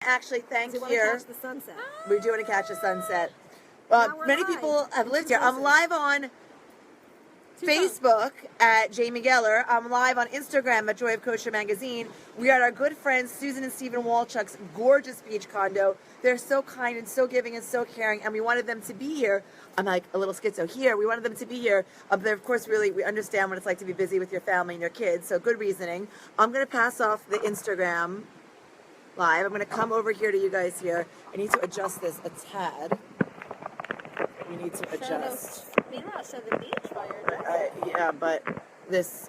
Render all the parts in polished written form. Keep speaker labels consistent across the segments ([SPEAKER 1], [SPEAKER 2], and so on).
[SPEAKER 1] Actually, thank
[SPEAKER 2] So
[SPEAKER 1] you.
[SPEAKER 2] catch the sunset.
[SPEAKER 1] We're doing a catch a sunset.
[SPEAKER 2] We're
[SPEAKER 1] Many
[SPEAKER 2] live
[SPEAKER 1] people have
[SPEAKER 2] in
[SPEAKER 1] lived
[SPEAKER 2] two
[SPEAKER 1] here. I'm
[SPEAKER 2] places.
[SPEAKER 1] live on Facebook at Jamie Geller. I'm live on Instagram at Joy of Kosher Magazine. We are at our good friends Susan and Stephen Walchuk's gorgeous beach condo. They're so kind and so giving and so caring, and we wanted them to be here. I'm like a little schizo here. We wanted them to be here. But of course, really, we understand what it's like to be busy with your family and your kids, so good reasoning. I'm going to pass off the Instagram live. I'm going to come over here to you guys here. I need to adjust this a tad. We need to adjust.
[SPEAKER 2] Meanwhile, show the beach while you're there.
[SPEAKER 1] Yeah, but this.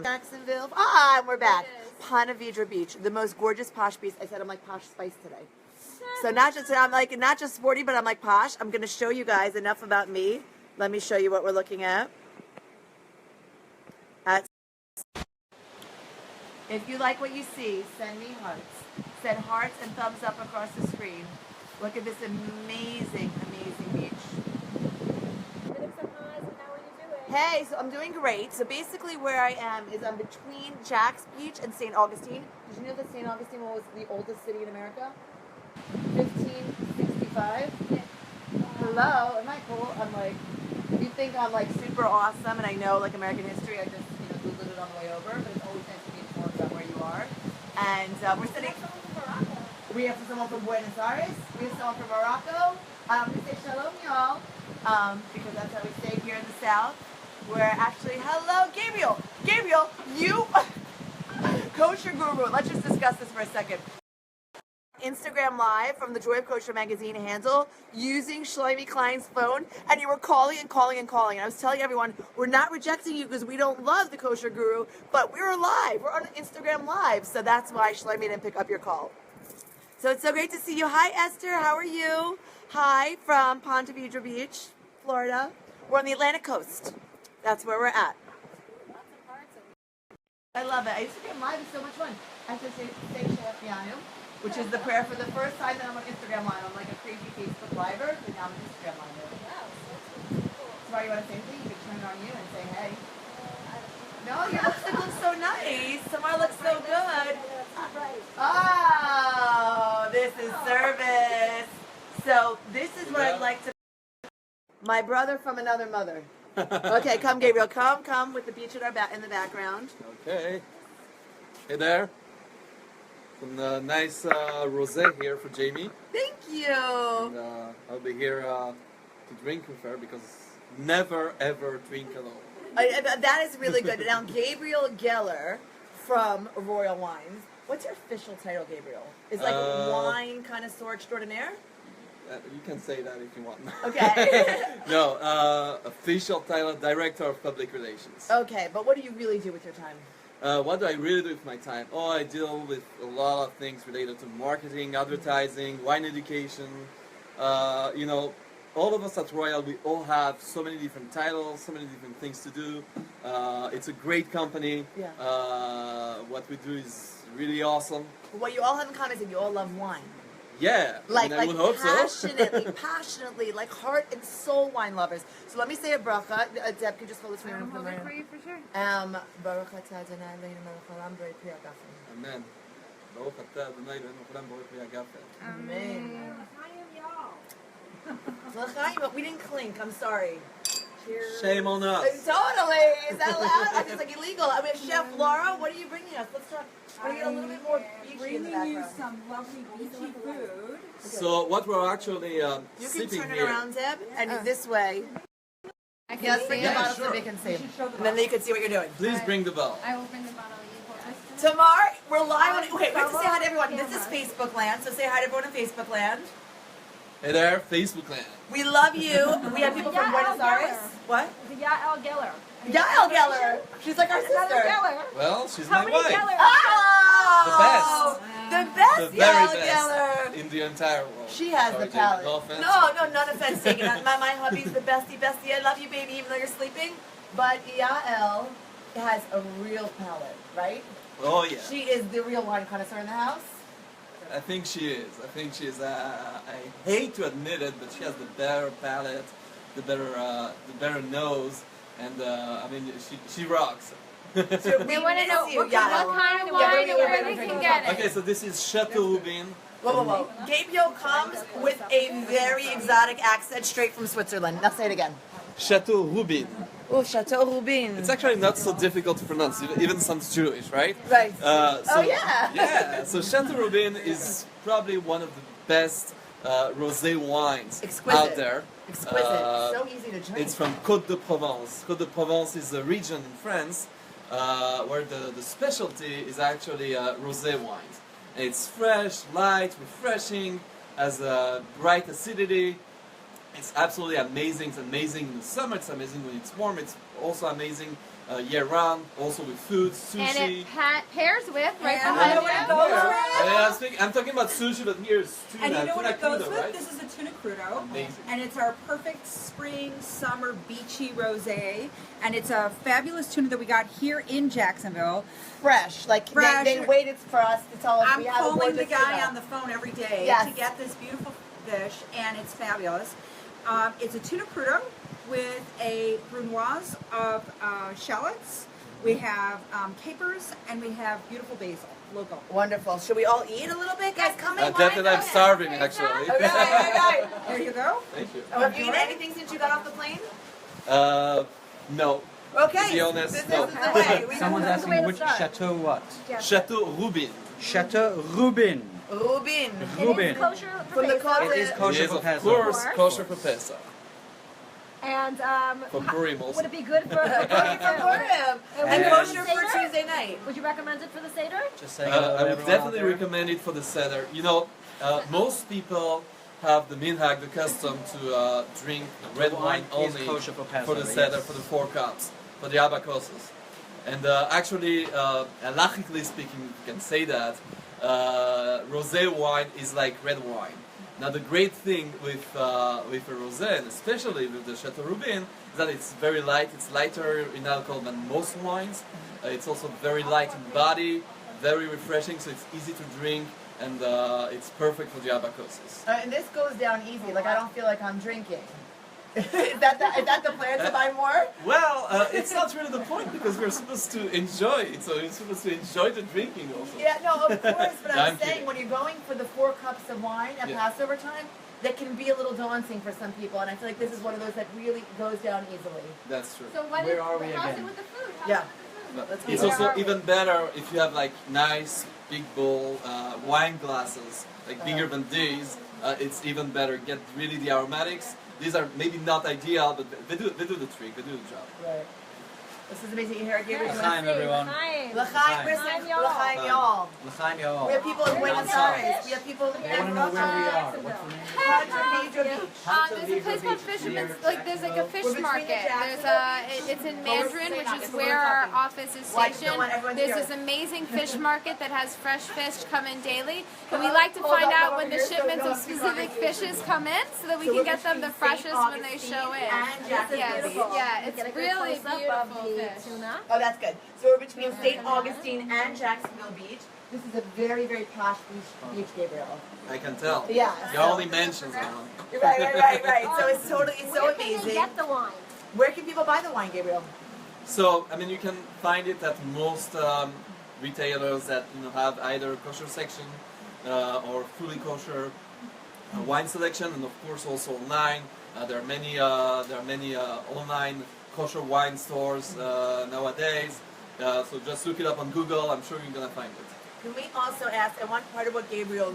[SPEAKER 1] Jacksonville. And we're back. Ponte Vedra Beach, the most gorgeous posh beach. I said I'm like posh spice today. So not just sporty, but I'm like posh. I'm going to show you guys enough about me. Let me show you what we're looking at. If you like what you see, send me hearts. Send hearts and thumbs up across the screen. Look at this amazing, amazing beach.
[SPEAKER 2] Getting some highs, and how are you doing?
[SPEAKER 1] Hey, so I'm doing great. So basically where I am is I'm between Jack's Beach and St. Augustine. Did you know that St. Augustine was the oldest city in America? 1565.
[SPEAKER 2] Yeah.
[SPEAKER 1] Hello, am I cool? I'm like, you think I'm like super awesome and I know like American history. I just, Googled it on the way over, but it's always nice to be informed about where you are. And we're sitting. We have someone from Buenos Aires. We have someone from Morocco. We say shalom, y'all, because that's how we say here in the South. We're actually, hello, Gabriel. Gabriel, you, kosher guru. Let's just discuss this for a second. Instagram live from the Joy of Kosher magazine handle using Shlomi Klein's phone, and you were calling and calling and calling. And I was telling everyone, we're not rejecting you because we don't love the kosher guru, but we're live. We're on Instagram live, so that's why Shlomi didn't pick up your call. So it's so great to see you. Hi, Esther. How are you? Hi, from Ponte Vedra Beach, Florida. We're on the Atlantic coast. That's where we're at. I love it. Instagram live is so much fun. I have to say Shalom Yanu, which is the prayer for the first time that I'm on Instagram live. I'm like a crazy Facebook liver, but now I'm an Instagram liver. So why you want to say anything? You can turn it on you and say hey. No, your lipstick looks so nice. Samara looks so good. Oh, this is service. So this is what I'd like to. My brother from another mother. Okay, come Gabriel, come with the beach in the background.
[SPEAKER 3] Okay. Hey there. Some nice rosé here for Jamie.
[SPEAKER 1] Thank you.
[SPEAKER 3] And, I'll be here to drink with her because never ever drink alone.
[SPEAKER 1] That is really good. Now, Gabriel Geller from Royal Wines. What's your official title, Gabriel? Is like wine connoisseur extraordinaire?
[SPEAKER 3] You can say that if you want.
[SPEAKER 1] Okay.
[SPEAKER 3] No, official title, Director of Public Relations.
[SPEAKER 1] Okay, but what do you really do with your time?
[SPEAKER 3] What do I really do with my time? Oh, I deal with a lot of things related to marketing, advertising, wine education. All of us at Royal, we all have so many different titles, so many different things to do. It's a great company.
[SPEAKER 1] Yeah.
[SPEAKER 3] What we do is really awesome.
[SPEAKER 1] What you all have in common is that you all love wine.
[SPEAKER 3] Yeah, I would hope
[SPEAKER 1] passionately, passionately, like heart and soul wine lovers. So let me say a bracha. Deb, can you just hold this for me?
[SPEAKER 2] I'll hold it for you for sure.
[SPEAKER 1] Baruch atah Adonai Eloheinu melech haolam borei pri hagafen.
[SPEAKER 3] Amen. Baruch atah Adonai Eloheinu melech haolam borei pri hagafen.
[SPEAKER 1] Amen. L'chaim, but we didn't clink. I'm sorry. Cheers.
[SPEAKER 3] Shame on us.
[SPEAKER 1] Totally. Is that loud? It's like illegal. I mean, Chef Laura, what are you bringing us? Let's talk. I want to get a little bit more beachy in the
[SPEAKER 4] Bringing you
[SPEAKER 1] background.
[SPEAKER 4] some lovely beachy food.
[SPEAKER 3] So what we're actually
[SPEAKER 1] You can
[SPEAKER 3] sipping
[SPEAKER 1] turn it
[SPEAKER 3] here.
[SPEAKER 1] around, Deb, and this way. Yes, bring the
[SPEAKER 3] Yeah,
[SPEAKER 1] bottle
[SPEAKER 3] sure.
[SPEAKER 1] so they can see. And then you can see what you're doing.
[SPEAKER 3] Please bring the bell.
[SPEAKER 2] I will bring the bottle. You hold this.
[SPEAKER 1] Tamar, we're live on. Okay, we have to say hi to everyone. This is Facebook land, so say hi to everyone in Facebook land.
[SPEAKER 3] Hey there, Facebook land.
[SPEAKER 1] We love you. We have people from Buenos Aires. What?
[SPEAKER 2] Gabriel Geller.
[SPEAKER 1] Yael Geller. She's like our sister.
[SPEAKER 2] Geller.
[SPEAKER 3] Well, she's
[SPEAKER 2] How
[SPEAKER 3] my
[SPEAKER 1] Oh!
[SPEAKER 2] many
[SPEAKER 3] wife.
[SPEAKER 2] Gellers?
[SPEAKER 1] The best
[SPEAKER 3] The very
[SPEAKER 1] Yael
[SPEAKER 3] best
[SPEAKER 1] Geller.
[SPEAKER 3] in the entire world.
[SPEAKER 1] She has
[SPEAKER 3] Sorry,
[SPEAKER 1] the
[SPEAKER 3] Jamie,
[SPEAKER 1] palate.
[SPEAKER 3] no offense.
[SPEAKER 1] No, none offense taken. My hubby's the bestie. I love you, baby, even though you're sleeping. But Yael has a real palate, right?
[SPEAKER 3] Oh yeah.
[SPEAKER 1] She is the real wine connoisseur in the house.
[SPEAKER 3] I think she is. I hate to admit it, but she has the better palate, the better nose, and I mean she rocks.
[SPEAKER 1] So we
[SPEAKER 2] They want to know
[SPEAKER 1] miss you,
[SPEAKER 2] what
[SPEAKER 1] yeah.
[SPEAKER 2] kind of
[SPEAKER 1] Yeah,
[SPEAKER 2] wine
[SPEAKER 1] we
[SPEAKER 2] and where they
[SPEAKER 1] were
[SPEAKER 2] can get it.
[SPEAKER 3] Okay, so this is Chateau Rubin.
[SPEAKER 1] Whoa. Gabriel comes with a very exotic accent straight from Switzerland. Now say it again.
[SPEAKER 3] Chateau Rubin.
[SPEAKER 1] Oh, Chateau Rubin.
[SPEAKER 3] It's actually not so difficult to pronounce. It even sounds Jewish, right?
[SPEAKER 1] Right.
[SPEAKER 3] So,
[SPEAKER 1] yeah.
[SPEAKER 3] Yeah. So Chateau Rubin is probably one of the best rosé wines
[SPEAKER 1] Exquisite.
[SPEAKER 3] out there.
[SPEAKER 1] Exquisite. So easy to drink.
[SPEAKER 3] It's from Côte de Provence. Côte de Provence is a region in France where the specialty is actually rosé wines. And it's fresh, light, refreshing, has a bright acidity. It's absolutely amazing. It's amazing in the summer. It's amazing when it's warm. It's also amazing year-round. Also with food, sushi.
[SPEAKER 2] And it pairs with right
[SPEAKER 4] And
[SPEAKER 2] behind
[SPEAKER 4] you know what it
[SPEAKER 2] you.
[SPEAKER 4] goes with?
[SPEAKER 3] I'm talking about sushi, but here's tuna.
[SPEAKER 4] And you know what
[SPEAKER 3] tuna
[SPEAKER 4] it goes
[SPEAKER 3] crudo,
[SPEAKER 4] with?
[SPEAKER 3] right?
[SPEAKER 4] This is a tuna crudo.
[SPEAKER 3] Amazing.
[SPEAKER 4] And it's our perfect spring, summer, beachy rosé. And it's a fabulous tuna that we got here in Jacksonville.
[SPEAKER 1] fresh. Like
[SPEAKER 4] Fresh.
[SPEAKER 1] They waited for us to tell us
[SPEAKER 4] I'm
[SPEAKER 1] we have a
[SPEAKER 4] calling the
[SPEAKER 1] gorgeous
[SPEAKER 4] guy
[SPEAKER 1] tuna.
[SPEAKER 4] on the phone every day
[SPEAKER 1] Yes.
[SPEAKER 4] to get this beautiful fish, and it's fabulous. It's a tuna crudo with a brunoise of shallots. We have capers, and we have beautiful basil, local.
[SPEAKER 1] Wonderful. Should we all eat a little bit, guys? Come in.
[SPEAKER 3] Definitely, I'm starving actually.
[SPEAKER 1] Okay.
[SPEAKER 4] There you go.
[SPEAKER 3] Thank you.
[SPEAKER 1] Have you eaten anything since you got off the plane?
[SPEAKER 3] No.
[SPEAKER 1] Okay.
[SPEAKER 3] To be honest,
[SPEAKER 1] this
[SPEAKER 3] no.
[SPEAKER 1] is the way.
[SPEAKER 5] Someone's
[SPEAKER 2] That's the way
[SPEAKER 5] asking
[SPEAKER 2] to
[SPEAKER 5] which
[SPEAKER 2] start.
[SPEAKER 5] chateau what?
[SPEAKER 3] Chateau Rubin.
[SPEAKER 5] Chateau Rubin.
[SPEAKER 1] Rubin.
[SPEAKER 5] Rubin.
[SPEAKER 2] It is kosher
[SPEAKER 1] From the
[SPEAKER 2] for
[SPEAKER 5] It is
[SPEAKER 2] Pesach.
[SPEAKER 5] kosher
[SPEAKER 3] It is,
[SPEAKER 5] for
[SPEAKER 3] of
[SPEAKER 5] Pesach.
[SPEAKER 3] course,
[SPEAKER 2] Of
[SPEAKER 3] kosher for Pesach.
[SPEAKER 2] And
[SPEAKER 3] For Purim also.
[SPEAKER 2] would it be good for
[SPEAKER 1] For Purim. And
[SPEAKER 2] And-
[SPEAKER 1] kosher for Tuesday night.
[SPEAKER 2] Would you recommend it for the seder?
[SPEAKER 5] Just saying hello to
[SPEAKER 3] I would
[SPEAKER 5] everyone out
[SPEAKER 3] definitely
[SPEAKER 5] there.
[SPEAKER 3] recommend it for the seder. You know, most people have the minhag, the custom to drink red wine
[SPEAKER 5] is
[SPEAKER 3] only
[SPEAKER 5] kosher for Pesach,
[SPEAKER 3] for the seder,
[SPEAKER 5] yes.
[SPEAKER 3] for the 4 cups, for the abakoses. And actually, halachically speaking, you can say that rosé wine is like red wine. Now the great thing with a rosé, and especially with the Chateau Rubin, is that it's very light. It's lighter in alcohol than most wines. It's also very light in body, very refreshing, so it's easy to drink, and it's perfect for the abacoses.
[SPEAKER 1] And this goes down easy. Like I don't feel like I'm drinking. is that the plan to buy more?
[SPEAKER 3] Well, it's not really the point because we're supposed to enjoy it, so you're supposed to enjoy the drinking also.
[SPEAKER 1] Yeah, no, of course. But
[SPEAKER 3] No,
[SPEAKER 1] I'm
[SPEAKER 3] I'm
[SPEAKER 1] saying
[SPEAKER 3] kidding.
[SPEAKER 1] when you're going for the 4 cups of wine at
[SPEAKER 3] Yeah.
[SPEAKER 1] Passover time, that can be a little daunting for some people, and I feel like this is one of those that really goes down easily.
[SPEAKER 3] That's true.
[SPEAKER 2] So what
[SPEAKER 5] Where
[SPEAKER 2] is,
[SPEAKER 5] are we
[SPEAKER 2] how's
[SPEAKER 5] again?
[SPEAKER 2] it with the food? How's
[SPEAKER 1] Yeah.
[SPEAKER 2] it with the food?
[SPEAKER 3] But
[SPEAKER 1] Let's
[SPEAKER 3] it's
[SPEAKER 1] go.
[SPEAKER 3] also even better if you have like nice big bowl wine glasses, like bigger than these. It's even better. Get really the aromatics. These are maybe not ideal, but they do the trick. They do the job.
[SPEAKER 1] Right. This is amazing. You hear it, Gabriel?
[SPEAKER 5] L'chaim, everyone.
[SPEAKER 2] L'chaim.
[SPEAKER 1] L'chaim,
[SPEAKER 2] L'chaim, y'all.
[SPEAKER 1] L'chaim, y'all.
[SPEAKER 5] L'chaim, y'all.
[SPEAKER 1] We have people in Buenos Aires. We have people in
[SPEAKER 5] They want to know where we are. What's the name?
[SPEAKER 1] Ponte Vedra Beach.
[SPEAKER 2] There's a place called Fisherman's, like there's like a fish
[SPEAKER 1] We're between
[SPEAKER 2] market.
[SPEAKER 1] the
[SPEAKER 2] There's
[SPEAKER 1] Jacksonville
[SPEAKER 2] it's in Mandarin, which is where our office is
[SPEAKER 1] Why don't
[SPEAKER 2] stationed.
[SPEAKER 1] want everyone to
[SPEAKER 2] There's
[SPEAKER 1] hear
[SPEAKER 2] this
[SPEAKER 1] it?
[SPEAKER 2] amazing fish market that has fresh fish come in daily. And we like to find out when the shipments of specific fishes come in so that we
[SPEAKER 1] So
[SPEAKER 2] can
[SPEAKER 1] we're
[SPEAKER 2] get them the
[SPEAKER 1] between
[SPEAKER 2] freshest
[SPEAKER 1] St.
[SPEAKER 2] when they
[SPEAKER 1] Augustine
[SPEAKER 2] show in.
[SPEAKER 1] and Jacksonville
[SPEAKER 2] Yes,
[SPEAKER 1] Beach.
[SPEAKER 2] yeah, it's
[SPEAKER 6] Get a good
[SPEAKER 2] really
[SPEAKER 6] close-up
[SPEAKER 2] beautiful
[SPEAKER 6] of the
[SPEAKER 2] fish.
[SPEAKER 6] tuna.
[SPEAKER 1] Oh, that's good. So we're between St. Augustine and Jacksonville Beach. This is a very, very posh beach, Gabriel.
[SPEAKER 3] I can tell.
[SPEAKER 1] Yeah.
[SPEAKER 3] You only mentioned someone.
[SPEAKER 1] Right. So it's totally, it's so
[SPEAKER 6] Where can they
[SPEAKER 1] amazing.
[SPEAKER 6] get the wine?
[SPEAKER 1] Where can people buy the wine, Gabriel?
[SPEAKER 3] So I mean, you can find it at most retailers that have either kosher section or fully kosher wine selection, and of course also online. There are many online kosher wine stores nowadays. So just look it up on Google. I'm sure you're gonna find it.
[SPEAKER 1] Can we also ask, and one part of what Gabriel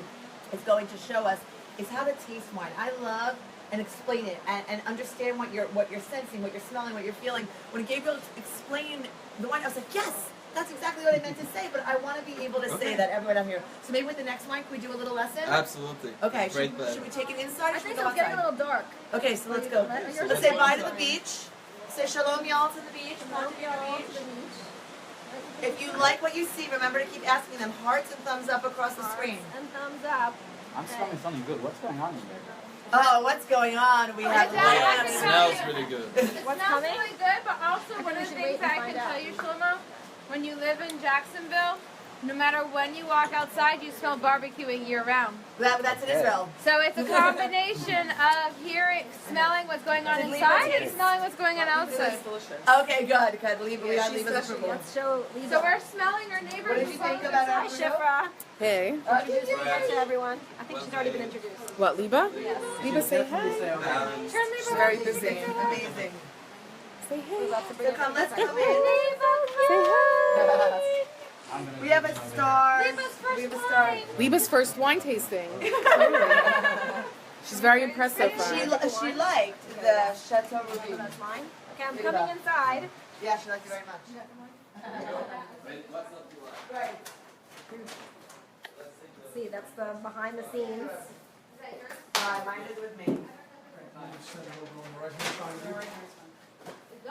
[SPEAKER 1] is going to show us is how to taste wine. I love and explain it and understand what you're sensing, what you're smelling, what you're feeling. When Gabriel explained the wine, I was like, yes, that's exactly what I meant to say, but I want to be able to say that everyone out here. So maybe with the next wine, can we do a little lesson?
[SPEAKER 3] Absolutely.
[SPEAKER 1] Okay,
[SPEAKER 3] Great
[SPEAKER 1] should we take it inside or
[SPEAKER 6] I
[SPEAKER 1] should we
[SPEAKER 6] think
[SPEAKER 1] go
[SPEAKER 6] it's getting a
[SPEAKER 1] outside?
[SPEAKER 6] little dark.
[SPEAKER 1] Okay, so let's go. Let's say bye to the beach. Say shalom y'all to the beach. Ponte Vedra Beach. If you like what you see, remember to keep asking them hearts and thumbs up across the screen.
[SPEAKER 6] And thumbs up.
[SPEAKER 5] I'm smelling something good. What's going on in there?
[SPEAKER 1] Oh, what's going on? We have
[SPEAKER 2] Yeah,
[SPEAKER 1] lamb.
[SPEAKER 3] It smells really good.
[SPEAKER 2] It smells really good, but also one of the
[SPEAKER 6] should
[SPEAKER 2] things
[SPEAKER 6] wait
[SPEAKER 2] that
[SPEAKER 6] and
[SPEAKER 2] I can
[SPEAKER 6] find out.
[SPEAKER 2] tell you, Shlomo, when you live in Jacksonville, no matter when you walk outside, you smell barbecuing year round.
[SPEAKER 1] That's in Israel.
[SPEAKER 2] So it's a combination of smelling what's going on inside and smelling what's going on outside.
[SPEAKER 1] Okay, good. We gotta leave us approval.
[SPEAKER 4] Let's show Lisa.
[SPEAKER 2] So we're smelling our neighbors.
[SPEAKER 1] What did you think about our
[SPEAKER 4] Shifra.
[SPEAKER 6] Hey.
[SPEAKER 4] To everyone. I think she's already been introduced.
[SPEAKER 6] What, Liba?
[SPEAKER 4] Yes.
[SPEAKER 6] Liba, say hi.
[SPEAKER 2] Turn
[SPEAKER 6] She's very busy.
[SPEAKER 1] Amazing.
[SPEAKER 6] Say hey.
[SPEAKER 1] So come, let's come in.
[SPEAKER 6] Say hi.
[SPEAKER 1] We have a star.
[SPEAKER 2] Liba's
[SPEAKER 1] We have a
[SPEAKER 2] first
[SPEAKER 1] star.
[SPEAKER 2] wine.
[SPEAKER 6] Liba's first wine tasting. She's very impressed so far.
[SPEAKER 1] She liked the Chateau Ruby.
[SPEAKER 4] That's mine. Okay, I'm coming inside.
[SPEAKER 1] Yeah, she liked it very much. Right.
[SPEAKER 4] See, that's the behind the scenes.
[SPEAKER 1] Mine is with me.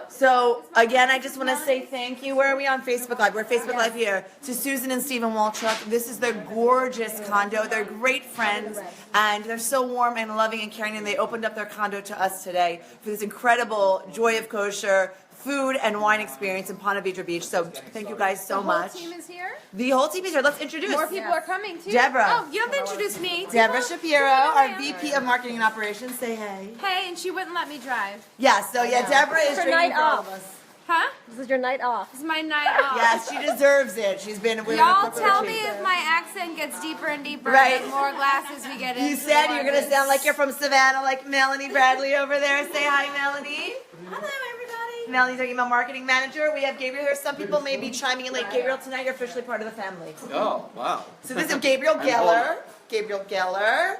[SPEAKER 1] So again, I just want to say thank you. Where are we on Facebook Live? We're Facebook Live here. To Susan and Stephen Walchuk. This is their gorgeous condo. They're great friends, and they're so warm and loving and caring. And they opened up their condo to us today for this incredible Joy of Kosher food and wine experience in Ponte Vedra Beach. So thank you guys so much.
[SPEAKER 2] The whole team is here.
[SPEAKER 1] The whole team is here. Let's introduce.
[SPEAKER 2] More people are coming too.
[SPEAKER 1] Deborah.
[SPEAKER 2] Oh, you don't have to introduce me.
[SPEAKER 1] Deborah Shapiro, our VP of Marketing and Operations. Say hey.
[SPEAKER 2] Hey, and she wouldn't let me drive.
[SPEAKER 1] Yeah, so yeah, Deborah is
[SPEAKER 4] her
[SPEAKER 1] drinking
[SPEAKER 4] night
[SPEAKER 1] for all
[SPEAKER 4] off.
[SPEAKER 1] of us.
[SPEAKER 2] Huh?
[SPEAKER 4] This is your night off.
[SPEAKER 2] This is my night off.
[SPEAKER 1] Yes, she deserves it. She's been with
[SPEAKER 2] Y'all tell me if my accent gets deeper and deeper.
[SPEAKER 1] Right.
[SPEAKER 2] The more glasses we get in.
[SPEAKER 1] You said you're going to sound like you're from Savannah, like Melanie Bradley over there. Say hi, Melanie. Hello, everybody. Melanie's our email marketing manager. We have Gabriel here. Some people may be chiming in late. Gabriel, tonight you're officially part of the family.
[SPEAKER 3] Oh, wow.
[SPEAKER 1] So this is Gabriel
[SPEAKER 3] I'm
[SPEAKER 1] Geller. Gabriel Geller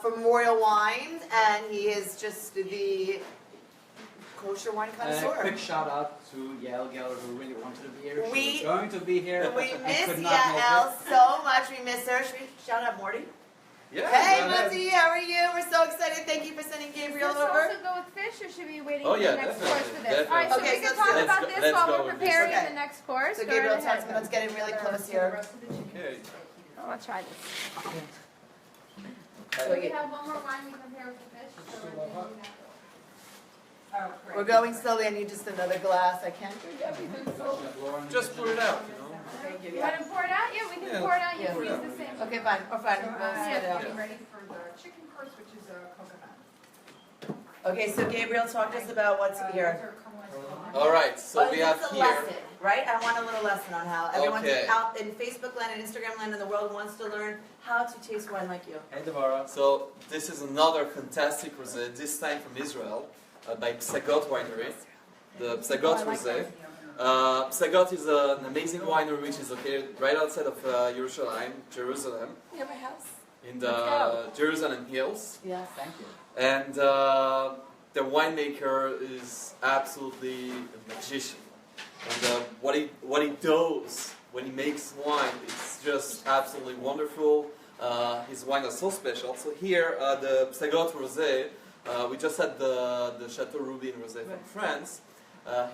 [SPEAKER 1] from Memorial Wines, and he is just the kosher wine connoisseur.
[SPEAKER 5] Quick shout out to Gabriel Geller, who really wanted to be here.
[SPEAKER 1] We-
[SPEAKER 5] She's going to be here.
[SPEAKER 1] We
[SPEAKER 5] and
[SPEAKER 1] miss
[SPEAKER 5] could not make
[SPEAKER 1] Yael
[SPEAKER 5] it.
[SPEAKER 1] so much. We miss her. Should we shout out Morty?
[SPEAKER 3] Yeah.
[SPEAKER 1] Hey,
[SPEAKER 3] go ahead.
[SPEAKER 1] Monty, how are you? We're so excited. Thank you for sending Gabriel
[SPEAKER 2] Does this
[SPEAKER 1] over.
[SPEAKER 2] also go with fish, or should we be waiting
[SPEAKER 3] Oh,
[SPEAKER 2] for
[SPEAKER 3] yeah,
[SPEAKER 2] the next
[SPEAKER 3] definitely,
[SPEAKER 2] course for this? All right, so
[SPEAKER 1] definitely.
[SPEAKER 2] we can
[SPEAKER 1] Okay,
[SPEAKER 2] talk
[SPEAKER 1] let's
[SPEAKER 2] about
[SPEAKER 3] go-
[SPEAKER 2] this
[SPEAKER 3] let's
[SPEAKER 2] while
[SPEAKER 3] go
[SPEAKER 2] we're
[SPEAKER 3] with this.
[SPEAKER 2] preparing
[SPEAKER 1] Okay.
[SPEAKER 2] the next course.
[SPEAKER 1] So
[SPEAKER 2] Go
[SPEAKER 1] Gabriel,
[SPEAKER 2] right
[SPEAKER 1] talk
[SPEAKER 2] ahead.
[SPEAKER 1] to me. Let's get in really close here.
[SPEAKER 3] Okay.
[SPEAKER 4] I want to try this.
[SPEAKER 2] So we have one more wine we compare with the fish. So we're doing that.
[SPEAKER 1] We're going slowly. I need just another glass. I can't drink everything.
[SPEAKER 3] Just pour it out, you know.
[SPEAKER 1] Thank you.
[SPEAKER 2] You want
[SPEAKER 1] Yeah.
[SPEAKER 2] to pour it out? Yeah, we can
[SPEAKER 3] Yeah.
[SPEAKER 2] pour it out. You
[SPEAKER 3] Pour
[SPEAKER 2] can
[SPEAKER 3] it
[SPEAKER 2] use
[SPEAKER 3] out.
[SPEAKER 2] the same.
[SPEAKER 1] Okay, fine. We're fine. We'll
[SPEAKER 2] Yeah.
[SPEAKER 1] sit down.
[SPEAKER 7] Getting ready for the chicken course, which is a coconut.
[SPEAKER 1] Okay, so Gabriel, talk to us about what's here.
[SPEAKER 7] Those are caramelized
[SPEAKER 3] All right, so
[SPEAKER 1] But
[SPEAKER 3] we
[SPEAKER 1] it's
[SPEAKER 3] have
[SPEAKER 1] a
[SPEAKER 3] here.
[SPEAKER 1] lesson, right? I want a little lesson on how everyone's
[SPEAKER 3] Okay.
[SPEAKER 1] out in Facebook land and Instagram land in the world wants to learn how to taste wine like you.
[SPEAKER 5] Hey, Deborah.
[SPEAKER 3] So this is another fantastic rosé, this time from Israel, by Psagot Winery, the Psagot rosé. Psagot is an amazing winery which is located right outside of Jerusalem,
[SPEAKER 1] You have a house?
[SPEAKER 3] in the Jerusalem hills.
[SPEAKER 1] Yes.
[SPEAKER 5] Thank you.
[SPEAKER 3] And the winemaker is absolutely a magician. And what he does when he makes wine, it's just absolutely wonderful. His wine is so special. So here, the Psagot Rosé, we just had the Chateau Rubin Rosé from France.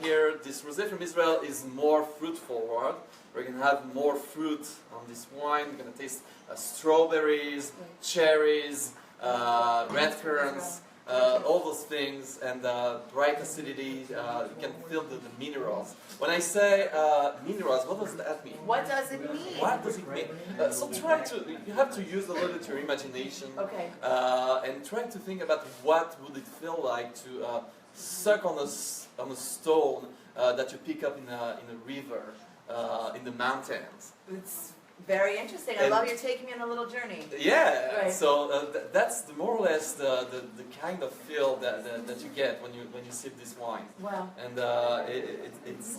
[SPEAKER 3] Here, this rosé from Israel is more fruit forward. We're gonna have more fruit on this wine. We're gonna taste strawberries, cherries, red currants, all those things, and bright acidity. You can feel the minerals. When I say minerals, what does that mean?
[SPEAKER 1] What does it mean?
[SPEAKER 3] What does it mean? So try to, you have to use a little bit your imagination.
[SPEAKER 1] Okay.
[SPEAKER 3] And try to think about what would it feel like to suck on a stone that you pick up in a river, in the mountains.
[SPEAKER 1] It's very interesting. I
[SPEAKER 3] And-
[SPEAKER 1] love you're taking me on a little journey.
[SPEAKER 3] Yeah,
[SPEAKER 1] Right.
[SPEAKER 3] so that's more or less the kind of feel that you get when you sip this wine.
[SPEAKER 1] Wow.
[SPEAKER 3] And it's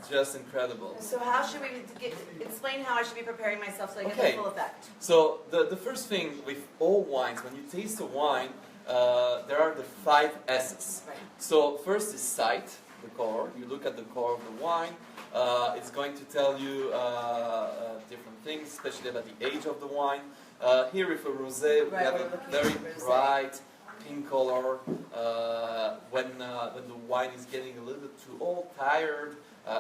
[SPEAKER 3] just incredible.
[SPEAKER 1] So how should we explain how I should be preparing myself so I get
[SPEAKER 3] Okay.
[SPEAKER 1] the full effect?
[SPEAKER 3] So the first thing with all wines, when you taste a wine, there are the 5 S's.
[SPEAKER 1] Right.
[SPEAKER 3] So first is sight, the core. You look at the core of the wine. It's going to tell you different things, especially about the age of the wine. Here with a rosé, we
[SPEAKER 1] Right,
[SPEAKER 3] have
[SPEAKER 1] we're
[SPEAKER 3] a
[SPEAKER 1] looking
[SPEAKER 3] very
[SPEAKER 1] at rosé.
[SPEAKER 3] bright pink color. When the wine is getting a little bit too old, tired,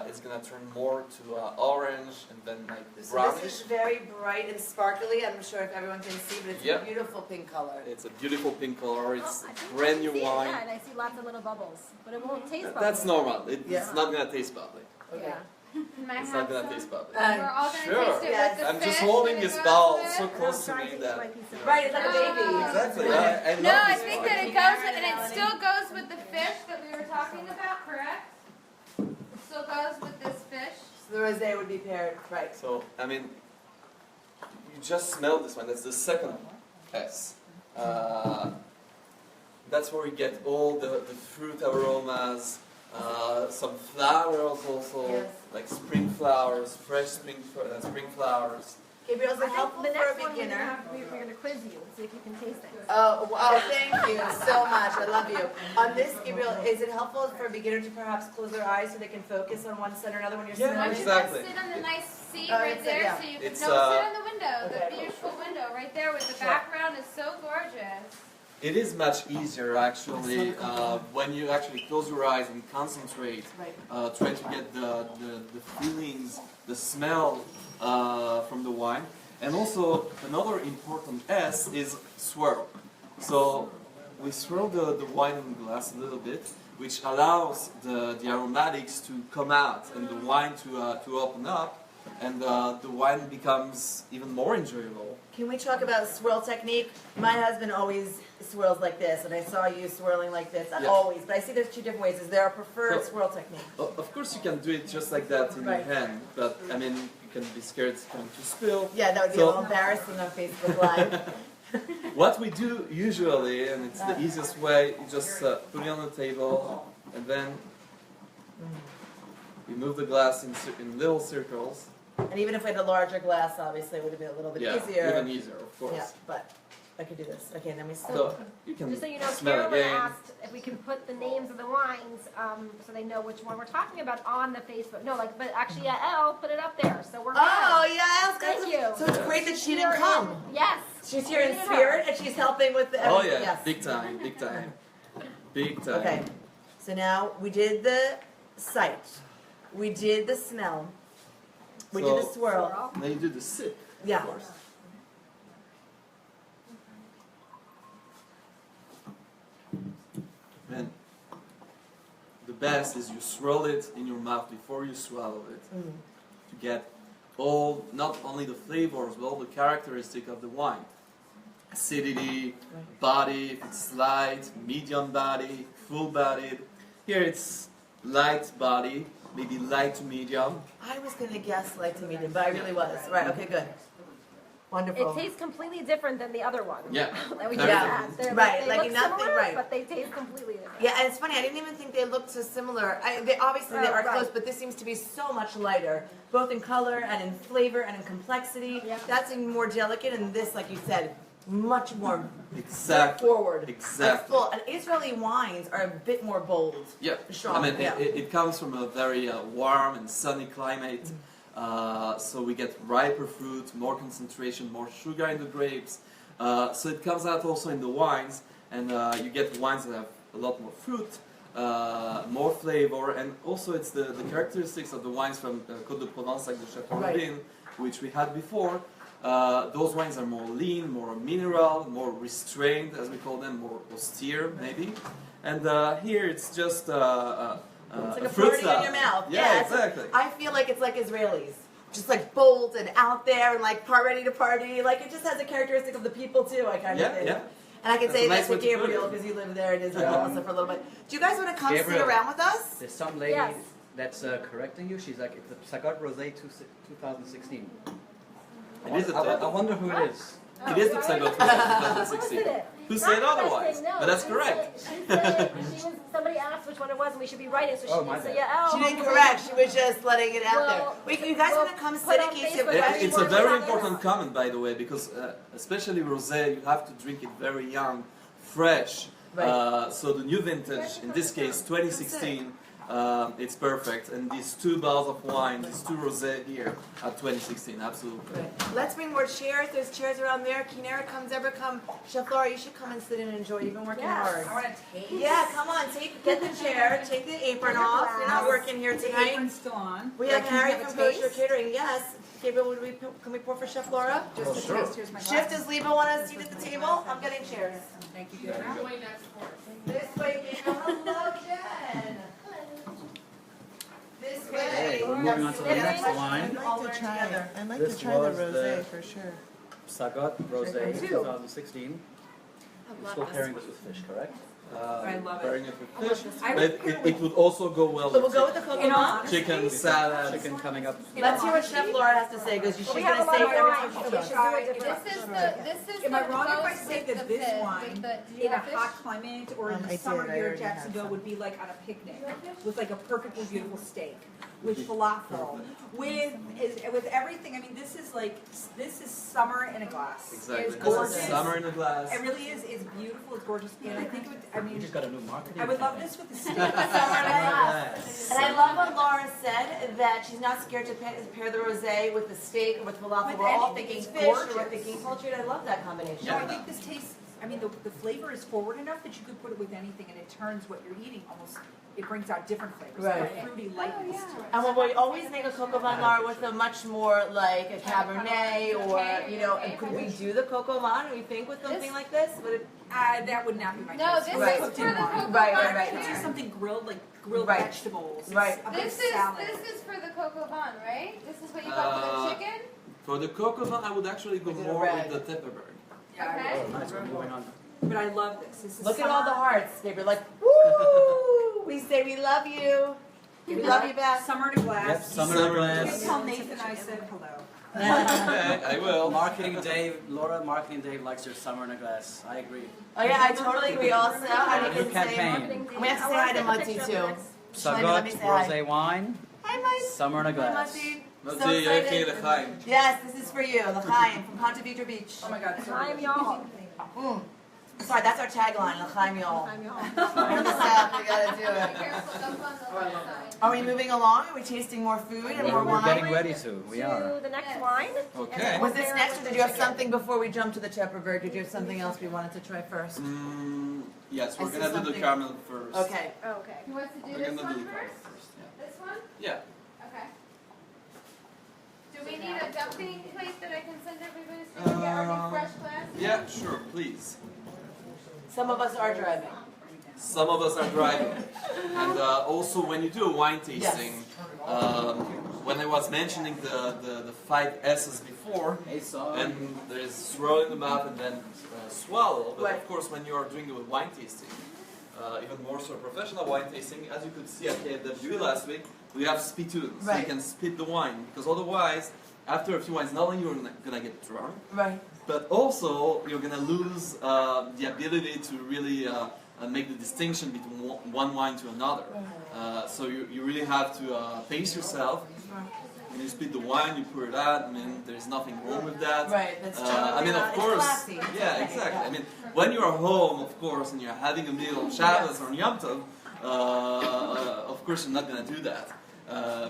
[SPEAKER 3] it's gonna turn more to orange and then like
[SPEAKER 1] So
[SPEAKER 3] brownish.
[SPEAKER 1] this is very bright and sparkly. I'm not sure if everyone can see, but it's
[SPEAKER 3] Yep.
[SPEAKER 1] a beautiful pink color.
[SPEAKER 3] It's a beautiful pink color. It's
[SPEAKER 4] Oh, I think
[SPEAKER 3] brand
[SPEAKER 4] I
[SPEAKER 3] new
[SPEAKER 4] see it,
[SPEAKER 3] wine.
[SPEAKER 4] yeah, and I see lots of little bubbles, but it won't taste bubbly.
[SPEAKER 3] That's normal. It's
[SPEAKER 1] Yeah.
[SPEAKER 3] not gonna taste bubbly.
[SPEAKER 1] Okay.
[SPEAKER 4] Yeah.
[SPEAKER 2] Can I
[SPEAKER 3] It's
[SPEAKER 2] have
[SPEAKER 3] not gonna
[SPEAKER 2] some?
[SPEAKER 3] taste bubbly.
[SPEAKER 2] We're all gonna
[SPEAKER 3] Sure.
[SPEAKER 2] taste it
[SPEAKER 1] Yes.
[SPEAKER 2] with the
[SPEAKER 3] I'm
[SPEAKER 2] fish.
[SPEAKER 3] just holding
[SPEAKER 2] and it
[SPEAKER 3] his
[SPEAKER 2] goes
[SPEAKER 3] bowl
[SPEAKER 2] with
[SPEAKER 3] so
[SPEAKER 2] it.
[SPEAKER 3] close to me that.
[SPEAKER 1] Right, it's like a baby.
[SPEAKER 3] Exactly. I
[SPEAKER 2] No,
[SPEAKER 3] love
[SPEAKER 2] I
[SPEAKER 3] this
[SPEAKER 2] think
[SPEAKER 3] wine.
[SPEAKER 2] that it goes with, and it still goes with the fish that we were talking about, correct? It still goes with this fish.
[SPEAKER 1] So the rosé would be paired, right?
[SPEAKER 3] So, I mean, you just smell this one. That's the second S. That's where we get all the fruit aromas, some flowers also,
[SPEAKER 1] Yes.
[SPEAKER 3] like spring flowers, fresh spring flowers.
[SPEAKER 1] Gabriel, is it helpful
[SPEAKER 8] The
[SPEAKER 1] for
[SPEAKER 8] next
[SPEAKER 1] a
[SPEAKER 8] one
[SPEAKER 1] beginner?
[SPEAKER 8] we're going to quiz you and see if you can taste it.
[SPEAKER 1] Oh, wow, thank you so much. I love you. On this, Gabriel, is it helpful for a beginner to perhaps close their eyes so they can focus on one side or another when you're
[SPEAKER 3] Yeah,
[SPEAKER 2] Why
[SPEAKER 1] smelling?
[SPEAKER 2] don't you
[SPEAKER 3] exactly.
[SPEAKER 2] guys sit on the nice seat
[SPEAKER 1] Oh,
[SPEAKER 2] right
[SPEAKER 1] it's-
[SPEAKER 2] there
[SPEAKER 1] yeah.
[SPEAKER 2] so you can
[SPEAKER 3] It's,
[SPEAKER 2] sit on the window,
[SPEAKER 1] okay.
[SPEAKER 2] the beautiful window right there with the
[SPEAKER 1] Sure.
[SPEAKER 2] background is so gorgeous.
[SPEAKER 3] It is much easier actually when you actually close your eyes and concentrate,
[SPEAKER 1] Right.
[SPEAKER 3] try to get the feelings, the smell from the wine. And also another important S is swirl. So we swirl the wine in the glass a little bit, which allows the aromatics to come out and the wine to open up, and the wine becomes even more enjoyable.
[SPEAKER 1] Can we talk about swirl technique? My husband always swirls like this, and I saw you swirling like this. Not
[SPEAKER 3] Yeah.
[SPEAKER 1] always, but I see there's two different ways. Is there a preferred
[SPEAKER 3] So-
[SPEAKER 1] swirl technique?
[SPEAKER 3] Of course you can do it just like that in
[SPEAKER 1] Right.
[SPEAKER 3] your hand, but I mean you can be scared it's going to spill.
[SPEAKER 1] Yeah, that would be
[SPEAKER 3] So-
[SPEAKER 1] a little embarrassing on Facebook Live.
[SPEAKER 3] What we do usually, and it's the easiest way, you just put it on the table, and then you move the glass in little circles.
[SPEAKER 1] And even if we had a larger glass, obviously, it would have been a little bit
[SPEAKER 3] Yeah,
[SPEAKER 1] easier.
[SPEAKER 3] even easier, of course.
[SPEAKER 1] Yeah, but I could do this. Okay, then we
[SPEAKER 3] So
[SPEAKER 1] start.
[SPEAKER 3] you can
[SPEAKER 8] Just so you know,
[SPEAKER 3] smell
[SPEAKER 8] Carolyn
[SPEAKER 3] again.
[SPEAKER 8] asked if we can put the names of the wines so they know which one we're talking about on the Facebook. No, like, but actually, Elle put it up there, so we're
[SPEAKER 1] Oh,
[SPEAKER 8] good.
[SPEAKER 1] yeah, Elle's got
[SPEAKER 8] Thank
[SPEAKER 1] some-
[SPEAKER 8] you.
[SPEAKER 1] So it's great that she
[SPEAKER 8] Here
[SPEAKER 1] didn't come.
[SPEAKER 8] in- Yes.
[SPEAKER 1] She's here in
[SPEAKER 8] We need her.
[SPEAKER 1] spirit, and she's helping with the.
[SPEAKER 3] Oh yeah,
[SPEAKER 1] Yes.
[SPEAKER 3] big time, big time, big time.
[SPEAKER 1] Okay, so now we did the sight, we did the smell, we did the
[SPEAKER 3] So-
[SPEAKER 1] swirl.
[SPEAKER 3] Now you do the sip,
[SPEAKER 1] Yeah.
[SPEAKER 3] of course. And the best is you swirl it in your mouth before you swallow it to get all, not only the flavors, but all the characteristics of the wine. Acidity, body, if it's light, medium body, full bodied. Here it's light body, maybe light to medium.
[SPEAKER 1] I was gonna guess light to medium, but I really was. Right, okay, good. Wonderful.
[SPEAKER 8] It tastes completely different than the other one.
[SPEAKER 3] Yeah.
[SPEAKER 8] That we
[SPEAKER 3] Very
[SPEAKER 8] just
[SPEAKER 3] different.
[SPEAKER 8] had. They're
[SPEAKER 1] Right,
[SPEAKER 8] they
[SPEAKER 1] like
[SPEAKER 8] look
[SPEAKER 1] nothing-
[SPEAKER 8] similar,
[SPEAKER 1] right.
[SPEAKER 8] but they taste completely different.
[SPEAKER 1] Yeah, and it's funny, I didn't even think they looked so similar. They obviously they
[SPEAKER 8] Oh,
[SPEAKER 1] are
[SPEAKER 8] right.
[SPEAKER 1] close, but this seems to be so much lighter, both in color and in flavor and in complexity.
[SPEAKER 8] Yeah.
[SPEAKER 1] That's even more delicate, and this, like you said, much more
[SPEAKER 3] Exactly.
[SPEAKER 1] forward.
[SPEAKER 3] Exactly.
[SPEAKER 1] Full. And Israeli wines are a bit more bold.
[SPEAKER 3] Yeah,
[SPEAKER 1] Strong,
[SPEAKER 3] I mean,
[SPEAKER 1] yeah.
[SPEAKER 3] it comes from a very warm and sunny climate, so we get riper fruit, more concentration, more sugar in the grapes. So it comes out also in the wines, and you get wines that have a lot more fruit, more flavor, and also it's the characteristics of the wines from Côte de Provence, like the Chateau
[SPEAKER 1] Right.
[SPEAKER 3] Rodin, which we had before. Those wines are more lean, more mineral, more restrained, as we call them, more austere, maybe. And here it's just
[SPEAKER 1] It's like a
[SPEAKER 3] fruit
[SPEAKER 1] party in
[SPEAKER 3] salad.
[SPEAKER 1] your mouth.
[SPEAKER 3] Yeah,
[SPEAKER 1] it's-
[SPEAKER 3] exactly.
[SPEAKER 1] I feel like it's like Israelis. Just like bold and out there and like ready to party. Like it just has a characteristic of the people too, I kind of
[SPEAKER 3] Yeah,
[SPEAKER 1] think.
[SPEAKER 3] yeah.
[SPEAKER 1] And I can
[SPEAKER 3] That's
[SPEAKER 1] say
[SPEAKER 3] a nice
[SPEAKER 1] that to
[SPEAKER 3] way to put
[SPEAKER 1] Gabriel
[SPEAKER 3] it.
[SPEAKER 1] because you live there in Israel also for a little bit. Do you guys want to come sit
[SPEAKER 5] Gabriel.
[SPEAKER 1] around with us?
[SPEAKER 5] There's some lady
[SPEAKER 8] Yes.
[SPEAKER 5] that's correcting you. She's like, it's a Sagat Rosé 2016.
[SPEAKER 3] It is a
[SPEAKER 5] I wonder who it is.
[SPEAKER 3] It is the Psagot 2016.
[SPEAKER 8] Who said it?
[SPEAKER 3] Who
[SPEAKER 8] Not
[SPEAKER 3] said
[SPEAKER 8] that
[SPEAKER 3] otherwise?
[SPEAKER 8] thing, no.
[SPEAKER 3] But that's
[SPEAKER 8] She
[SPEAKER 3] correct.
[SPEAKER 8] said somebody asked which one it was, and we should be writing, so she
[SPEAKER 5] Oh,
[SPEAKER 8] didn't
[SPEAKER 5] my
[SPEAKER 8] say,
[SPEAKER 5] bad.
[SPEAKER 8] yeah,
[SPEAKER 1] She didn't correct. She was just letting it out there.
[SPEAKER 8] Well,
[SPEAKER 1] Wait, you guys
[SPEAKER 8] well,
[SPEAKER 1] want to come
[SPEAKER 8] put
[SPEAKER 1] sit in
[SPEAKER 8] on
[SPEAKER 1] case you have
[SPEAKER 8] Facebook.
[SPEAKER 1] questions?
[SPEAKER 3] It's a
[SPEAKER 8] Everyone
[SPEAKER 3] very
[SPEAKER 8] talking
[SPEAKER 3] important
[SPEAKER 8] about-
[SPEAKER 3] comment, by the way, because especially rosé, you have to drink it very young, fresh.
[SPEAKER 1] Right.
[SPEAKER 3] So the new vintage, in this case 2016, it's perfect. And these two bottles of wine, these two rosé here are 2016, absolutely.
[SPEAKER 1] Right. Let's bring more chairs. There's chairs around there. Kinera comes, Deborah come. Chef Laura, you should come and sit in and enjoy. You've been working hard.
[SPEAKER 7] I want to taste.
[SPEAKER 1] Yeah, come on. Get the chair. Take the apron off. You're not working here
[SPEAKER 7] The
[SPEAKER 1] tonight.
[SPEAKER 7] apron's still on.
[SPEAKER 1] We
[SPEAKER 7] But
[SPEAKER 1] have
[SPEAKER 7] I can
[SPEAKER 1] Harry
[SPEAKER 7] have a
[SPEAKER 1] from Kosher
[SPEAKER 7] taste.
[SPEAKER 1] Catering. Yes. Gabriel, can we pour for Chef Laura?
[SPEAKER 7] Just a
[SPEAKER 3] sure.
[SPEAKER 7] taste. Here's my glass.
[SPEAKER 1] Chef, does Leva want a seat at the table? I'm getting chairs.
[SPEAKER 7] Thank you, Gabriel.
[SPEAKER 1] This way, Gabriel. Hello, Jen. This
[SPEAKER 5] Okay, we're moving on to the next wine.
[SPEAKER 1] I'd like to try it. I'd like
[SPEAKER 5] This
[SPEAKER 1] to try the
[SPEAKER 5] was
[SPEAKER 1] rosé
[SPEAKER 5] the-
[SPEAKER 1] for sure.
[SPEAKER 5] Sagat Rosé 2016. We're
[SPEAKER 2] love
[SPEAKER 5] still
[SPEAKER 2] this
[SPEAKER 5] pairing this with fish, correct?
[SPEAKER 4] I love it.
[SPEAKER 3] Pairing it with fish.
[SPEAKER 4] I
[SPEAKER 3] But it would also go well
[SPEAKER 1] So we'll
[SPEAKER 3] with
[SPEAKER 1] go with the cocoa bun.
[SPEAKER 3] chicken salad.
[SPEAKER 5] Chicken coming up.
[SPEAKER 1] Let's hear what Chef Laura has to say because she's
[SPEAKER 8] We
[SPEAKER 1] going
[SPEAKER 8] have
[SPEAKER 1] to
[SPEAKER 8] a lot
[SPEAKER 1] save
[SPEAKER 8] of
[SPEAKER 1] everything
[SPEAKER 8] wine,
[SPEAKER 1] for
[SPEAKER 8] so we
[SPEAKER 1] us.
[SPEAKER 8] should do it different.
[SPEAKER 2] This is
[SPEAKER 4] Am I
[SPEAKER 2] the
[SPEAKER 4] wrong if I
[SPEAKER 2] roast
[SPEAKER 4] say
[SPEAKER 2] with
[SPEAKER 4] that
[SPEAKER 2] the
[SPEAKER 4] this
[SPEAKER 2] fish,
[SPEAKER 4] wine
[SPEAKER 2] with the- do you
[SPEAKER 4] in a
[SPEAKER 2] have fish?
[SPEAKER 4] hot climate or in
[SPEAKER 1] I
[SPEAKER 4] the
[SPEAKER 1] did,
[SPEAKER 4] summer
[SPEAKER 1] I
[SPEAKER 4] here in
[SPEAKER 1] already had
[SPEAKER 4] Jacksonville
[SPEAKER 1] some.
[SPEAKER 4] would be like on a picnic with like a perfectly beautiful steak, with falafel, with everything. I mean, this is summer in a glass.
[SPEAKER 3] Exactly.
[SPEAKER 4] It's
[SPEAKER 3] This
[SPEAKER 4] gorgeous.
[SPEAKER 3] is summer in a glass.
[SPEAKER 4] It really is. It's beautiful. It's gorgeous. And I think it would, I
[SPEAKER 5] We
[SPEAKER 4] mean,
[SPEAKER 5] just got a new marketing.
[SPEAKER 4] I would love this with the steak.
[SPEAKER 1] And I love what Laura said, that she's not scared to pair the rosé with the steak or with falafel.
[SPEAKER 4] With
[SPEAKER 1] We're all
[SPEAKER 4] anything.
[SPEAKER 1] thinking
[SPEAKER 4] It's
[SPEAKER 1] fish or
[SPEAKER 4] gorgeous.
[SPEAKER 1] we're thinking poultry. And I love that combination.
[SPEAKER 4] No, I think this tastes. I mean, the flavor is forward enough that you could put it with anything, and it turns what you're eating almost. It brings out different flavors,
[SPEAKER 1] Right.
[SPEAKER 4] like a fruity lightness to it.
[SPEAKER 1] And when we always make a cocoa vin, Laura, with a much more like a Cabernet or, you know, and could we do the cocoa vin, we think, with something like this? Would it,
[SPEAKER 4] That would not be my
[SPEAKER 2] No,
[SPEAKER 4] taste.
[SPEAKER 2] this
[SPEAKER 1] Right.
[SPEAKER 2] is for the cocoa
[SPEAKER 1] Right,
[SPEAKER 2] bun.
[SPEAKER 1] right, right.
[SPEAKER 4] This is something grilled, like grilled
[SPEAKER 1] Right.
[SPEAKER 4] vegetables.
[SPEAKER 1] Right.
[SPEAKER 4] A bit of
[SPEAKER 2] This is
[SPEAKER 4] salad.
[SPEAKER 2] for the cocoa bun, right? This is what you got for the chicken?
[SPEAKER 3] For the cocoa vin, I would actually go
[SPEAKER 1] We did a
[SPEAKER 3] more
[SPEAKER 1] red.
[SPEAKER 3] with the Tepperberg.
[SPEAKER 4] Yeah, I
[SPEAKER 2] Okay.
[SPEAKER 4] would.
[SPEAKER 5] Oh, nice. We're moving on.
[SPEAKER 4] But I love this. This is
[SPEAKER 1] look at all the
[SPEAKER 4] summer-
[SPEAKER 1] hearts, Gabriel. Like, woo! We say we love you. We love you back.
[SPEAKER 4] Summer in a glass.
[SPEAKER 5] Yep, summer
[SPEAKER 3] Summer
[SPEAKER 5] in
[SPEAKER 4] You
[SPEAKER 5] glass.
[SPEAKER 4] can tell Nathan I said hello.
[SPEAKER 3] Okay, I will.
[SPEAKER 5] Marketing Dave, Laura, Marketing Dave likes your summer in a glass. I agree.
[SPEAKER 1] Oh yeah, I totally agree. Also, I
[SPEAKER 5] New
[SPEAKER 1] didn't say.
[SPEAKER 5] campaign.
[SPEAKER 1] We have to say hi to Mutzi too. Let me
[SPEAKER 5] Sagat
[SPEAKER 1] say hi.
[SPEAKER 5] Rosé wine,
[SPEAKER 1] Hi, Mike.
[SPEAKER 5] summer in a
[SPEAKER 1] Hi,
[SPEAKER 5] glass.
[SPEAKER 1] Mutzi.
[SPEAKER 3] Let's
[SPEAKER 1] So
[SPEAKER 3] see,
[SPEAKER 1] excited.
[SPEAKER 3] okay, the Chaim.
[SPEAKER 1] Yes, this is for you, L'chaim from Ponte Vedra Beach.
[SPEAKER 4] Oh my God. so
[SPEAKER 8] Time,
[SPEAKER 4] good.
[SPEAKER 8] y'all.
[SPEAKER 1] Sorry, that's our tagline, L'chaim y'all. We're the South, we gotta do it.
[SPEAKER 2] Careful, don't on the left side.
[SPEAKER 1] Are we moving along? Are we tasting more food and more
[SPEAKER 5] We're getting
[SPEAKER 1] wine?
[SPEAKER 5] ready to. We are.
[SPEAKER 8] To the next wine.
[SPEAKER 3] Okay.
[SPEAKER 1] Was this next, or did you have something before we jump to the Tepperberg? Did you have something else we wanted to try first?
[SPEAKER 3] Yes,
[SPEAKER 1] I
[SPEAKER 3] we're
[SPEAKER 1] see
[SPEAKER 3] gonna do the
[SPEAKER 1] something.
[SPEAKER 3] caramel first.
[SPEAKER 1] Okay.
[SPEAKER 8] Okay.
[SPEAKER 2] Who wants to do
[SPEAKER 3] We're
[SPEAKER 2] this
[SPEAKER 3] gonna
[SPEAKER 2] one
[SPEAKER 3] do the caramel
[SPEAKER 2] first?
[SPEAKER 3] first.
[SPEAKER 2] This one?
[SPEAKER 3] Yeah.
[SPEAKER 2] Okay. Do we need a dumping plate that I can send everybody so we can get our new fresh glass?
[SPEAKER 3] Yeah, sure, please.
[SPEAKER 1] Some of us are driving.
[SPEAKER 3] Some of us are driving. And also, when you do a wine tasting, when I was mentioning the 5 S's before,
[SPEAKER 5] Hey, son.
[SPEAKER 3] and there's swirl in the mouth and then swallow, but
[SPEAKER 1] Right.
[SPEAKER 3] of course, when you are doing a wine tasting, even more so professional wine tasting, as you could see at KFW last week, we have spittoons, so you
[SPEAKER 1] Right.
[SPEAKER 3] can spit the wine, because otherwise, after a few wines, not only you're gonna get drunk,
[SPEAKER 1] Right.
[SPEAKER 3] but also you're gonna lose the ability to really make the distinction between one wine to another. So you really have to pace yourself. When you spit the wine, you pour it out. I mean, there's nothing wrong with that.
[SPEAKER 1] Right, that's true.
[SPEAKER 3] I mean, of
[SPEAKER 1] It's
[SPEAKER 3] course,
[SPEAKER 1] classy. It's
[SPEAKER 3] yeah,
[SPEAKER 1] okay,
[SPEAKER 3] exactly.
[SPEAKER 1] yeah.
[SPEAKER 3] I mean, when you're home, of course, and you're having a meal on Shabbos or on Yom Tov, of course, you're not gonna do that.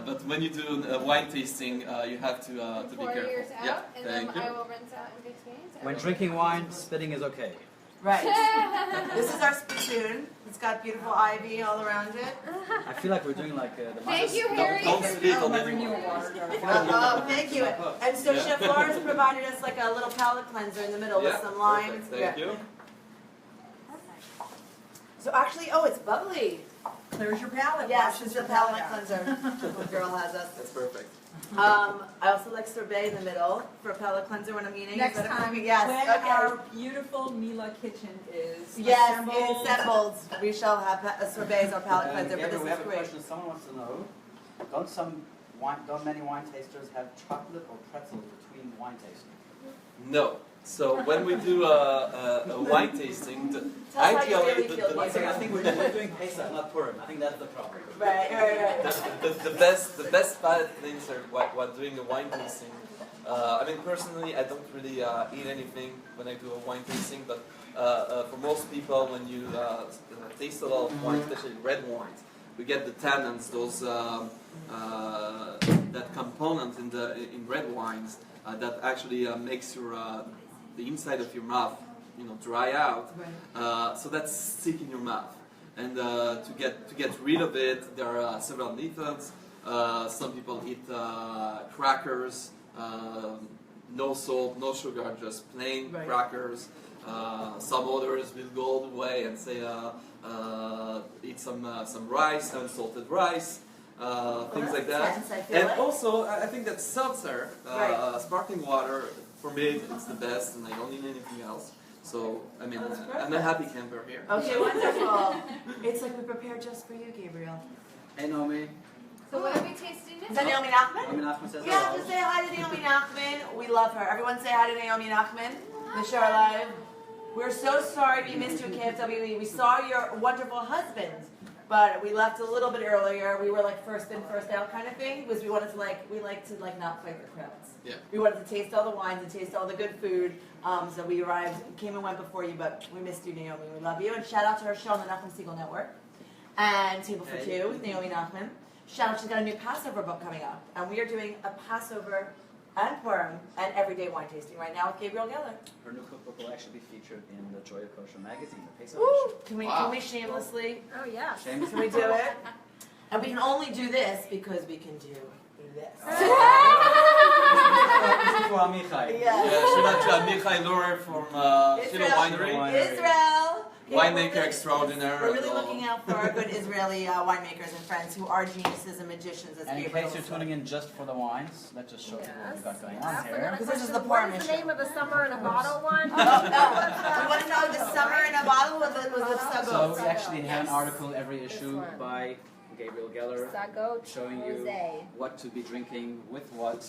[SPEAKER 3] But when you do a wine tasting, you have to be
[SPEAKER 2] Pour
[SPEAKER 3] careful.
[SPEAKER 2] yours out,
[SPEAKER 3] Yeah,
[SPEAKER 2] and then
[SPEAKER 3] thank you.
[SPEAKER 2] I will rinse out in between.
[SPEAKER 5] When drinking wine, spitting is okay.
[SPEAKER 1] Right. This is our spittoon. It's got beautiful ivy all around it.
[SPEAKER 5] I feel like we're doing like the
[SPEAKER 2] Thank you, Harry.
[SPEAKER 3] Don't spit on
[SPEAKER 4] Bring you a
[SPEAKER 3] anyone.
[SPEAKER 4] water jar.
[SPEAKER 1] Oh, thank you. And so
[SPEAKER 3] Yeah.
[SPEAKER 1] Chef Laura's provided us like a little palate cleanser in the middle with
[SPEAKER 3] Yeah,
[SPEAKER 1] some limes.
[SPEAKER 3] perfect. Thank you.
[SPEAKER 1] So actually, oh, it's bubbly.
[SPEAKER 4] Clears your palate.
[SPEAKER 1] Yes,
[SPEAKER 4] washes
[SPEAKER 1] it's
[SPEAKER 4] your
[SPEAKER 1] the palate
[SPEAKER 4] out.
[SPEAKER 1] cleanser. The girl has us.
[SPEAKER 3] That's perfect.
[SPEAKER 1] I also like sorbet in the middle for a palate cleanser when I'm eating.
[SPEAKER 4] Next
[SPEAKER 1] Is that a
[SPEAKER 4] time,
[SPEAKER 1] cookie? Yes.
[SPEAKER 4] when
[SPEAKER 1] Okay.
[SPEAKER 4] our beautiful Mila kitchen is
[SPEAKER 1] Yes,
[SPEAKER 4] assembled,
[SPEAKER 1] assembled. We shall have a sorbet as our palate cleanser, but
[SPEAKER 5] Gabriel, we
[SPEAKER 1] this
[SPEAKER 5] have
[SPEAKER 1] is
[SPEAKER 5] a
[SPEAKER 1] great.
[SPEAKER 5] question. Someone wants to know, don't many wine tasters have chocolate or pretzels between wine tasting?
[SPEAKER 3] No. So when we do a wine tasting,
[SPEAKER 1] Tell us how you
[SPEAKER 3] ideally
[SPEAKER 1] really feel,
[SPEAKER 5] I think we're doing Pesach, not Purim. I think that's the problem.
[SPEAKER 1] Right.
[SPEAKER 3] the best palate cleanser while doing a wine tasting. I mean, personally, I don't really eat anything when I do a wine tasting, but for most people, when you taste a lot of wine, especially red wines, we get the tannins, those that component in red wines that actually makes your the inside of your mouth, dry out. So that's stick in your mouth. And to get rid of it, there are several methods. Some people eat crackers, no salt, no sugar, just plain
[SPEAKER 1] Right.
[SPEAKER 3] crackers. Some others will go all the way and say eat some rice, unsalted rice. things like
[SPEAKER 1] that
[SPEAKER 3] that.
[SPEAKER 1] makes sense, I feel
[SPEAKER 3] And
[SPEAKER 1] like.
[SPEAKER 3] also, I think that seltzer,
[SPEAKER 1] Right.
[SPEAKER 3] sparkling water, for me, it's the best, and I don't need anything else. So, I mean,
[SPEAKER 1] That's
[SPEAKER 3] I'm a happy camper here.
[SPEAKER 1] Okay, wonderful. It's like we prepared just for you, Gabriel.
[SPEAKER 5] Hey, Naomi.
[SPEAKER 2] So what are we tasting
[SPEAKER 1] Is
[SPEAKER 2] now?
[SPEAKER 1] that Naomi Nachman?
[SPEAKER 5] Naomi Nachman says
[SPEAKER 1] We have
[SPEAKER 5] hello.
[SPEAKER 1] to say hi to Naomi Nachman. We love her. Everyone say hi to Naomi Nachman. The show live. We're so sorry we missed you at KFWE. We saw your wonderful husband, but we left a little bit earlier. We were like first in, first out kind of thing. Was we wanted to we like to not fight the crowds.
[SPEAKER 3] Yeah.
[SPEAKER 1] We wanted to taste all the wines and taste all the good food. So we arrived, came and went before you, but we missed you, Naomi. We love you. And shout out to her show on the Nachum Siegel Network. And Table for Two with Naomi Nachman. Shout out, she's got a new Passover book coming up. And we are doing a Passover and Purim and everyday wine tasting right now with Gabriel Geller.
[SPEAKER 5] Her new cookbook will actually be featured in the Joy of Kosher magazine, the Pesach
[SPEAKER 1] Woo!
[SPEAKER 5] issue.
[SPEAKER 1] Can we shamelessly,
[SPEAKER 8] Oh yes.
[SPEAKER 5] Shameless.
[SPEAKER 1] can we do it? And we can only do this because we can do this.
[SPEAKER 5] This is for Amichai.
[SPEAKER 1] Yeah.
[SPEAKER 3] Shout out to Amichai Lurer from Shilo Winery.
[SPEAKER 1] Israel.
[SPEAKER 3] Winemaker extraordinaire.
[SPEAKER 1] We're really looking out for our good Israeli winemakers and friends who are geniuses and magicians, as
[SPEAKER 5] And in
[SPEAKER 1] Gabriel
[SPEAKER 5] case you're tuning in just for the wines, let's just show you what we've got going
[SPEAKER 8] I
[SPEAKER 5] on
[SPEAKER 8] forgot
[SPEAKER 5] here.
[SPEAKER 8] a
[SPEAKER 1] Because this is the
[SPEAKER 8] question.
[SPEAKER 1] Purim
[SPEAKER 8] What is
[SPEAKER 1] issue.
[SPEAKER 8] the name of the summer in a bottle one?
[SPEAKER 1] Oh, you want to know the summer in a bottle was the
[SPEAKER 5] So we
[SPEAKER 1] sago?
[SPEAKER 5] actually have an article every issue by Gabriel Geller
[SPEAKER 8] Sago
[SPEAKER 5] showing you
[SPEAKER 8] Rosé.
[SPEAKER 5] what to be drinking, with what,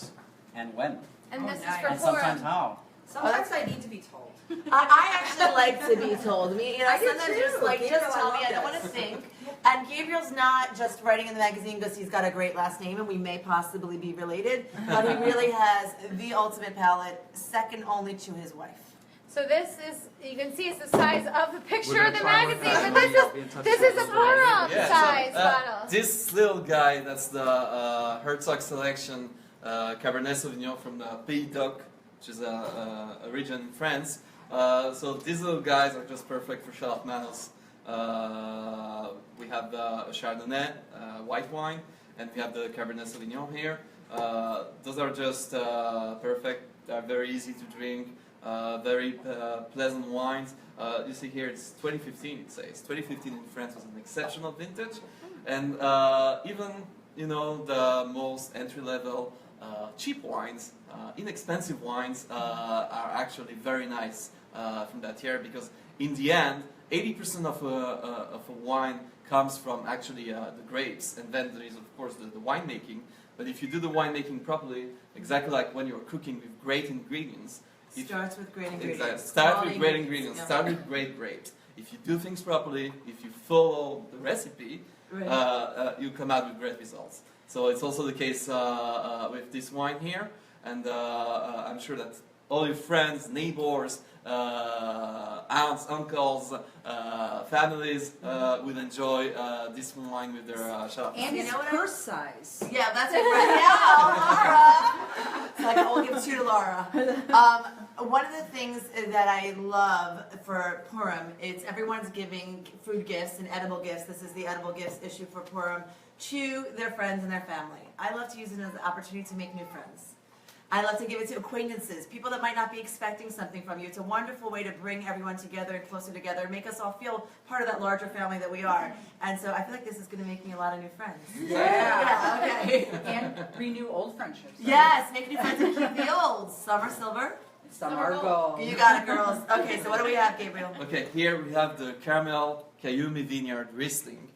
[SPEAKER 5] and when.
[SPEAKER 2] And this is
[SPEAKER 4] nice.
[SPEAKER 2] for
[SPEAKER 5] And sometimes
[SPEAKER 2] Purim.
[SPEAKER 5] how.
[SPEAKER 4] Sometimes I need to be told.
[SPEAKER 1] I actually like to be told.
[SPEAKER 4] I do
[SPEAKER 1] Sometimes
[SPEAKER 4] too.
[SPEAKER 1] just
[SPEAKER 4] Gabriel,
[SPEAKER 1] just tell
[SPEAKER 4] I
[SPEAKER 1] me.
[SPEAKER 4] love
[SPEAKER 1] I don't want to
[SPEAKER 4] this.
[SPEAKER 1] think. And Gabriel's not just writing in the magazine because he's got a great last name and we may possibly be related, but he really has the ultimate palate, second only to his wife.
[SPEAKER 2] So this is, you can see it's the size of the picture
[SPEAKER 3] We're
[SPEAKER 2] of the
[SPEAKER 3] gonna try
[SPEAKER 2] magazine,
[SPEAKER 3] more
[SPEAKER 2] but
[SPEAKER 3] time. I'll be in touch
[SPEAKER 2] this
[SPEAKER 3] with
[SPEAKER 2] is a
[SPEAKER 3] you.
[SPEAKER 2] Purim
[SPEAKER 3] Yeah,
[SPEAKER 2] size
[SPEAKER 3] so,
[SPEAKER 2] bottle.
[SPEAKER 3] this little guy, that's the Herzog selection Cabernet Sauvignon from the Pays d'Oc, which is a region in France. So these little guys are just perfect for Shalach Manos. We have the Chardonnay, white wine, and we have the Cabernet Sauvignon here. Those are just perfect. They're very easy to drink, very pleasant wines. You see here, it's 2015. It says 2015 in France was an exceptional vintage, and even the most entry-level cheap wines, inexpensive wines are actually very nice from that year, because in the end 80% of a wine comes from actually the grapes, and then there is of course the winemaking. But if you do the winemaking properly, exactly like when you're cooking with great ingredients,
[SPEAKER 1] Starts with great ingredients.
[SPEAKER 3] exactly, start with
[SPEAKER 1] Quality
[SPEAKER 3] great ingredients,
[SPEAKER 1] yeah.
[SPEAKER 3] start with great grapes. If you do things properly, if you follow the recipe,
[SPEAKER 1] Right.
[SPEAKER 3] you come out with great results. So it's also the case with this wine here, and I'm sure that all your friends, neighbors, aunts, uncles, families will enjoy this wine with their Shabbat.
[SPEAKER 4] And
[SPEAKER 1] You
[SPEAKER 4] it's
[SPEAKER 1] know what I-
[SPEAKER 4] purse size.
[SPEAKER 1] Yeah, that's it. Right. Yeah, Laura. It's like I'll give two to Laura. One of the things that I love for Purim, it's everyone's giving food gifts and edible gifts. This is the edible gifts issue for Purim to their friends and their family. I love to use it as an opportunity to make new friends. I love to give it to acquaintances, people that might not be expecting something from you. It's a wonderful way to bring everyone together and closer together, make us all feel part of that larger family that we are. And so I feel like this is going to make me a lot of new friends. Yeah, okay.
[SPEAKER 4] And renew old friendships.
[SPEAKER 1] Yes, make new friends and keep the old. Summer silver.
[SPEAKER 4] Some are gold.
[SPEAKER 1] You got it, girls. Okay, so what do we have, Gabriel?
[SPEAKER 3] Okay, here we have the Caramel Kayumi Vineyard Riesling.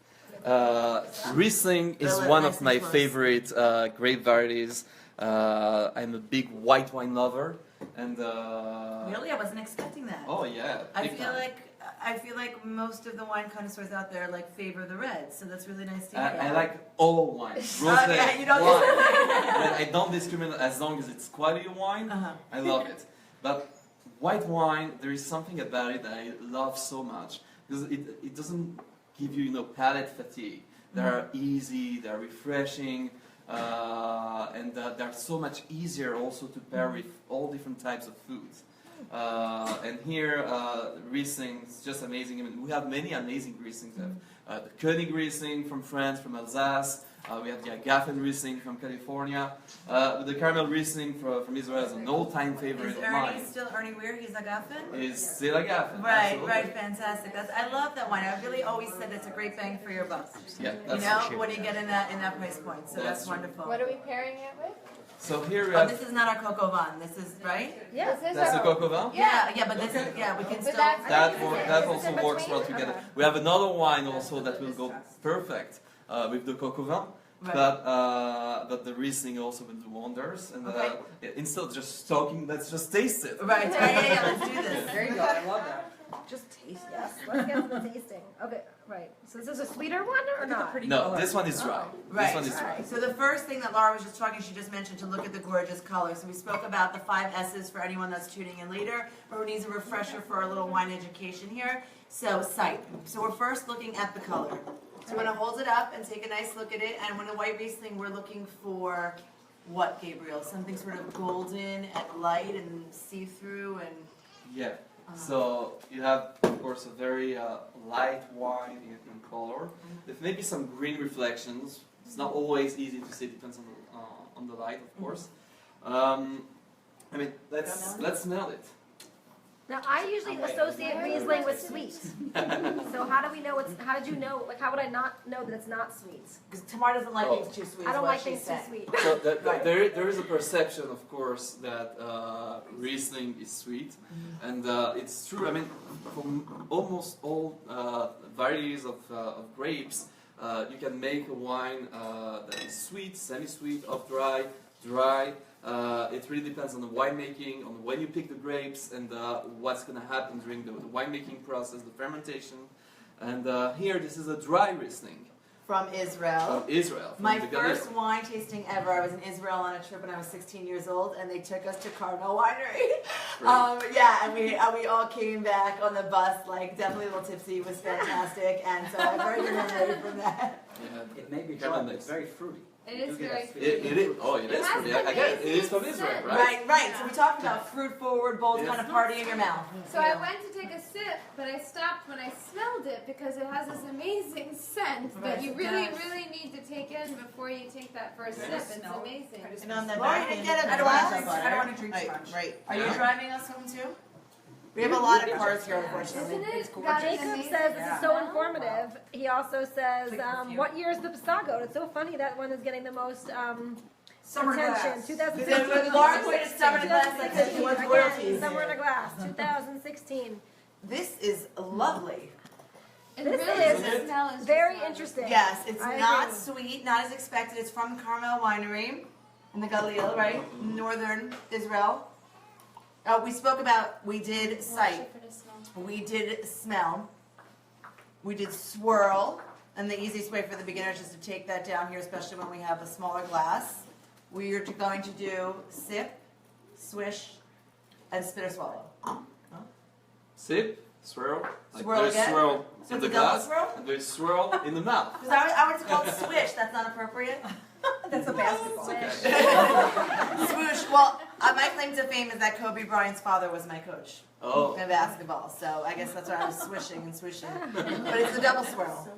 [SPEAKER 3] Riesling is
[SPEAKER 1] Well,
[SPEAKER 3] one
[SPEAKER 1] nice
[SPEAKER 3] of my
[SPEAKER 1] and close.
[SPEAKER 3] favorite grape varieties. I'm a big white wine lover, and
[SPEAKER 1] Really, I wasn't expecting that.
[SPEAKER 3] oh yeah,
[SPEAKER 1] I
[SPEAKER 3] big
[SPEAKER 1] feel
[SPEAKER 3] time.
[SPEAKER 1] like most of the wine connoisseurs out there like favor the reds, so that's really nice to hear.
[SPEAKER 3] I like all wines, rosé,
[SPEAKER 1] Okay, you don't
[SPEAKER 3] wine.
[SPEAKER 1] discriminate.
[SPEAKER 3] But I don't discriminate as long as it's quality wine.
[SPEAKER 1] Uh-huh.
[SPEAKER 3] I love it. But white wine, there is something about it that I love so much, because it doesn't give you palate fatigue. They're easy, they're refreshing, and they're so much easier also to pair with all different types of foods. And here, Riesling is just amazing. I mean, we have many amazing Rieslings. The Koenig Riesling from France, from Alsace. We have the Agafen Riesling from California. The caramel Riesling from Israel is an all-time favorite
[SPEAKER 1] Is
[SPEAKER 3] of
[SPEAKER 1] Ernie
[SPEAKER 3] mine.
[SPEAKER 1] still Ernie Weir? He's a Gaffin?
[SPEAKER 3] Is still Agafen.
[SPEAKER 1] Right,
[SPEAKER 3] absolutely.
[SPEAKER 1] right, fantastic. I love that wine. I really always said it's a great bang for your buck.
[SPEAKER 3] Yeah,
[SPEAKER 1] You
[SPEAKER 3] that's
[SPEAKER 1] know,
[SPEAKER 3] for sure.
[SPEAKER 1] when you get in that price point. So that's
[SPEAKER 3] true.
[SPEAKER 1] wonderful.
[SPEAKER 2] What are we pairing it with?
[SPEAKER 3] So here we
[SPEAKER 1] Oh,
[SPEAKER 3] have
[SPEAKER 1] this is not our coco van. This is right.
[SPEAKER 8] Yeah.
[SPEAKER 2] This is
[SPEAKER 3] that's the
[SPEAKER 2] our-
[SPEAKER 3] coco vin.
[SPEAKER 1] Yeah, but this is we can
[SPEAKER 2] But
[SPEAKER 1] still.
[SPEAKER 2] that's-
[SPEAKER 3] That
[SPEAKER 8] Is it
[SPEAKER 3] also
[SPEAKER 8] in
[SPEAKER 3] works
[SPEAKER 8] between?
[SPEAKER 3] well together.
[SPEAKER 8] Okay.
[SPEAKER 3] We have another wine also that will go perfect with the coco vin.
[SPEAKER 1] Right.
[SPEAKER 3] But the Riesling also will do wonders. And
[SPEAKER 1] Okay.
[SPEAKER 3] instead of just talking, let's just taste it.
[SPEAKER 1] Right, yeah, let's do this.
[SPEAKER 4] There you go. I love that.
[SPEAKER 1] Just taste it.
[SPEAKER 8] Yes. Let's get to the tasting. Okay. Right. So is this a sweeter one or not?
[SPEAKER 3] No, this one is dry.
[SPEAKER 1] Right.
[SPEAKER 3] This one is dry.
[SPEAKER 1] So the first thing that Laura was just talking, she just mentioned to look at the gorgeous color. So we spoke about the 5 S's for anyone that's tuning in later, or who needs a refresher for our little wine education here. So sight. So we're first looking at the color. So we're gonna hold it up and take a nice look at it. And when a white Riesling, we're looking for what, Gabriel? Something sort of golden and light and see-through and.
[SPEAKER 3] Yeah. So you have, of course, a very light wine in color. With maybe some green reflections. It's not always easy to see. Depends on the light, of course. I mean, let's smell it.
[SPEAKER 8] Now I usually associate Riesling with sweet. So how do we know it's? How did you know? Like how would I not know that it's not sweet?
[SPEAKER 1] Because Tamar doesn't like things too sweet.
[SPEAKER 8] I
[SPEAKER 1] is
[SPEAKER 8] don't
[SPEAKER 1] what
[SPEAKER 8] like
[SPEAKER 1] she
[SPEAKER 8] things too
[SPEAKER 1] said.
[SPEAKER 8] sweet.
[SPEAKER 3] So there is a perception, of course, that Riesling is sweet, and it's true. I mean, from almost all varieties of grapes, you can make a wine that is sweet, semi-sweet, off-dry, dry. It really depends on the winemaking, on when you pick the grapes, and what's going to happen during the winemaking process, the fermentation. And here, this is a dry Riesling
[SPEAKER 1] From Israel.
[SPEAKER 3] from Israel. From
[SPEAKER 1] My
[SPEAKER 3] the
[SPEAKER 1] first
[SPEAKER 3] Galil.
[SPEAKER 1] wine tasting ever. I was in Israel on a trip when I was 16 years old, and they took us to Carmel Winery. Yeah, and we all came back on the bus, like definitely a little tipsy. It was fantastic, and so I have very good memory from that.
[SPEAKER 3] Yeah,
[SPEAKER 5] It may be
[SPEAKER 3] Caramel
[SPEAKER 5] dry, but
[SPEAKER 3] mix.
[SPEAKER 5] it's very fruity.
[SPEAKER 2] It
[SPEAKER 5] You
[SPEAKER 2] is
[SPEAKER 5] do get
[SPEAKER 2] very
[SPEAKER 5] that
[SPEAKER 2] fruity.
[SPEAKER 3] It is. Oh, it is
[SPEAKER 2] has
[SPEAKER 3] pretty.
[SPEAKER 2] an
[SPEAKER 3] I get it. It is from
[SPEAKER 2] amazing
[SPEAKER 3] Israel,
[SPEAKER 2] scent.
[SPEAKER 3] right?
[SPEAKER 1] Right. So we talked about fruit forward, bold
[SPEAKER 3] Yes.
[SPEAKER 1] kind of party in your mouth.
[SPEAKER 2] So I went to take a sip, but I stopped when I smelled it because it has this amazing scent that
[SPEAKER 1] Right,
[SPEAKER 2] you
[SPEAKER 1] it
[SPEAKER 2] really,
[SPEAKER 1] does.
[SPEAKER 2] really need to take in before you take that first
[SPEAKER 4] Yeah.
[SPEAKER 2] sip. It's
[SPEAKER 4] Smell.
[SPEAKER 2] amazing.
[SPEAKER 1] And on the
[SPEAKER 4] Laura,
[SPEAKER 1] back
[SPEAKER 4] you
[SPEAKER 1] end,
[SPEAKER 4] get a
[SPEAKER 1] I don't
[SPEAKER 4] glass?
[SPEAKER 1] want to
[SPEAKER 4] I don't want to drink too much.
[SPEAKER 1] Right. Are
[SPEAKER 3] Yeah.
[SPEAKER 1] you driving us home too? We have a lot of cars here, unfortunately.
[SPEAKER 2] Isn't it?
[SPEAKER 1] It's
[SPEAKER 2] Got
[SPEAKER 1] gorgeous.
[SPEAKER 2] an
[SPEAKER 8] Jacob
[SPEAKER 2] amazing
[SPEAKER 8] says this is so
[SPEAKER 2] smell?
[SPEAKER 8] informative. He also says,
[SPEAKER 4] Take a few.
[SPEAKER 8] what year is the Passago? It's so funny that one is getting the most
[SPEAKER 4] Summer
[SPEAKER 8] attention.
[SPEAKER 4] glass.
[SPEAKER 8] 2016.
[SPEAKER 1] When Laura pointed Summer in a glass, like said she wants royalties.
[SPEAKER 8] Again, Summer in a glass. 2016.
[SPEAKER 1] This is lovely.
[SPEAKER 2] It
[SPEAKER 8] This
[SPEAKER 2] really
[SPEAKER 8] is
[SPEAKER 2] the smell is just
[SPEAKER 8] Very
[SPEAKER 2] lovely.
[SPEAKER 8] interesting.
[SPEAKER 1] Yes, it's
[SPEAKER 8] I
[SPEAKER 1] not
[SPEAKER 8] agree.
[SPEAKER 1] sweet, not as expected. It's from Carmel Winery in the Galil, right? Northern Israel. We spoke about, we did sight, we did smell, we did swirl, and the easiest way for the beginners is to take that down here, especially when we have a smaller glass. We are going to do sip, swish, and spit or swallow.
[SPEAKER 3] Sip, swirl, like
[SPEAKER 1] Swirl
[SPEAKER 3] there's
[SPEAKER 1] again?
[SPEAKER 3] swirl
[SPEAKER 1] So
[SPEAKER 3] in
[SPEAKER 1] it's
[SPEAKER 3] the
[SPEAKER 1] a double
[SPEAKER 3] glass,
[SPEAKER 1] swirl?
[SPEAKER 3] and there's swirl in the mouth.
[SPEAKER 1] Because I would call it swish, that's not appropriate.
[SPEAKER 4] That's a basketball.
[SPEAKER 1] Swoosh. Well, my claim to fame is that Kobe Bryant's father was my coach
[SPEAKER 3] Oh,
[SPEAKER 1] in basketball, so I guess that's why I was swishing and swishing. But it's a double swirl.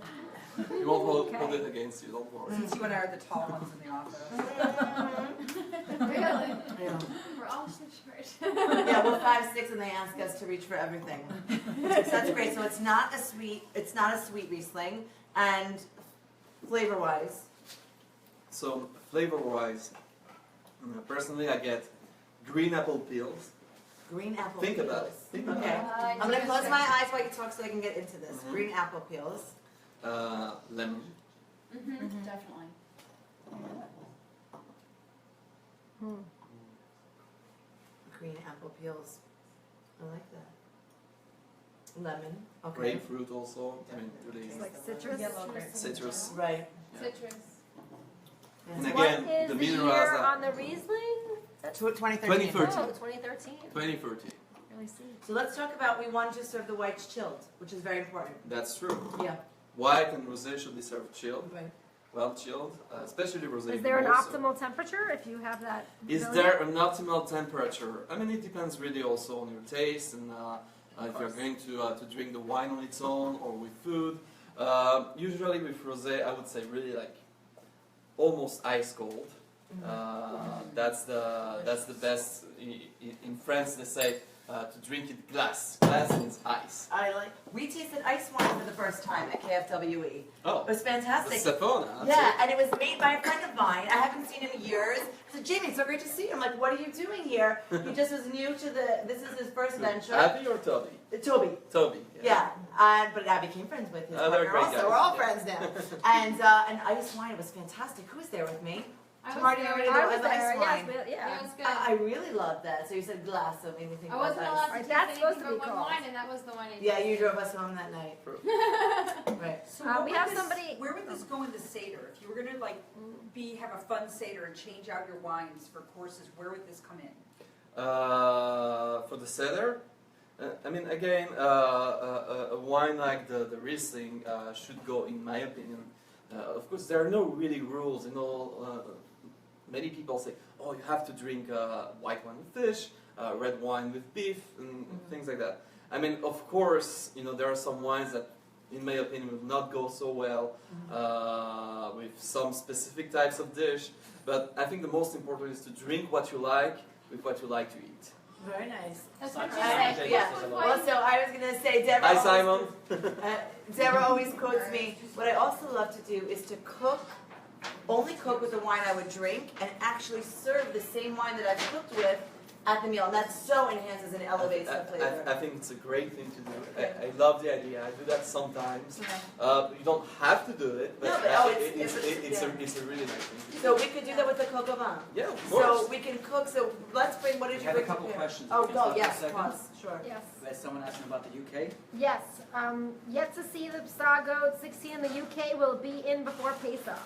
[SPEAKER 3] you won't hold it against you, don't worry.
[SPEAKER 4] Since you and I are the tall ones in the office.
[SPEAKER 2] Really?
[SPEAKER 1] Yeah,
[SPEAKER 2] We're all so short.
[SPEAKER 1] yeah, we're 5'6", and they ask us to reach for everything. So that's great. So it's not a sweet Riesling, and flavor-wise,
[SPEAKER 3] So flavor-wise, personally, I get green apple peels.
[SPEAKER 1] green apple
[SPEAKER 3] Think
[SPEAKER 1] peels.
[SPEAKER 3] about it. Think about
[SPEAKER 1] Okay,
[SPEAKER 3] it.
[SPEAKER 1] I'm gonna close my eyes while you talk so I can get into this. Green apple peels.
[SPEAKER 3] Lemon.
[SPEAKER 2] Definitely.
[SPEAKER 1] Green apple peels. I like that. Lemon. Okay.
[SPEAKER 3] Grapefruit also. I mean, really
[SPEAKER 8] It's like citrus.
[SPEAKER 3] citrus.
[SPEAKER 1] Right.
[SPEAKER 3] Yeah.
[SPEAKER 2] Citrus.
[SPEAKER 3] And
[SPEAKER 1] Yes.
[SPEAKER 3] again,
[SPEAKER 8] What is
[SPEAKER 3] the
[SPEAKER 8] the
[SPEAKER 3] minerals
[SPEAKER 8] year
[SPEAKER 3] are
[SPEAKER 8] on the Riesling?
[SPEAKER 1] 2013.
[SPEAKER 3] 2013.
[SPEAKER 8] Oh, 2013.
[SPEAKER 3] 2030.
[SPEAKER 8] Really see.
[SPEAKER 1] So let's talk about, we wanted to serve the whites chilled, which is very important.
[SPEAKER 3] That's true.
[SPEAKER 1] Yeah.
[SPEAKER 3] White and rosé should be served chilled,
[SPEAKER 1] Right.
[SPEAKER 3] well chilled, especially rosé.
[SPEAKER 8] Is there an
[SPEAKER 3] also.
[SPEAKER 8] optimal temperature if you have that?
[SPEAKER 3] Is
[SPEAKER 8] ability?
[SPEAKER 3] there an optimal temperature? I mean, it depends really also on your taste and if you're going to drink the wine on its own or with food. Usually with rosé, I would say really like almost ice cold. That's the best. In France, they say to drink it glass. Glass means ice.
[SPEAKER 1] We tasted ice wine for the first time at KFWE.
[SPEAKER 3] Oh,
[SPEAKER 1] It was fantastic.
[SPEAKER 3] the Sapona.
[SPEAKER 1] Yeah, and it was made by a friend of mine. I haven't seen him in years. I said, Jamie, it's so great to see you. I'm like, what are you doing here? He just was new to this is his first venture.
[SPEAKER 3] Abby or Toby?
[SPEAKER 1] Toby.
[SPEAKER 3] Toby.
[SPEAKER 1] Yeah, but I became friends with his
[SPEAKER 3] Oh, they're
[SPEAKER 1] partner
[SPEAKER 3] great
[SPEAKER 1] also.
[SPEAKER 3] guys.
[SPEAKER 1] We're all friends now. and ice wine was fantastic. Who was there with me?
[SPEAKER 2] I was
[SPEAKER 1] Marty
[SPEAKER 2] there.
[SPEAKER 1] already
[SPEAKER 8] I
[SPEAKER 1] knew
[SPEAKER 8] was
[SPEAKER 1] the ice
[SPEAKER 8] there,
[SPEAKER 1] wine.
[SPEAKER 8] yes, yeah.
[SPEAKER 2] It was good.
[SPEAKER 1] I really loved that. So you said glass, so it made me think
[SPEAKER 2] I
[SPEAKER 1] about
[SPEAKER 2] wasn't
[SPEAKER 1] ice.
[SPEAKER 2] allowed to
[SPEAKER 8] Right,
[SPEAKER 2] taste
[SPEAKER 8] that's supposed
[SPEAKER 2] anything
[SPEAKER 8] to be
[SPEAKER 2] but one
[SPEAKER 8] called.
[SPEAKER 2] wine, and that was the one I
[SPEAKER 1] Yeah, you
[SPEAKER 2] tasted.
[SPEAKER 1] drove us home that night. Right.
[SPEAKER 4] So
[SPEAKER 8] We
[SPEAKER 4] what
[SPEAKER 8] have
[SPEAKER 4] would
[SPEAKER 8] somebody.
[SPEAKER 4] Where would this go in the seder? If you were gonna like have a fun seder and change out your wines for courses, where would this come in?
[SPEAKER 3] For the seder, I mean, again, a wine like the Riesling should go, in my opinion. Of course, there are no really rules. Many people say, oh, you have to drink white wine with fish, red wine with beef, and things like that. I mean, of course, there are some wines that, in my opinion, will not go so well with some specific types of dish. But I think the most important is to drink what you like with what you like to eat.
[SPEAKER 1] Very nice.
[SPEAKER 2] That's what you
[SPEAKER 5] Simon,
[SPEAKER 2] say.
[SPEAKER 1] Yeah.
[SPEAKER 2] That's
[SPEAKER 1] Well,
[SPEAKER 2] what
[SPEAKER 1] so I was gonna say, Deborah.
[SPEAKER 3] Hi,
[SPEAKER 1] always-
[SPEAKER 3] Simon.
[SPEAKER 1] Deborah always quotes me. What I also love to do is to cook, only cook with the wine I would drink, and actually serve the same wine that I've cooked with at the meal, and that so enhances and elevates the flavor.
[SPEAKER 3] I think it's a great thing to do. I love the idea. I do that sometimes. You don't have to do it, but,
[SPEAKER 1] No, but
[SPEAKER 3] it's a really nice thing to do.
[SPEAKER 1] So we could do that with the coq au vin.
[SPEAKER 3] Yeah, of course.
[SPEAKER 1] So we can cook. So let's bring. What did
[SPEAKER 5] We
[SPEAKER 1] you
[SPEAKER 5] have a
[SPEAKER 1] bring?
[SPEAKER 5] couple
[SPEAKER 1] prepared?
[SPEAKER 5] questions.
[SPEAKER 1] Oh,
[SPEAKER 5] We can
[SPEAKER 1] go.
[SPEAKER 5] stop
[SPEAKER 1] Yes,
[SPEAKER 5] for a second.
[SPEAKER 1] pause. Sure.
[SPEAKER 8] Yes.
[SPEAKER 5] We had someone asking about the UK.
[SPEAKER 8] Yes. Yet to see the Star Goat 16 in the UK will be in before Pesach.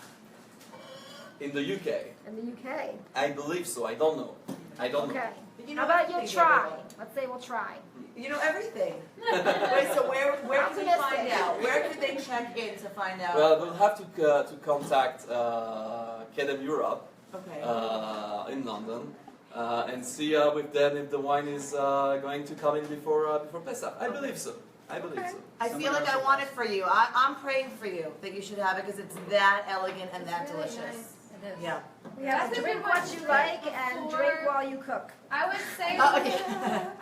[SPEAKER 3] In the UK,
[SPEAKER 8] In the UK.
[SPEAKER 3] I believe so. I don't know. I don't know.
[SPEAKER 8] Okay.
[SPEAKER 1] You know
[SPEAKER 8] How about you
[SPEAKER 1] everything,
[SPEAKER 8] try?
[SPEAKER 1] Gabriel.
[SPEAKER 8] Let's say we'll try.
[SPEAKER 1] You know everything. Wait, so where can we
[SPEAKER 8] Optimistic.
[SPEAKER 1] find out? Where could they check in to find out?
[SPEAKER 3] Well, we'll have to contact Kedem Europe
[SPEAKER 1] Okay.
[SPEAKER 3] in London and see with them if the wine is going to come in before Pesach. I believe so. I believe so.
[SPEAKER 1] I feel like I want it for you. I'm praying for you that you should have it because it's that elegant and that
[SPEAKER 2] really
[SPEAKER 1] delicious.
[SPEAKER 2] nice.
[SPEAKER 8] It is.
[SPEAKER 1] Yeah.
[SPEAKER 8] Yeah,
[SPEAKER 2] That's
[SPEAKER 8] drink
[SPEAKER 2] a good
[SPEAKER 8] what
[SPEAKER 2] one.
[SPEAKER 8] you like and
[SPEAKER 2] For-
[SPEAKER 8] drink while you cook.
[SPEAKER 2] I would say
[SPEAKER 1] Oh, okay.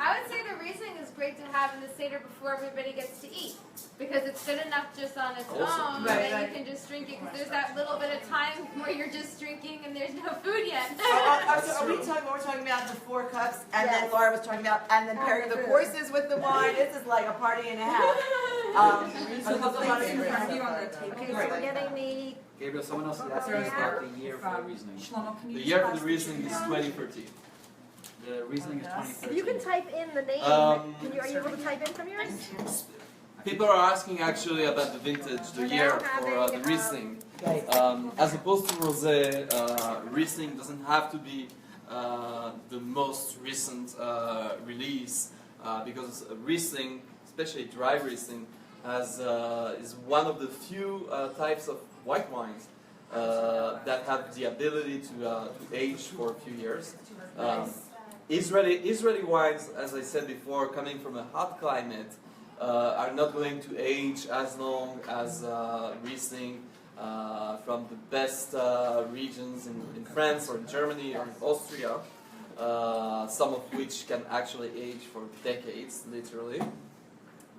[SPEAKER 2] I would say the Riesling is great to have in the Seder before everybody gets to eat. Because it's good enough just on its
[SPEAKER 3] Awesome.
[SPEAKER 2] own
[SPEAKER 1] Right,
[SPEAKER 2] that
[SPEAKER 1] right.
[SPEAKER 2] you can just drink it. Because there's that little bit of time where you're just drinking and there's no food yet.
[SPEAKER 1] So are we talking? We're talking about the 4 cups, and then
[SPEAKER 8] Yes.
[SPEAKER 1] Laura was talking about, and then pairing the
[SPEAKER 8] food.
[SPEAKER 1] courses with the wine. This is like a party and a half.
[SPEAKER 4] So
[SPEAKER 1] a couple
[SPEAKER 4] the
[SPEAKER 1] of
[SPEAKER 4] plates in
[SPEAKER 1] hundred
[SPEAKER 4] front of you
[SPEAKER 1] grams.
[SPEAKER 4] on the table.
[SPEAKER 8] Okay, so we're getting the
[SPEAKER 5] Gabriel, someone else is asking
[SPEAKER 8] Yeah.
[SPEAKER 5] about the year for the Riesling.
[SPEAKER 4] Shlomo, can you
[SPEAKER 3] The
[SPEAKER 4] just
[SPEAKER 3] year
[SPEAKER 4] pass
[SPEAKER 3] for the Riesling is 2013.
[SPEAKER 5] The Riesling is
[SPEAKER 8] If
[SPEAKER 5] 2013.
[SPEAKER 8] you can type in the name, are you able to type in from yours?
[SPEAKER 3] People are asking actually about the vintage, the
[SPEAKER 8] We're
[SPEAKER 3] year
[SPEAKER 8] now
[SPEAKER 3] for
[SPEAKER 8] having,
[SPEAKER 3] the Riesling.
[SPEAKER 1] Right.
[SPEAKER 3] As opposed to rosé, Riesling doesn't have to be the most recent release because Riesling, especially dry Riesling, is one of the few types of white wines that have the ability to age for a few years. Israeli wines, as I said before, coming from a hot climate, are not going to age as long as Riesling from the best regions in France or in Germany or in Austria, some of which can actually age for decades, literally.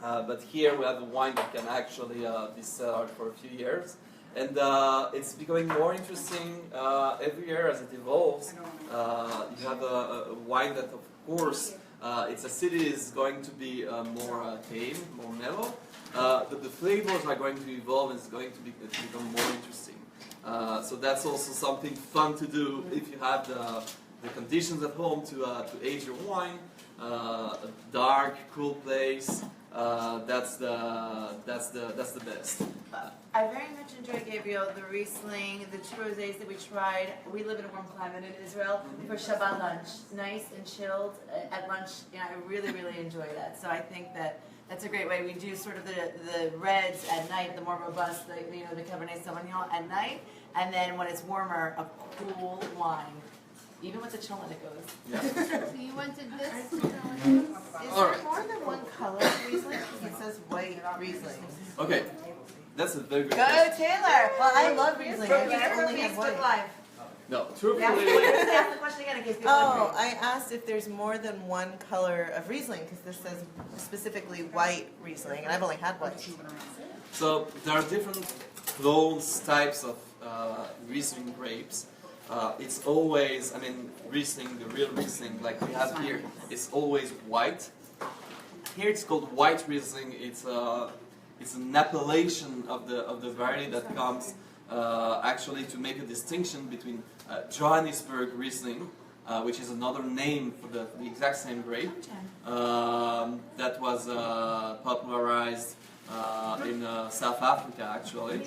[SPEAKER 3] But here we have a wine that can actually be sold for a few years. And it's becoming more interesting every year as it evolves. You have a wine that, of course, its acidity is going to be more tame, more mellow. But the flavors are going to evolve and it's going to become more interesting. So that's also something fun to do if you have the conditions at home to age your wine. A dark, cool place. That's the best.
[SPEAKER 1] I very much enjoy, Gabriel, the Riesling, the 2 rosés that we tried. We live in a warm climate in Israel for Shabbat lunch. Nice and chilled at lunch. I really, really enjoy that. So I think that's a great way. We do sort of the reds at night, the more robust, the Cabernet Sauvignon at night. And then when it's warmer, a cool wine. Even with the cholent it goes.
[SPEAKER 3] Yeah.
[SPEAKER 2] So you wanted this?
[SPEAKER 1] Is
[SPEAKER 3] All
[SPEAKER 1] there
[SPEAKER 3] right.
[SPEAKER 1] more than one color Riesling? It says white Riesling.
[SPEAKER 3] Okay. That's a very good
[SPEAKER 1] Go
[SPEAKER 3] question.
[SPEAKER 1] Taylor. Well, I love Riesling.
[SPEAKER 7] From
[SPEAKER 1] I
[SPEAKER 7] here,
[SPEAKER 1] only had
[SPEAKER 7] Facebook
[SPEAKER 1] white.
[SPEAKER 7] Live.
[SPEAKER 3] No,
[SPEAKER 1] Yeah,
[SPEAKER 3] truthfully,
[SPEAKER 1] ask the question again in case people
[SPEAKER 9] Oh,
[SPEAKER 1] agree.
[SPEAKER 9] I asked if there's more than one color of Riesling, because this says specifically white Riesling, and I've only had white.
[SPEAKER 3] so there are different clones, types of Riesling grapes. It's always, I mean, Riesling, the real Riesling, like we have here, it's always white. Here it's called white Riesling. It's an appellation of the variety that comes actually to make a distinction between Johannisberg Riesling, which is another name for the exact same grape, that was popularized in South Africa actually.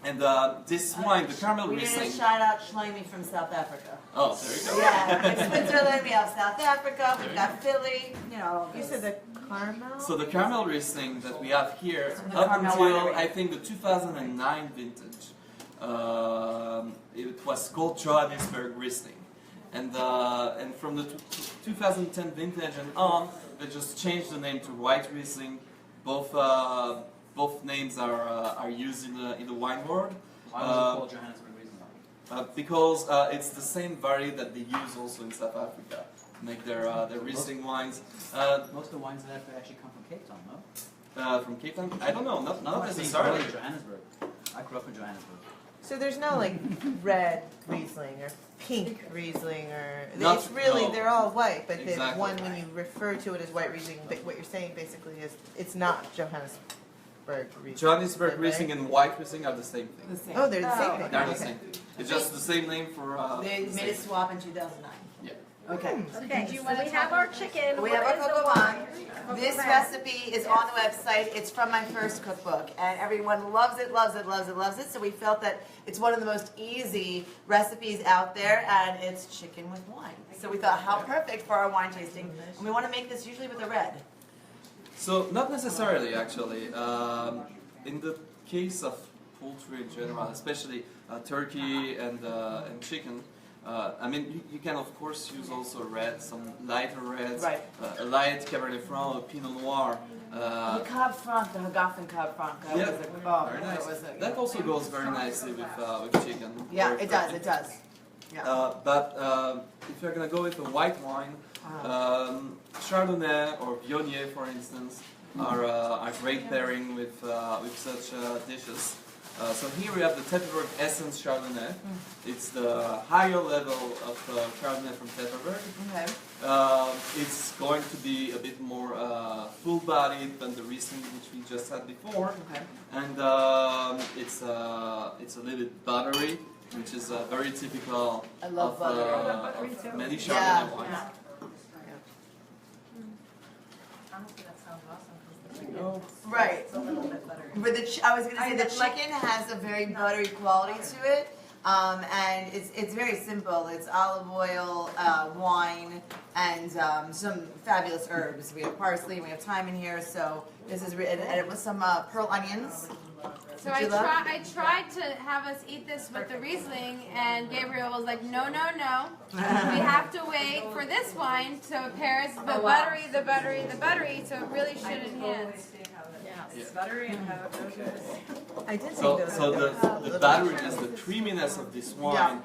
[SPEAKER 3] And this wine, the caramel
[SPEAKER 1] We need to
[SPEAKER 3] Riesling.
[SPEAKER 1] shout out Schleimy from South Africa.
[SPEAKER 3] Oh, there you go.
[SPEAKER 1] Yeah, it's Switzerland, we have South Africa, we've got Philly, you know, all of
[SPEAKER 9] You
[SPEAKER 1] those.
[SPEAKER 9] said the caramel?
[SPEAKER 3] So the caramel Riesling that we have here,
[SPEAKER 1] the
[SPEAKER 3] up
[SPEAKER 1] caramel
[SPEAKER 3] until
[SPEAKER 1] winery.
[SPEAKER 3] I think the 2009 vintage, it was called Johannisberg Riesling, and from the 2010 vintage and on, they just changed the name to White Riesling. Both names are used in the wine world.
[SPEAKER 5] Why was it called Johannesburg Riesling?
[SPEAKER 3] Because it's the same variety that they use also in South Africa to make their Riesling wines.
[SPEAKER 5] Most of the wines that actually come from Cape Town, no?
[SPEAKER 3] From Cape Town? I don't know, not
[SPEAKER 5] Probably
[SPEAKER 3] necessarily.
[SPEAKER 5] Johannesburg. I grew up in Johannesburg.
[SPEAKER 9] So there's no like red Riesling or pink Riesling or
[SPEAKER 3] Not-
[SPEAKER 9] it's really
[SPEAKER 3] no.
[SPEAKER 9] they're all white, but the
[SPEAKER 3] Exactly.
[SPEAKER 9] one when you refer to it as white Riesling, but what you're saying basically is it's not Johannesburg Riesling.
[SPEAKER 3] Johannisberg
[SPEAKER 9] right?
[SPEAKER 3] Riesling and White Riesling are the same thing.
[SPEAKER 1] The same.
[SPEAKER 9] Oh, they're the same thing.
[SPEAKER 3] They're the
[SPEAKER 9] Okay.
[SPEAKER 3] same thing. It's just the same name for.
[SPEAKER 1] They
[SPEAKER 3] the
[SPEAKER 1] made a
[SPEAKER 3] same-
[SPEAKER 1] swap in 2009.
[SPEAKER 3] Yeah.
[SPEAKER 1] Okay.
[SPEAKER 8] Okay, so we have our chicken.
[SPEAKER 1] We
[SPEAKER 8] What
[SPEAKER 1] have our
[SPEAKER 8] is the
[SPEAKER 1] cocoa
[SPEAKER 8] wine?
[SPEAKER 1] wine. This recipe is on the website. It's from my first cookbook, and everyone loves it, loves it, loves it, loves it. So we felt that it's one of the most easy recipes out there, and it's chicken with wine. So we thought, how perfect for our wine tasting. And we want to make this usually with a red.
[SPEAKER 3] So not necessarily actually. In the case of poultry in general, especially turkey and chicken. I mean, you can of course use also red, some lighter reds,
[SPEAKER 1] Right.
[SPEAKER 3] a light Cabernet Franc, a Pinot Noir.
[SPEAKER 1] The Cab Franc, the Hagafen Cab Franc. That
[SPEAKER 3] Yeah,
[SPEAKER 1] was a,
[SPEAKER 3] very
[SPEAKER 1] that
[SPEAKER 3] nice.
[SPEAKER 1] was a-
[SPEAKER 3] That also goes very nicely with chicken.
[SPEAKER 1] Yeah,
[SPEAKER 3] or
[SPEAKER 1] it does,
[SPEAKER 3] turkey.
[SPEAKER 1] it does. Yeah.
[SPEAKER 3] But if you're gonna go with a white wine, Chardonnay or Viognier, for instance, are great pairing with such dishes. So here we have the Tepperberg Essence Chardonnay. It's the higher level of Chardonnay from Tepperberg.
[SPEAKER 1] Okay.
[SPEAKER 3] It's going to be a bit more full-bodied than the Riesling which we just had before,
[SPEAKER 1] Okay.
[SPEAKER 3] and it's a little bit buttery, which is very typical
[SPEAKER 1] I love
[SPEAKER 3] of,
[SPEAKER 1] butter.
[SPEAKER 8] I love buttery too.
[SPEAKER 3] of many
[SPEAKER 1] Yeah.
[SPEAKER 3] Chardonnay wines.
[SPEAKER 7] Honestly, that sounds awesome.
[SPEAKER 1] Right.
[SPEAKER 7] It's a little bit better.
[SPEAKER 1] But I was gonna say the chicken has a very buttery quality to it, and it's very simple. It's olive oil, wine, and some fabulous herbs. We have parsley, and we have thyme in here. So this is and it was some pearl onions.
[SPEAKER 2] So
[SPEAKER 1] Would you love?
[SPEAKER 2] I tried to have us eat this with the Riesling, and Gabriel was like, no, no, no. We have to wait for this wine to pair the buttery, the buttery, the buttery, so it really should enhance.
[SPEAKER 7] It's buttery and how it goes.
[SPEAKER 9] I did think
[SPEAKER 3] So,
[SPEAKER 9] those
[SPEAKER 3] so
[SPEAKER 9] were
[SPEAKER 3] the batteriness, the creaminess of this wine,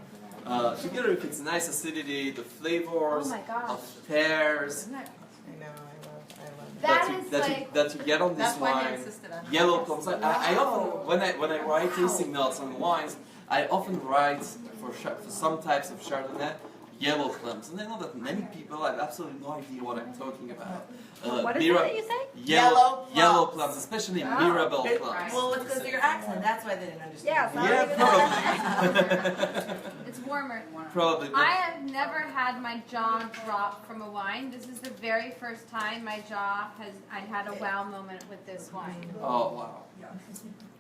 [SPEAKER 3] together with its nice acidity, the flavors
[SPEAKER 2] Oh my gosh.
[SPEAKER 3] of pears
[SPEAKER 9] I know, I love
[SPEAKER 2] That
[SPEAKER 3] you,
[SPEAKER 2] is
[SPEAKER 3] that,
[SPEAKER 2] like-
[SPEAKER 3] you, that you get on this
[SPEAKER 7] That's why they
[SPEAKER 3] wine,
[SPEAKER 7] insisted on
[SPEAKER 3] yellow plums. I often, when I write tasting notes on wines, I often write for some types of Chardonnay, yellow plums. And I know that many people have absolutely no idea what I'm talking about.
[SPEAKER 8] What is it that you say?
[SPEAKER 1] Yellow
[SPEAKER 3] Yellow
[SPEAKER 1] plums.
[SPEAKER 3] plums, especially Mirabelle
[SPEAKER 1] It-
[SPEAKER 3] plums.
[SPEAKER 1] well, it's because of your accent. That's why they didn't understand.
[SPEAKER 8] Yeah, sorry.
[SPEAKER 3] Yeah, probably.
[SPEAKER 2] It's warmer.
[SPEAKER 3] Probably.
[SPEAKER 2] I have never had my jaw drop from a wine. This is the very first time my jaw I had a wow moment with this wine.
[SPEAKER 3] Oh, wow.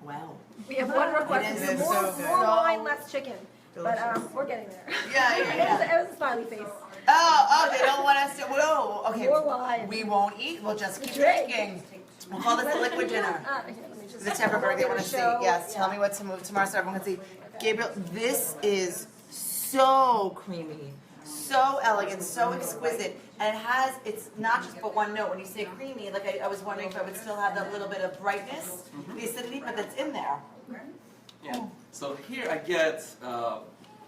[SPEAKER 1] Wow.
[SPEAKER 8] We have one request.
[SPEAKER 1] It is
[SPEAKER 8] It's more,
[SPEAKER 9] so good.
[SPEAKER 8] more wine, less chicken. But
[SPEAKER 9] Delicious.
[SPEAKER 8] we're getting there.
[SPEAKER 1] Yeah, yeah, yeah.
[SPEAKER 8] It was a smiley face.
[SPEAKER 1] Oh, they don't want us to. Whoa. Okay.
[SPEAKER 8] More wine.
[SPEAKER 1] We won't eat. We'll just keep
[SPEAKER 8] Drink.
[SPEAKER 1] drinking. We'll call this the liquid dinner.
[SPEAKER 8] Here, let me just-
[SPEAKER 1] The Tepperberg they want to see.
[SPEAKER 8] Show.
[SPEAKER 1] Yes. Tell me what to move tomorrow so everyone can see. Gabriel, this is so creamy, so elegant, so exquisite, and it's not just but one note. When you say creamy, like I was wondering if I would still have that little bit of brightness, the acidity, but that's in there.
[SPEAKER 3] Yeah. So here I get,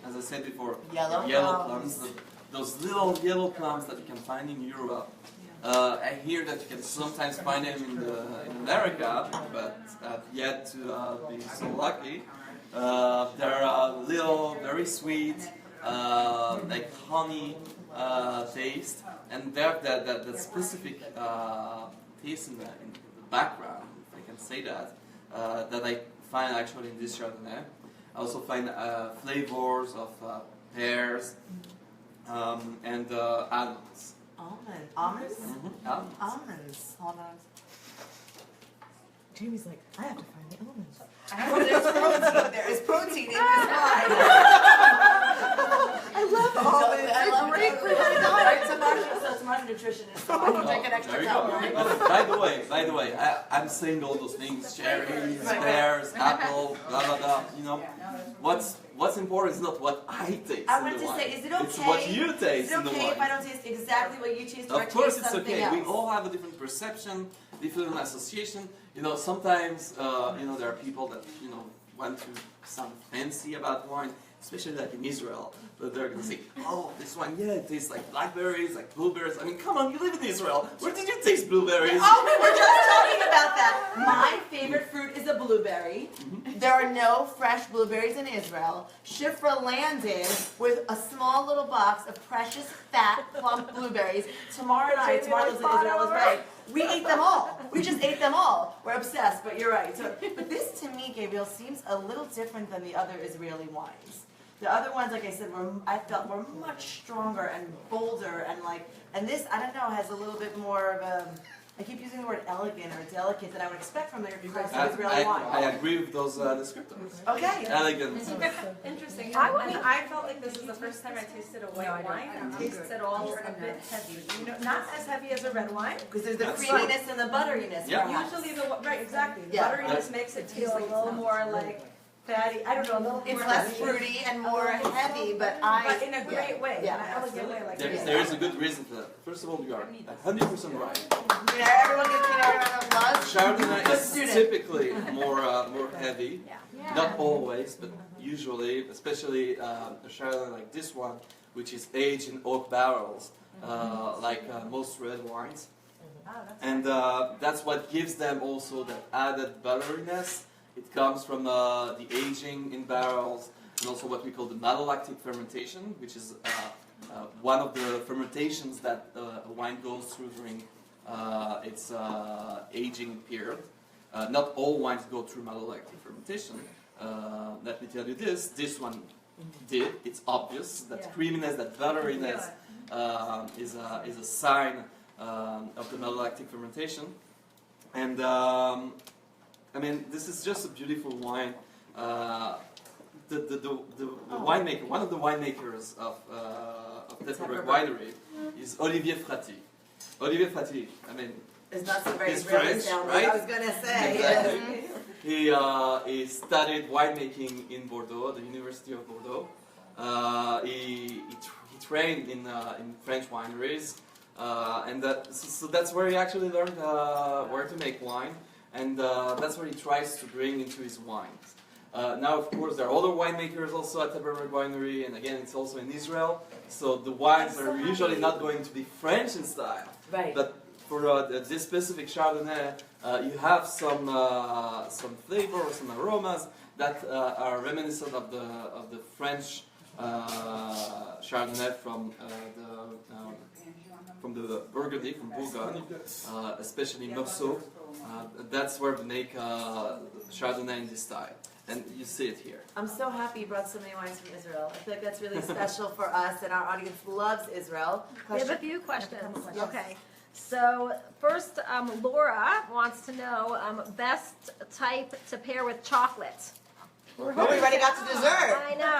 [SPEAKER 3] as I said before,
[SPEAKER 1] Yellow
[SPEAKER 3] plums. Those little yellow plums that you can find in Europe. I hear that you can sometimes find them in America, but I've yet to be so lucky. They're little, very sweet, like honey taste, and they have that specific taste in the background, if I can say that, that I find actually in this Chardonnay. I also find flavors of pears and almonds.
[SPEAKER 1] Almonds?
[SPEAKER 3] Mm-hmm. Almonds.
[SPEAKER 1] Almonds. Hold on.
[SPEAKER 9] Jamie's like, I have to find the almonds.
[SPEAKER 1] There's protein. There is protein in this wine. I love almonds. I love great for my diet. It's smart nutritionist. So I can take an extra
[SPEAKER 3] There you
[SPEAKER 1] cup,
[SPEAKER 3] go.
[SPEAKER 1] right?
[SPEAKER 3] By the way, I'm saying all those things: cherries, pears, apple, blah blah blah. You know, what's important is not what I taste.
[SPEAKER 1] I
[SPEAKER 3] in
[SPEAKER 1] wanted
[SPEAKER 3] the
[SPEAKER 1] to
[SPEAKER 3] wine.
[SPEAKER 1] say, is it okay?
[SPEAKER 3] It's what you taste
[SPEAKER 1] Is it
[SPEAKER 3] in the
[SPEAKER 1] okay
[SPEAKER 3] wine.
[SPEAKER 1] if I don't taste exactly what you taste, or
[SPEAKER 3] Of course,
[SPEAKER 1] taste
[SPEAKER 3] it's
[SPEAKER 1] something
[SPEAKER 3] okay.
[SPEAKER 1] else?
[SPEAKER 3] We all have a different perception, different association. You know, sometimes there are people that want to sound fancy about wine, especially like in Israel. But they're gonna say, "Oh, this wine, yeah, it tastes like blackberries, like blueberries." I mean, come on, you live in Israel. Where did you taste blueberries?
[SPEAKER 1] Oh, we were just talking about that. My favorite fruit is a blueberry. There are no fresh blueberries in Israel. Shifra landed with a small little box of precious, fat, plump blueberries. Tamara and I, Tamara lives in Israel as well. We ate them all. We just ate them all. We're obsessed, but you're right. So, but this, to me, Gabriel, seems a little different than the other Israeli wines. The other ones, like I said, I felt were much stronger and bolder, and this, I don't know, has a little bit more of a, I keep using the word elegant or delicate that I would expect from the Israeli wine.
[SPEAKER 3] I agree with those descriptors.
[SPEAKER 1] Okay.
[SPEAKER 3] Elegant.
[SPEAKER 7] Interesting. I felt like this is the first time I tasted a white wine. It tasted all a bit heavy. Not as heavy as a red wine.
[SPEAKER 1] Because there's the
[SPEAKER 3] That's
[SPEAKER 1] creaminess and the butteriness.
[SPEAKER 3] Yeah.
[SPEAKER 1] perhaps.
[SPEAKER 7] Usually right, exactly. The
[SPEAKER 1] Yeah.
[SPEAKER 7] butteriness makes it taste a little more like fatty. I don't know, a little
[SPEAKER 1] It's
[SPEAKER 7] more
[SPEAKER 1] less
[SPEAKER 7] heavy.
[SPEAKER 1] fruity and more heavy, but
[SPEAKER 7] But in a great way, in
[SPEAKER 1] Yeah.
[SPEAKER 7] an elegant way, like
[SPEAKER 3] There is a good reason for that. First of all, you are 100% right.
[SPEAKER 1] Yeah, everyone gives me a round of applause.
[SPEAKER 3] Chardonnay
[SPEAKER 1] Good
[SPEAKER 3] is
[SPEAKER 1] student.
[SPEAKER 3] typically more heavy. Not always, but usually, especially a Chardonnay like this one, which is aged in oak barrels, like most red wines. And that's what gives them also that added butteriness. It comes from the aging in barrels, and also what we call the malolactic fermentation, which is one of the fermentations that a wine goes through during its aging period. Not all wines go through malolactic fermentation. Let me tell you this one did. It's obvious that creaminess, that butteriness is a sign of the malolactic fermentation. And I mean, this is just a beautiful wine. The winemaker, one of the winemakers of Tepperberg Winery is Olivier Frati. Olivier Frati, I mean,
[SPEAKER 1] It's not so very
[SPEAKER 3] he's
[SPEAKER 1] Israeli
[SPEAKER 3] French,
[SPEAKER 1] sounding,
[SPEAKER 3] right?
[SPEAKER 1] I was going to say.
[SPEAKER 3] Exactly. He studied winemaking in Bordeaux, the University of Bordeaux. He trained in French wineries, and so that's where he actually learned where to make wine, and that's what he tries to bring into his wines. Now, of course, there are other winemakers also at Tepperberg Winery, and again, it's also in Israel. So the wines are usually not going to be French in style,
[SPEAKER 1] Right.
[SPEAKER 3] but for this specific Chardonnay, you have some flavor, some aromas that are reminiscent of the French Chardonnay from the Burgundy, from Bourgogne, especially Meursault. That's where we make Chardonnay in this style. And you see it here.
[SPEAKER 1] I'm so happy you brought so many wines from Israel. I feel like that's really special for us, and our audience loves Israel.
[SPEAKER 8] We have a few questions. Okay. So first, Laura wants to know best type to pair with chocolate.
[SPEAKER 1] But we already got to dessert.
[SPEAKER 8] I know.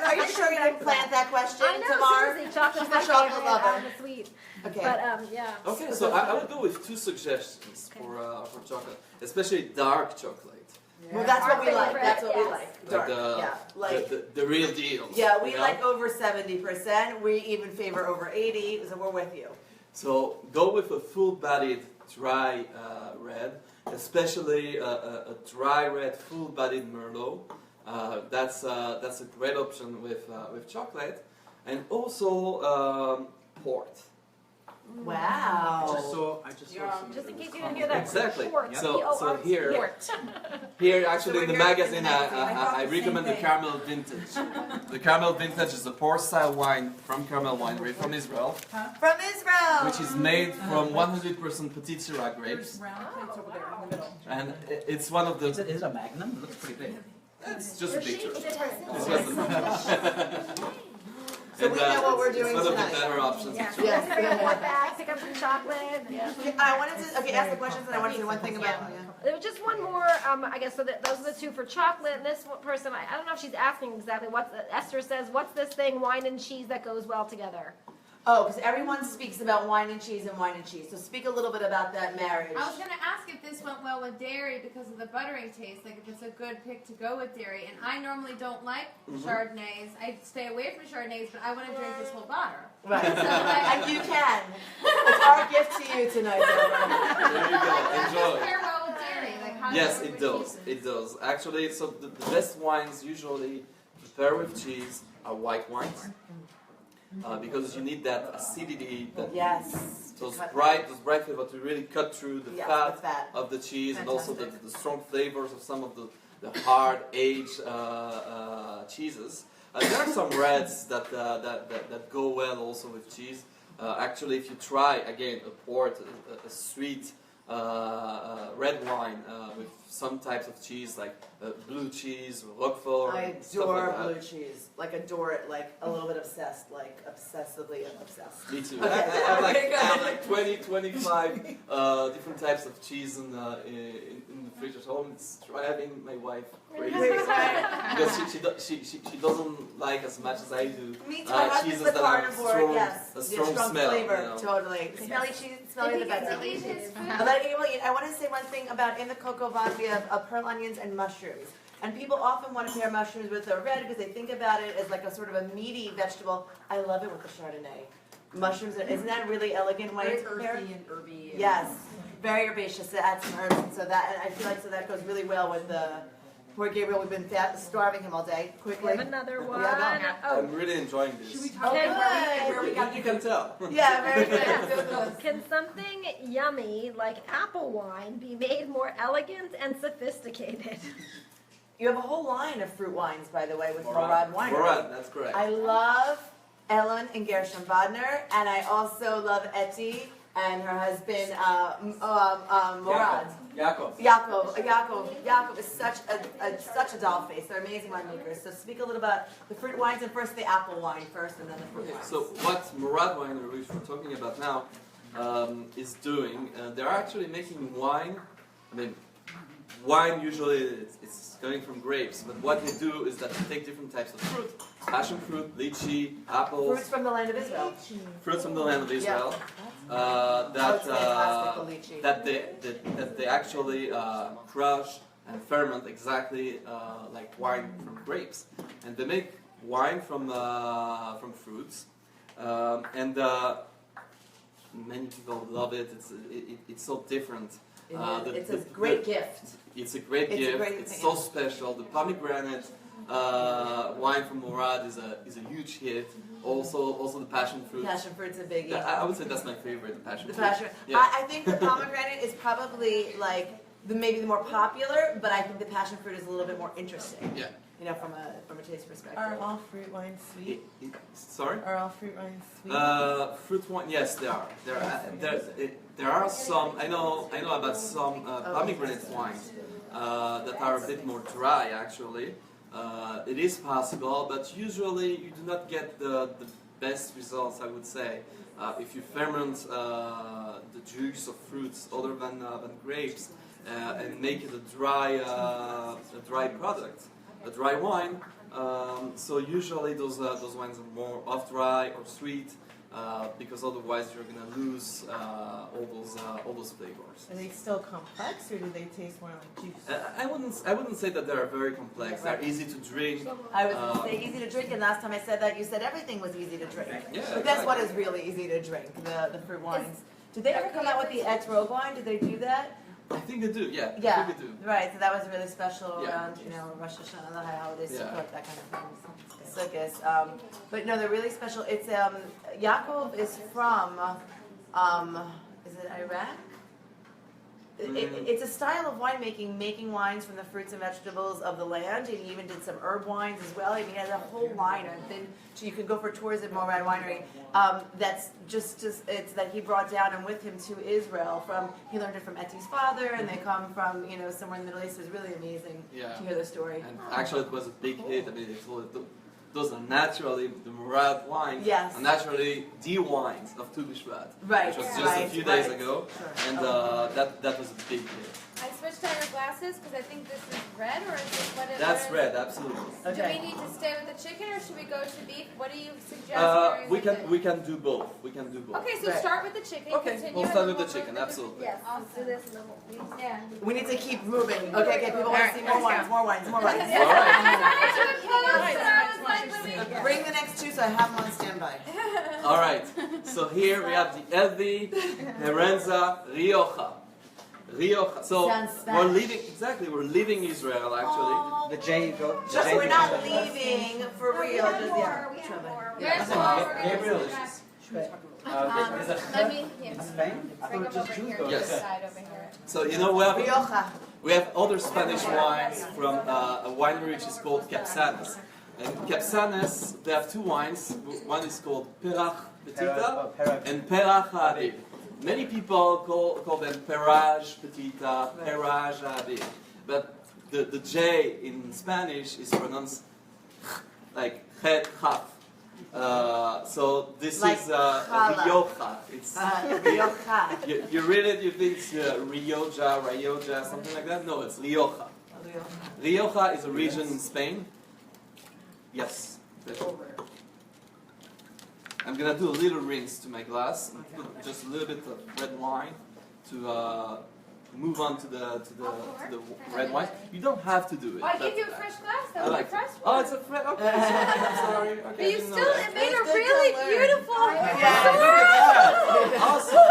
[SPEAKER 1] Are you sure you didn't plant that question,
[SPEAKER 8] I know,
[SPEAKER 1] Tamar?
[SPEAKER 8] seriously, chocolate's
[SPEAKER 1] She's
[SPEAKER 8] my
[SPEAKER 1] a chocolate
[SPEAKER 8] favorite,
[SPEAKER 1] lover.
[SPEAKER 8] the sweet.
[SPEAKER 1] Okay.
[SPEAKER 8] But yeah.
[SPEAKER 3] Okay, so I would go with two suggestions for chocolate, especially dark chocolate.
[SPEAKER 1] Well, that's what we
[SPEAKER 8] Our
[SPEAKER 1] like.
[SPEAKER 8] favorite,
[SPEAKER 1] That's what we
[SPEAKER 8] yes.
[SPEAKER 1] like. Dark. Yeah. Like.
[SPEAKER 3] the real deal.
[SPEAKER 1] Yeah, we
[SPEAKER 3] you know?
[SPEAKER 1] like over 70%. We even favor over 80. So we're with you.
[SPEAKER 3] So go with a full-bodied dry red, especially a dry red full-bodied Merlot. That's a great option with chocolate, and also port.
[SPEAKER 1] Wow.
[SPEAKER 5] I just saw some.
[SPEAKER 8] Just in case you didn't hear that.
[SPEAKER 3] Exactly.
[SPEAKER 8] Port,
[SPEAKER 3] So
[SPEAKER 8] P-O-R-T,
[SPEAKER 3] here,
[SPEAKER 8] port.
[SPEAKER 3] here actually in the
[SPEAKER 1] we're here
[SPEAKER 3] magazine,
[SPEAKER 1] in the magazine. I thought
[SPEAKER 3] I
[SPEAKER 1] the same
[SPEAKER 3] recommend the
[SPEAKER 1] thing.
[SPEAKER 3] Caramel Vintage. The Caramel Vintage is a port-style wine from Caramel Winery from Israel,
[SPEAKER 1] From Israel.
[SPEAKER 3] which is made from 100% Petit Syrah grapes,
[SPEAKER 7] Round plates over there in the middle.
[SPEAKER 3] and it's one of the.
[SPEAKER 5] Is it a Magnum? It looks pretty big.
[SPEAKER 3] It's just a picture.
[SPEAKER 8] It's
[SPEAKER 3] It's just a
[SPEAKER 1] So we know what we're doing
[SPEAKER 3] it's one of
[SPEAKER 1] tonight.
[SPEAKER 3] the better options.
[SPEAKER 8] Yeah.
[SPEAKER 1] Yes.
[SPEAKER 8] Pick up one bag, pick up some chocolate. Yeah.
[SPEAKER 1] I wanted to ask the questions, and I wanted to say one thing about.
[SPEAKER 8] There was just one more, I guess, so those are the two for chocolate. And this person, I don't know if she's asking exactly what Esther says, what's this thing, wine and cheese, that goes well together?
[SPEAKER 1] Oh, because everyone speaks about wine and cheese and wine and cheese. So speak a little bit about that marriage.
[SPEAKER 2] I was going to ask if this went well with dairy because of the buttering taste, like if it's a good pick to go with dairy. And I normally don't like Chardonnays. I stay away from Chardonnays, but I want to drink this whole bottle.
[SPEAKER 1] Right.
[SPEAKER 2] So like,
[SPEAKER 1] And you can. It's our gift to you tonight, Deborah.
[SPEAKER 3] There you go.
[SPEAKER 2] does this
[SPEAKER 3] Enjoy.
[SPEAKER 2] pair well with dairy? Like, how
[SPEAKER 3] Yes,
[SPEAKER 2] does
[SPEAKER 3] it
[SPEAKER 2] with
[SPEAKER 3] does.
[SPEAKER 2] cheeses?
[SPEAKER 3] It does. Actually, so the best wines usually prepared with cheese are white wines. Because you need that acidity, that
[SPEAKER 1] Yes.
[SPEAKER 3] those
[SPEAKER 1] Cut
[SPEAKER 3] bright flavor to really cut through the
[SPEAKER 1] Yes,
[SPEAKER 3] fat
[SPEAKER 1] the fat.
[SPEAKER 3] of the cheese, and also the strong flavors of some of the hard aged cheeses. There are some reds that go well also with cheese. Actually, if you try again a port, a sweet red wine with some types of cheese like blue cheese, Roquefort,
[SPEAKER 1] I
[SPEAKER 3] stuff
[SPEAKER 1] adore
[SPEAKER 3] like that.
[SPEAKER 1] blue cheese. Like adore it, like a little bit obsessed, like obsessively obsessed.
[SPEAKER 3] Me too.
[SPEAKER 1] Okay,
[SPEAKER 3] I have
[SPEAKER 1] there you go.
[SPEAKER 3] I have like 20, 25 different types of cheese in the fridge at home. It's driving my wife crazy because she doesn't like as much as I do.
[SPEAKER 1] Me too. My husband's
[SPEAKER 3] cheeses
[SPEAKER 1] the
[SPEAKER 3] that have
[SPEAKER 1] carnivore. Yes.
[SPEAKER 3] a
[SPEAKER 1] The
[SPEAKER 3] strong smell.
[SPEAKER 1] flavor.
[SPEAKER 3] You know.
[SPEAKER 1] Totally. Smelly cheese. Smelly the
[SPEAKER 2] Did he get
[SPEAKER 1] better.
[SPEAKER 2] to eat his food?
[SPEAKER 1] I want to say one thing about in the cocoa vine we have pearl onions and mushrooms. And people often want to pair mushrooms with a red because they think about it as like a sort of a meaty vegetable. I love it with the Chardonnay. Mushrooms, isn't that a really elegant way
[SPEAKER 7] Very
[SPEAKER 1] to prepare?
[SPEAKER 7] earthy and herby. and-
[SPEAKER 1] Yes, very herbaceous to add some herbs, and so that, and I feel like so that goes really well with the poor Gabriel. We've been starving him all day.
[SPEAKER 8] We
[SPEAKER 1] Quickly.
[SPEAKER 8] have another one.
[SPEAKER 1] Yeah,
[SPEAKER 8] Oh,
[SPEAKER 3] I'm really enjoying this.
[SPEAKER 7] Should we talk
[SPEAKER 8] Okay,
[SPEAKER 7] about where we
[SPEAKER 3] You
[SPEAKER 7] got
[SPEAKER 3] can tell.
[SPEAKER 1] Yeah, very good.
[SPEAKER 8] yeah. Can something yummy like apple wine be made more elegant and sophisticated?
[SPEAKER 1] You have a whole line of fruit wines, by the way, with
[SPEAKER 3] Morad.
[SPEAKER 1] Morad Winery.
[SPEAKER 3] Morad, that's correct.
[SPEAKER 1] I love Ellen and Gershon Bodner, and I also love Etty and her husband Morad. Yaakov is such a doll face. They're amazing winemakers. So speak a little about the fruit wines, and first the apple wine first, and then the fruit wines.
[SPEAKER 3] So what Morad Winery, which we're talking about now, is doing, they're actually making wine. I mean, wine usually it's going from grapes, but what they do is that they take different types of fruit: passion fruit, lychee, apples,
[SPEAKER 1] Fruits from the land of Israel.
[SPEAKER 3] fruits from the land of Israel.
[SPEAKER 1] It's fantastic, the lychee.
[SPEAKER 3] That they actually crush and ferment exactly like wine from grapes, and they make wine from fruits, and many people love it. It's so different.
[SPEAKER 1] It's a great gift.
[SPEAKER 3] It's a great
[SPEAKER 1] It's a
[SPEAKER 3] gift.
[SPEAKER 1] great
[SPEAKER 3] It's
[SPEAKER 1] thing,
[SPEAKER 3] so
[SPEAKER 1] yeah.
[SPEAKER 3] special. The pomegranate wine from Morad is a huge hit. Also the passion fruit.
[SPEAKER 1] Passion fruit's a biggie.
[SPEAKER 3] I would say that's my favorite, the passion
[SPEAKER 1] The
[SPEAKER 3] fruit.
[SPEAKER 1] passion.
[SPEAKER 3] Yeah.
[SPEAKER 1] I think the pomegranate is probably like maybe the more popular, but I think the passion fruit is a little bit more interesting.
[SPEAKER 3] Yeah.
[SPEAKER 1] You know, from a taste perspective.
[SPEAKER 9] Are all fruit wines sweet?
[SPEAKER 3] Sorry?
[SPEAKER 9] Are all fruit wines sweet?
[SPEAKER 3] Fruit wine, yes, there are. There are some. I know about some pomegranate wines that are a bit more dry. Actually, it is possible, but usually you do not get the best results. I would say if you ferment the juice of fruits other than grapes and make it a dry product, a dry wine. So usually those wines are more off dry or sweet. because otherwise you're gonna lose all those flavors.
[SPEAKER 9] Are they still complex, or do they taste more like juice?
[SPEAKER 3] I wouldn't say that they're very complex. They're easy to drink.
[SPEAKER 1] I was going to say easy to drink, and last time I said that, you said everything was easy to drink.
[SPEAKER 3] Yeah,
[SPEAKER 1] But that's what is really easy to drink, the fruit wines. Did they ever come out with the ex-rogue wine? Did they do that?
[SPEAKER 3] I think they do. Yeah.
[SPEAKER 1] Yeah,
[SPEAKER 3] I think they do.
[SPEAKER 1] right. So that was really special
[SPEAKER 3] Yeah.
[SPEAKER 1] around, Rosh Hashanah, the high holidays,
[SPEAKER 3] Yeah.
[SPEAKER 1] Sukkot, that kind of thing. Sukkot. But no, they're really special. It's Yaakov is from, is it Iraq? It's a style of winemaking, making wines from the fruits and vegetables of the land. And he even did some herb wines as well. And he has a whole line. You can go for tours at Mourad Winery. That's just it's that he brought down and with him to Israel. He learned it from Eti's father, and they come from somewhere in the Middle East. It was really amazing to hear the story.
[SPEAKER 3] And actually, it was a big hit. I mean, those are naturally the Mourad wines.
[SPEAKER 1] Yes.
[SPEAKER 3] Are naturally the wines of Tu B'Shvat.
[SPEAKER 1] Right.
[SPEAKER 3] Which was just a few days ago,
[SPEAKER 1] Sure.
[SPEAKER 3] and that was a big hit.
[SPEAKER 2] I switched out your glasses because I think this is red, or is this what it is?
[SPEAKER 3] That's red, absolutely.
[SPEAKER 2] Do we need to stay with the chicken, or should we go to beef? What do you suggest?
[SPEAKER 3] We can do both. We can do both.
[SPEAKER 2] Okay, so start with the chicken.
[SPEAKER 3] Okay,
[SPEAKER 2] continue,
[SPEAKER 3] we'll
[SPEAKER 2] and
[SPEAKER 3] start
[SPEAKER 2] then
[SPEAKER 3] with the
[SPEAKER 2] we'll
[SPEAKER 3] chicken,
[SPEAKER 2] move to
[SPEAKER 3] absolutely.
[SPEAKER 8] Yes, let's do this and then we'll
[SPEAKER 2] Yeah.
[SPEAKER 1] We need to keep moving. Okay, people want to see more wines, more wines, more wines.
[SPEAKER 3] All right.
[SPEAKER 1] Bring the next two so I have them on standby.
[SPEAKER 3] All right. So here we have the Elvi, Herenza, Rioja. Rioja. So
[SPEAKER 1] Sounds
[SPEAKER 3] we're
[SPEAKER 1] Spanish.
[SPEAKER 3] leaving Israel actually.
[SPEAKER 5] The J go.
[SPEAKER 1] Just so we're not leaving for real. Just
[SPEAKER 2] There's more. We're gonna
[SPEAKER 5] Gabriel
[SPEAKER 2] do
[SPEAKER 5] is
[SPEAKER 2] that.
[SPEAKER 5] is
[SPEAKER 2] Let me
[SPEAKER 5] Spain?
[SPEAKER 2] bring them over here.
[SPEAKER 3] Yes.
[SPEAKER 2] This side over here.
[SPEAKER 3] So
[SPEAKER 1] Rioja.
[SPEAKER 3] we have other Spanish wines from a winery which is called Capsanes. And Capsanes, they have two wines. One is called Perach Petita and Perach Habib. Many people call them Perage Petita, Perage Habib. But the J in Spanish is pronounced like Het Chaf. So this
[SPEAKER 1] Like
[SPEAKER 3] is
[SPEAKER 1] challah.
[SPEAKER 3] Rioja. It's
[SPEAKER 1] Rioja.
[SPEAKER 3] you read it, you think it's Rioja, something like that. No, it's Rioja. Rioja is a region in Spain. Yes. I'm gonna do a little rinse to my glass and put just a little bit of red wine to move on to the red wine. You don't have to do it.
[SPEAKER 2] Oh, I
[SPEAKER 3] but
[SPEAKER 2] gave you a fresh glass. That
[SPEAKER 3] I
[SPEAKER 2] was
[SPEAKER 3] like
[SPEAKER 2] a fresh
[SPEAKER 3] it.
[SPEAKER 2] one.
[SPEAKER 3] Oh, it's a fresh. Okay, I'm sorry. Okay,
[SPEAKER 2] But
[SPEAKER 3] I
[SPEAKER 2] you
[SPEAKER 3] didn't know
[SPEAKER 2] still,
[SPEAKER 3] that.
[SPEAKER 2] it made a
[SPEAKER 1] It's good
[SPEAKER 2] really
[SPEAKER 1] to learn.
[SPEAKER 2] beautiful.
[SPEAKER 3] Awesome.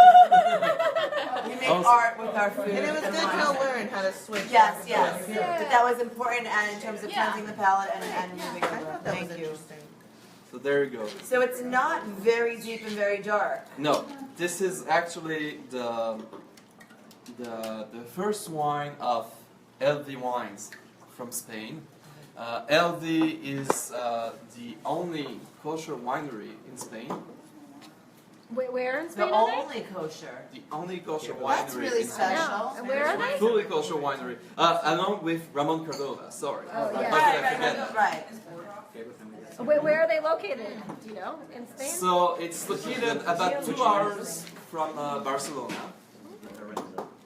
[SPEAKER 1] We make art with our food.
[SPEAKER 9] And it was good
[SPEAKER 1] wine.
[SPEAKER 9] to learn how to switch.
[SPEAKER 1] Yes,
[SPEAKER 9] up.
[SPEAKER 1] yes.
[SPEAKER 2] Yeah.
[SPEAKER 1] But that was important and in terms of
[SPEAKER 2] Yeah.
[SPEAKER 1] cleansing the palate and moving
[SPEAKER 9] I
[SPEAKER 1] over.
[SPEAKER 9] thought that was
[SPEAKER 1] Thank you.
[SPEAKER 9] interesting.
[SPEAKER 3] So there you go.
[SPEAKER 1] So it's not very deep and very dark.
[SPEAKER 3] No, this is actually the first wine of LV wines from Spain. LV is the only kosher winery in Spain.
[SPEAKER 8] Where in
[SPEAKER 1] The
[SPEAKER 8] Spain are they?
[SPEAKER 1] only kosher.
[SPEAKER 3] The only kosher winery
[SPEAKER 1] That's really
[SPEAKER 3] in Spain.
[SPEAKER 1] special.
[SPEAKER 8] And where are they?
[SPEAKER 3] Fully kosher winery, along with Ramon Cordova. Sorry,
[SPEAKER 8] Oh, yeah.
[SPEAKER 3] how could I forget that?
[SPEAKER 1] Right.
[SPEAKER 8] Where are they located? Do you know? In Spain?
[SPEAKER 3] So it's located about 2 hours from Barcelona.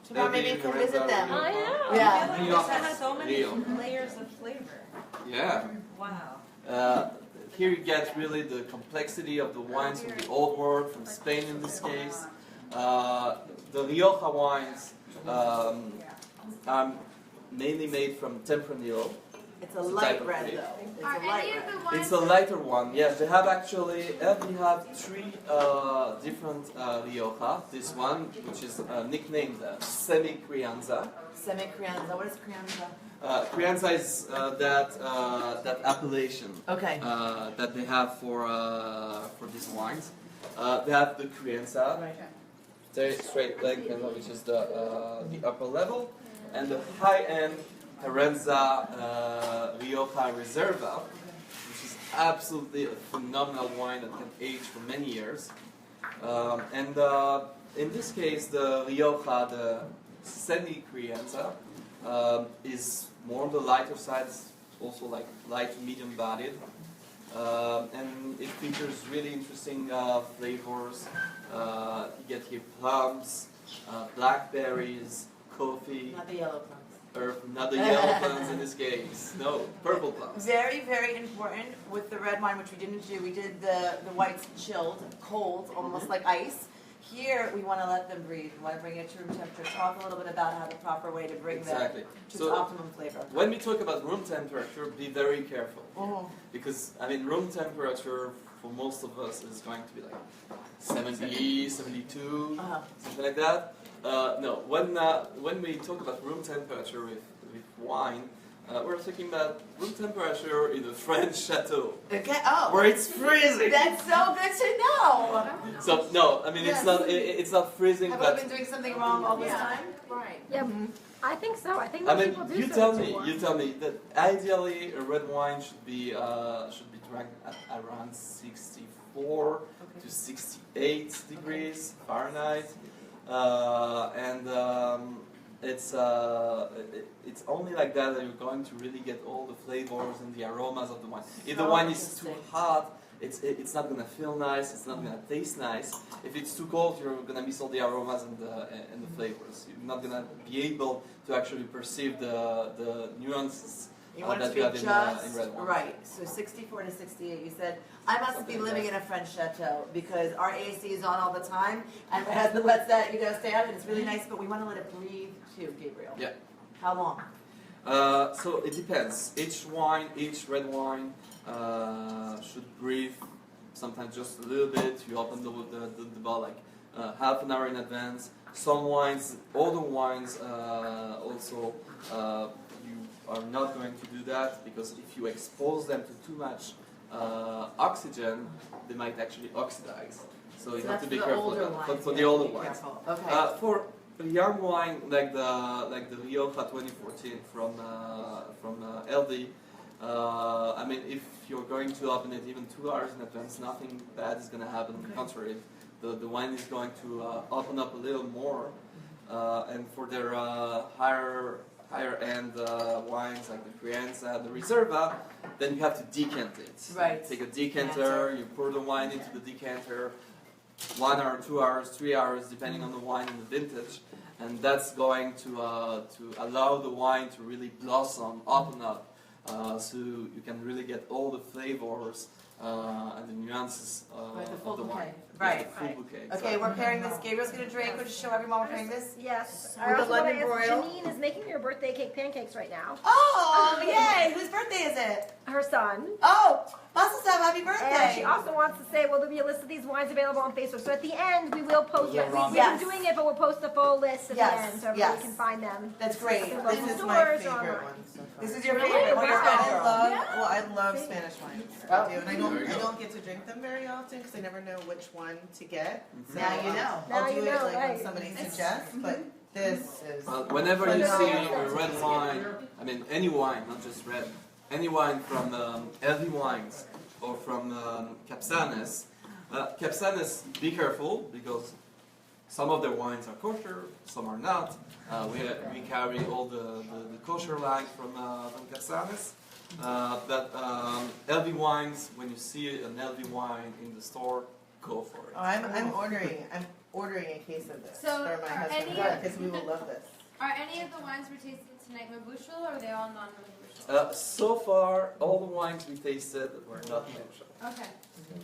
[SPEAKER 1] Tomorrow maybe you can visit them.
[SPEAKER 8] I know.
[SPEAKER 1] Yeah.
[SPEAKER 3] Rio.
[SPEAKER 7] This has so many
[SPEAKER 3] Rio.
[SPEAKER 7] layers of flavor.
[SPEAKER 3] Yeah.
[SPEAKER 7] Wow.
[SPEAKER 3] Here you get really the complexity of the wines from the old world, from Spain in this case. The Rioja wines are mainly made from Tempranillo.
[SPEAKER 1] It's a
[SPEAKER 3] It's a
[SPEAKER 1] light
[SPEAKER 3] type of
[SPEAKER 1] red
[SPEAKER 3] grape.
[SPEAKER 1] though. It's
[SPEAKER 2] Are
[SPEAKER 1] a light
[SPEAKER 2] any of
[SPEAKER 1] red.
[SPEAKER 2] the wines?
[SPEAKER 3] It's a lighter one, yes. They have actually, we have 3 different Rioja. This one, which is nicknamed Semi-Crianza.
[SPEAKER 1] Semi-Crianza. What is Crianza?
[SPEAKER 3] Crianza is that appellation
[SPEAKER 1] Okay.
[SPEAKER 3] that they have for these wines. They have the Crianza, very straight leg, which is the upper level, and the high-end Herenza Rioja Reserva, which is absolutely a phenomenal wine that can age for many years. And in this case, the Rioja, the Semi-Crianza, is more on the lighter side, it's also like light to medium bodied. And it features really interesting flavors. You get here plums, blackberries, coffee.
[SPEAKER 1] Not the yellow plums.
[SPEAKER 3] or not the yellow plums in this case. No, purple plums.
[SPEAKER 1] Very, very important with the red wine, which we didn't do. We did the whites chilled, cold, almost like ice. Here, we want to let them breathe. We want to bring it to room temperature. Talk a little bit about how the proper way to bring
[SPEAKER 3] Exactly.
[SPEAKER 1] that to its optimum flavor.
[SPEAKER 3] When we talk about room temperature, be very careful. Because, I mean, room temperature for most of us is going to be like 70, 72, something like that. No, when we talk about room temperature with wine, we're talking about room temperature in a French chateau.
[SPEAKER 1] Okay.
[SPEAKER 3] Where it's freezing.
[SPEAKER 1] That's so good to know.
[SPEAKER 3] So no, I mean it's not freezing.
[SPEAKER 1] Have
[SPEAKER 3] but
[SPEAKER 1] I been doing something wrong all this time?
[SPEAKER 2] Right.
[SPEAKER 8] Yeah, I think so. I think
[SPEAKER 3] I
[SPEAKER 8] most
[SPEAKER 3] mean,
[SPEAKER 8] people do
[SPEAKER 3] you tell me that ideally a red wine should be drank at around 64 to 68 degrees Fahrenheit, it's only like that you're going to really get all the flavors and the aromas of the wine. If the wine is too hot, it's not gonna feel nice. It's not gonna taste nice. If it's too cold, you're gonna miss all the aromas and the flavors. You're not gonna be able to actually perceive the nuances
[SPEAKER 1] You want it
[SPEAKER 3] that
[SPEAKER 1] to
[SPEAKER 3] you
[SPEAKER 1] be
[SPEAKER 3] have in red wine.
[SPEAKER 1] right. So 64 to 68. You said I must be living in a French chateau because our AC is on all the time and it has lets that stay out and it's really nice. But we want to let it breathe too, Gabriel.
[SPEAKER 3] Yeah.
[SPEAKER 1] How long?
[SPEAKER 3] So it depends. Each red wine should breathe. Sometimes just a little bit. You open the bottle like half an hour in advance. Some wines, older wines, also you are not going to do that because if you expose them to too much oxygen, they might actually oxidize. So you have to be careful for the older wines.
[SPEAKER 1] Okay.
[SPEAKER 3] For a young wine like the Rioja 2014 from LD, I mean, if you're going to open it even 2 hours in advance, nothing bad is going to happen. On the contrary, the wine is going to open up a little more. And for their higher end wines like the Crianza, the Reserva, then you have to decant it.
[SPEAKER 1] Right.
[SPEAKER 3] Take a decanter, you pour the wine into the decanter, 1 hour, 2 hours, 3 hours, depending on the wine and the vintage, and that's going to allow the wine to really blossom, open up, so you can really get all the flavors and the nuances
[SPEAKER 1] full
[SPEAKER 3] of the
[SPEAKER 1] bouquet.
[SPEAKER 3] wine.
[SPEAKER 1] Right.
[SPEAKER 3] Yeah, the full bouquet.
[SPEAKER 1] Okay,
[SPEAKER 3] exactly.
[SPEAKER 1] we're pairing this. Gabriel's going to drink. We'll just show everyone we're pairing this.
[SPEAKER 8] Yes.
[SPEAKER 1] With
[SPEAKER 8] I
[SPEAKER 1] the
[SPEAKER 8] also want to
[SPEAKER 1] London
[SPEAKER 8] ask,
[SPEAKER 1] broil.
[SPEAKER 8] Janine is making your birthday cake pancakes right now.
[SPEAKER 1] Oh, yay! Whose birthday is it?
[SPEAKER 8] Her son.
[SPEAKER 1] Oh, Mazel Tov, happy birthday!
[SPEAKER 8] And she also wants to say, will there be a list of these wines available on Facebook? So at the end, we will post it. We've
[SPEAKER 1] Yes.
[SPEAKER 8] been doing it, but we'll post a full list at the
[SPEAKER 1] Yes,
[SPEAKER 8] end so everybody
[SPEAKER 1] yes.
[SPEAKER 8] can find them.
[SPEAKER 1] That's great.
[SPEAKER 8] In
[SPEAKER 9] This
[SPEAKER 8] local
[SPEAKER 9] is my
[SPEAKER 8] stores or
[SPEAKER 9] favorite
[SPEAKER 8] online.
[SPEAKER 9] one so far.
[SPEAKER 1] This is your
[SPEAKER 8] Really?
[SPEAKER 1] favorite. What
[SPEAKER 8] Wow.
[SPEAKER 9] I love Spanish wines. I do, and I don't get to drink them very often because I never know which one to get. So,
[SPEAKER 1] Now you know.
[SPEAKER 8] Now
[SPEAKER 9] I'll do
[SPEAKER 8] you know,
[SPEAKER 9] it like
[SPEAKER 8] right.
[SPEAKER 9] when somebody suggests, but this is.
[SPEAKER 3] Whenever you
[SPEAKER 9] Whenever
[SPEAKER 3] see
[SPEAKER 9] you
[SPEAKER 3] a red wine, I mean any wine, not just red, any wine from LV Wines or from Capsanes, Capsanes, be careful because some of their wines are kosher, some are not. We carry all the kosher line from Capsanes. But LV Wines, when you see an LV wine in the store, go for it.
[SPEAKER 9] Oh, I'm ordering a case of this
[SPEAKER 2] So,
[SPEAKER 9] for my
[SPEAKER 2] are
[SPEAKER 9] husband
[SPEAKER 2] any-
[SPEAKER 9] because we will love this.
[SPEAKER 2] Are any of the wines we're tasting tonight mabushal or are they all non-mabushal?
[SPEAKER 3] So far, all the wines we tasted were not kosher.
[SPEAKER 2] Okay.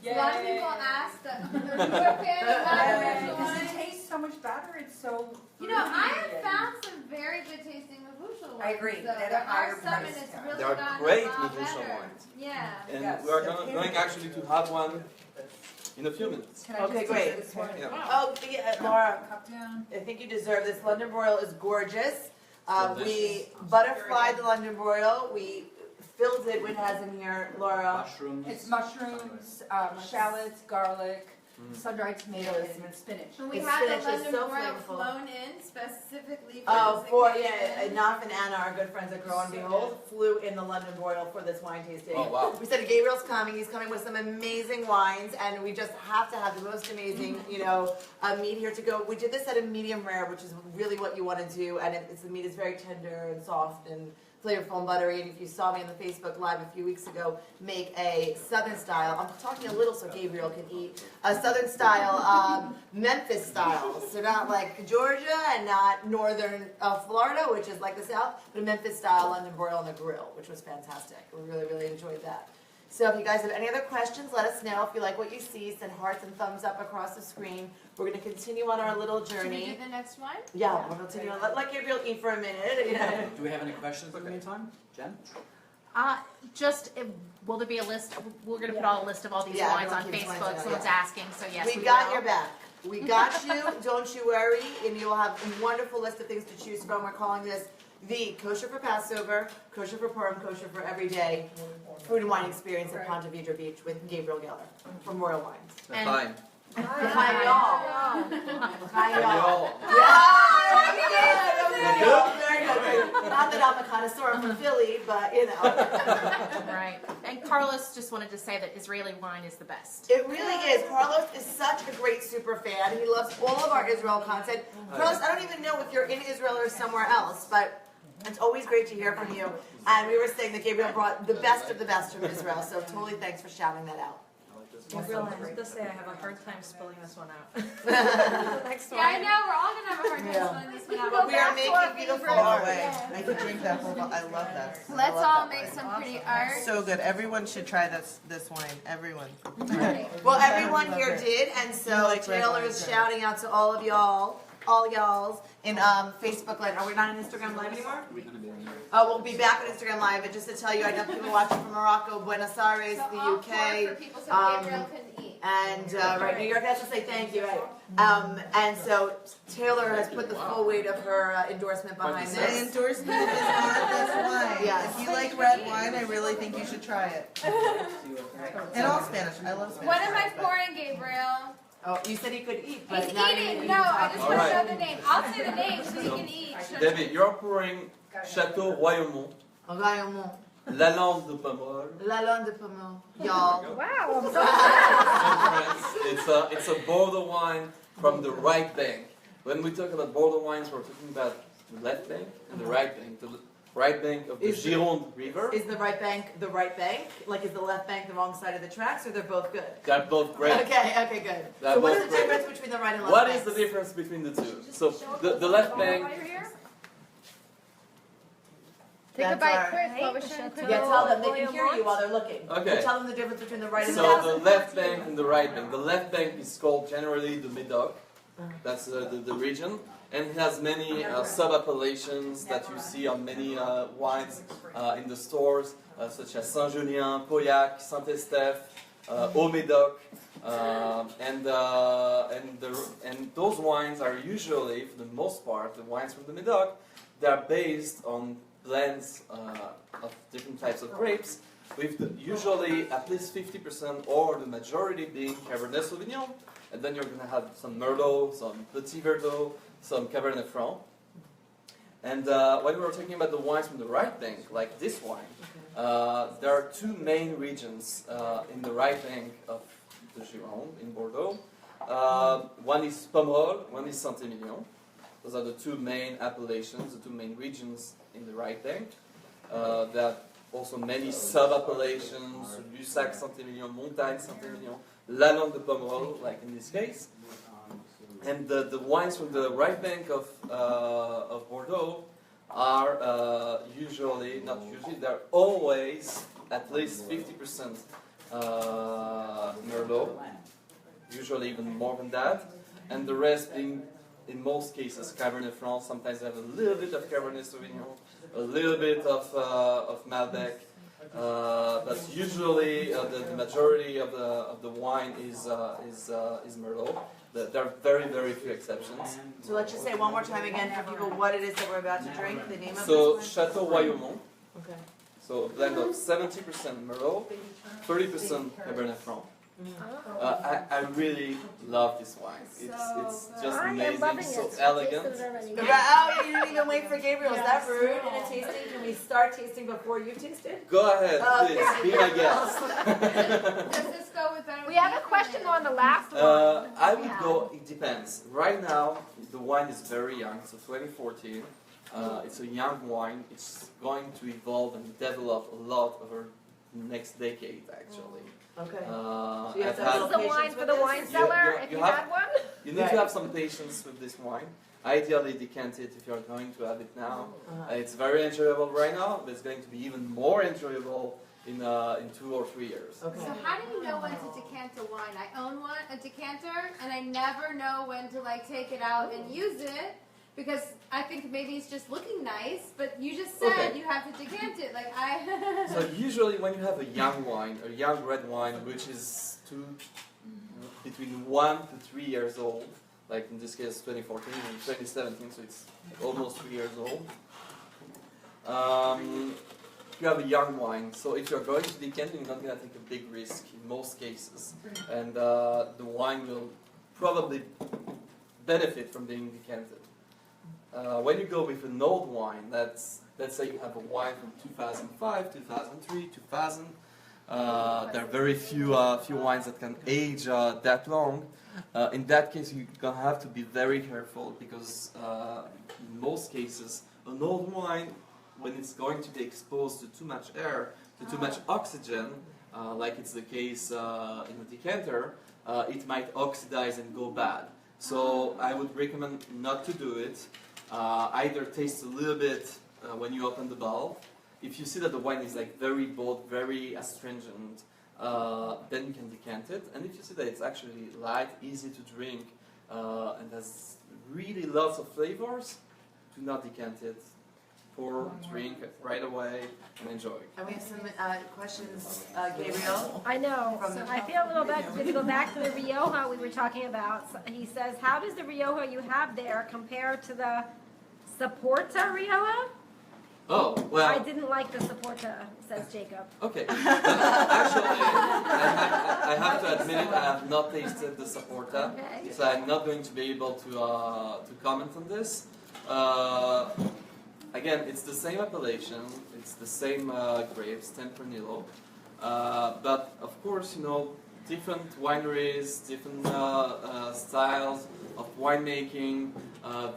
[SPEAKER 2] A lot of people ask that you're a fan of non-mabushal
[SPEAKER 7] Does it
[SPEAKER 2] wines.
[SPEAKER 7] taste so much better? It's so.
[SPEAKER 2] You know, I have found some very good tasting mabushal wines.
[SPEAKER 7] I agree.
[SPEAKER 2] though.
[SPEAKER 7] They're the higher
[SPEAKER 2] Our summit
[SPEAKER 7] price
[SPEAKER 2] has
[SPEAKER 7] tag.
[SPEAKER 2] really
[SPEAKER 3] They are
[SPEAKER 2] gotten
[SPEAKER 3] great
[SPEAKER 2] a lot
[SPEAKER 3] mabushal
[SPEAKER 2] better.
[SPEAKER 3] wines.
[SPEAKER 2] Yeah.
[SPEAKER 3] And
[SPEAKER 7] Yes.
[SPEAKER 3] we are going actually to have one in a few minutes.
[SPEAKER 7] Can I
[SPEAKER 1] Okay,
[SPEAKER 7] just
[SPEAKER 1] great.
[SPEAKER 7] taste this one?
[SPEAKER 3] Yeah.
[SPEAKER 1] Oh, yeah, Laura,
[SPEAKER 7] Cup down.
[SPEAKER 1] I think you deserve this. London broil is gorgeous. We
[SPEAKER 3] Delicious.
[SPEAKER 1] butterflied the London broil. We filled it with has in here, Laura.
[SPEAKER 3] Mushrooms.
[SPEAKER 7] It's mushrooms, shallots, garlic, sun-dried tomatoes, and spinach.
[SPEAKER 2] And we
[SPEAKER 1] The
[SPEAKER 2] had the
[SPEAKER 1] spinach is
[SPEAKER 2] London
[SPEAKER 1] so
[SPEAKER 2] broil
[SPEAKER 1] flavorful.
[SPEAKER 2] flown in specifically for
[SPEAKER 1] Oh,
[SPEAKER 2] this
[SPEAKER 1] for
[SPEAKER 2] occasion.
[SPEAKER 1] Naf and Anna, our good friends at Grow and Behold, flew in the London broil for this wine tasting.
[SPEAKER 3] Oh, wow.
[SPEAKER 1] We said Gabriel's coming. He's coming with some amazing wines, and we just have to have the most amazing, meat here to go. We did this at a medium rare, which is really what you want to do, and the meat is very tender and soft and flavorful and buttery. And if you saw me on the Facebook Live a few weeks ago, make a Southern style. I'm talking a little so Gabriel can eat. A Southern style, Memphis style. So not like Georgia and not northern Florida, which is like the South, but a Memphis style London broil on the grill, which was fantastic. We really, really enjoyed that. So if you guys have any other questions, let us know. If you like what you see, send hearts and thumbs up across the screen. We're going to continue on our little
[SPEAKER 2] Should we
[SPEAKER 1] journey.
[SPEAKER 2] do the next one?
[SPEAKER 1] Yeah, we're going to continue on. Let Gabriel eat for a minute. Yeah.
[SPEAKER 5] Do we have any questions in the meantime? Jen?
[SPEAKER 10] Will there be a list? We're going to put all a list of all these
[SPEAKER 1] Yeah,
[SPEAKER 10] wines on
[SPEAKER 1] everyone keeps
[SPEAKER 10] Facebook.
[SPEAKER 1] wines,
[SPEAKER 10] Someone's
[SPEAKER 1] yeah.
[SPEAKER 10] asking, so yes,
[SPEAKER 1] We
[SPEAKER 10] we
[SPEAKER 1] got
[SPEAKER 10] will.
[SPEAKER 1] your back. We got you. Don't you worry. And you'll have a wonderful list of things to choose from. We're calling this the Kosher for Passover, Kosher for Purim, Kosher for Everyday Food and Wine Experience at Ponte Vedra Beach with Gabriel Geller from Royal Wines.
[SPEAKER 10] And-
[SPEAKER 3] Fine.
[SPEAKER 1] Hi, y'all. Hi, y'all.
[SPEAKER 3] Y'all.
[SPEAKER 1] Very good. Not that I'm a connoisseur from Philly, but you know.
[SPEAKER 10] Right. And Carlos just wanted to say that Israeli wine is the best.
[SPEAKER 1] It really is. Carlos is such a great super fan. He loves all of our Israel content. Carlos, I don't even know if you're in Israel or somewhere else, but it's always great to hear from you. And we were saying that Gabriel brought the best of the best from Israel, so totally thanks for shouting that out.
[SPEAKER 7] Gabriel, I have to say I have a hard time spelling this one out. Next
[SPEAKER 2] Yeah, I know. We're all going to have a hard time spelling this one out.
[SPEAKER 1] We are making beautiful
[SPEAKER 9] No
[SPEAKER 1] art.
[SPEAKER 9] way. I could drink that whole bottle. I love that.
[SPEAKER 2] Let's all make some pretty art.
[SPEAKER 9] So good. Everyone should try this wine. Everyone.
[SPEAKER 1] Well, everyone here did, and so
[SPEAKER 9] like red
[SPEAKER 1] Taylor
[SPEAKER 9] wine,
[SPEAKER 1] is
[SPEAKER 9] so.
[SPEAKER 1] shouting out to all of y'all, all y'all's in Facebook Live. Are we not on Instagram Live anymore? Oh, we'll be back on Instagram Live. And just to tell you, I know people watching from Morocco, Buenos Aires,
[SPEAKER 2] So
[SPEAKER 1] the
[SPEAKER 2] all
[SPEAKER 1] UK.
[SPEAKER 2] four for people so Gabriel can eat.
[SPEAKER 1] And right, New York has to say thank you, right? And so Taylor has put the full weight of her endorsement behind
[SPEAKER 9] My
[SPEAKER 1] this.
[SPEAKER 9] endorsement is on this wine.
[SPEAKER 1] Yes.
[SPEAKER 9] If you like red wine, I really think you should try it. And all Spanish. I love Spanish.
[SPEAKER 2] What am I
[SPEAKER 9] wines, but-
[SPEAKER 2] pouring, Gabriel?
[SPEAKER 1] Oh, you said he could eat, but
[SPEAKER 2] He's
[SPEAKER 1] now you're
[SPEAKER 2] eating.
[SPEAKER 1] eating
[SPEAKER 2] No, I
[SPEAKER 1] top.
[SPEAKER 2] just
[SPEAKER 3] All
[SPEAKER 2] want to
[SPEAKER 3] right.
[SPEAKER 2] know the name. I'll say the name so he can eat.
[SPEAKER 3] David, you're pouring Château Royaumont,
[SPEAKER 1] Royaumont.
[SPEAKER 3] Lalande de Pomerol.
[SPEAKER 1] La Lande de Pommeau, y'all.
[SPEAKER 7] Wow, I'm so
[SPEAKER 3] It's a Bordeaux wine from the right bank. When we talk about Bordeaux wines, we're talking about the left bank and the right bank. The right bank of the
[SPEAKER 1] Is the-
[SPEAKER 3] Gironde River.
[SPEAKER 1] Is the right bank the right bank? Like, is the left bank the wrong side of the tracks, or they're both good?
[SPEAKER 3] They're both great.
[SPEAKER 1] Okay, good.
[SPEAKER 3] They're
[SPEAKER 1] So what
[SPEAKER 3] both
[SPEAKER 1] is the
[SPEAKER 3] great.
[SPEAKER 1] difference between the right and left
[SPEAKER 3] What
[SPEAKER 1] banks?
[SPEAKER 3] is the difference between the two? So the left bank,
[SPEAKER 2] Take a
[SPEAKER 1] That's
[SPEAKER 2] bite
[SPEAKER 1] our-
[SPEAKER 2] quick. What was Sharon quick?
[SPEAKER 1] Yeah, tell them. They can hear you while they're looking.
[SPEAKER 3] Okay.
[SPEAKER 1] So tell them the difference between the right and
[SPEAKER 3] so
[SPEAKER 1] left.
[SPEAKER 3] the left bank and the right bank. The left bank is called generally the Médoc. That's the region. And it has many sub-appellations that you see on many wines in the stores, such as Saint-Julien, Pauillac, Saint-Estèphe, Haut-Médoc. And those wines are usually, for the most part, the wines from the Médoc, they're based on blends of different types of grapes, with usually at least 50% or the majority being Cabernet Sauvignon, and then you're going to have some Merlot, some Petit Verdot, some Cabernet Franc. And when we were talking about the wines from the right bank, like this wine, there are two main regions in the right bank of the Gironde in Bordeaux. One is Pomerol, one is Saint-Emilion. Those are the two main appellations, the two main regions in the right bank. There are also many sub-appellations, Lussac, Saint-Emilion, Montagne, Saint-Emilion, Lalande de Pomerol, like in this case. And the wines from the right bank of Bordeaux are usually, not usually, they're always at least 50% Merlot, usually even more than that, and the rest being, in most cases, Cabernet Franc. Sometimes they have a little bit of Cabernet Sauvignon, a little bit of Malbec, but usually the majority of the wine is Merlot. There are very, very few exceptions.
[SPEAKER 1] So let's just say one more time again for people what it is that we're about to drink, the name of
[SPEAKER 3] So
[SPEAKER 1] this wine.
[SPEAKER 3] Château Royaumont,
[SPEAKER 1] Okay.
[SPEAKER 3] so a blend of 70% Merlot, 30% Cabernet Franc. I really love this wine. It's just amazing, so elegant.
[SPEAKER 1] Oh, yeah, you didn't even wait for Gabriel. Is that rude in a tasting? Can we start tasting before you've tasted?
[SPEAKER 3] Go ahead, please, be my guest.
[SPEAKER 2] Does this go with better?
[SPEAKER 8] We have a question on the last one.
[SPEAKER 3] I would go, it depends. Right now, the wine is very young, so 2014. It's a young wine. It's going to evolve and develop a lot over the next decade, actually.
[SPEAKER 1] Okay.
[SPEAKER 3] So
[SPEAKER 1] you have to
[SPEAKER 8] This is the wine
[SPEAKER 1] patience
[SPEAKER 8] for
[SPEAKER 1] with
[SPEAKER 8] the
[SPEAKER 1] this?
[SPEAKER 8] wine cellar, if
[SPEAKER 3] you
[SPEAKER 8] you
[SPEAKER 3] have-
[SPEAKER 8] had one.
[SPEAKER 3] You need to have some patience with this wine. Ideally, decant it if you're going to have it now. It's very enjoyable right now, but it's going to be even more enjoyable in 2 or 3 years.
[SPEAKER 1] Okay.
[SPEAKER 2] So how do you know when to decant a wine? I own a decanter, and I never know when to like take it out and use it because I think maybe it's just looking nice. But you just said
[SPEAKER 3] Okay.
[SPEAKER 2] you have to decant it. Like
[SPEAKER 3] So usually when you have a young wine, a young red wine, which is between 1 to 3 years old, like in this case 2014 and 2017, so it's almost 3 years old. You have a young wine, so if you're going to decant, you're not going to take a big risk in most cases, and the wine will probably benefit from being decanted. When you go with an old wine, let's say you have a wine from 2005, 2003, 2000. There are very few wines that can age that long. In that case, you're gonna have to be very careful because in most cases, an old wine, when it's going to be exposed to too much air, to too much oxygen, like it's the case in a decanter, it might oxidize and go bad. So I would recommend not to do it. Either taste a little bit when you open the bottle. If you see that the wine is like very bold, very astringent, then you can decant it. And if you see that it's actually light, easy to drink, and has really lots of flavors, do not decant it. Pour, drink it right away, and enjoy.
[SPEAKER 1] And we have some questions, Gabriel.
[SPEAKER 8] I know. I feel a little bit to go back to the Rioja we were talking about. So he says, how does the Rioja you have there compare to the Saporta Rioja?
[SPEAKER 3] Oh, well.
[SPEAKER 8] I didn't like the Saporta, says Jacob.
[SPEAKER 3] Okay. Actually, I have to admit it, I have not tasted the Saporta,
[SPEAKER 8] Okay.
[SPEAKER 3] so I'm not going to be able to comment on this. Again, it's the same appellation, it's the same grapes, Tempranillo, but of course, different wineries, different styles of winemaking,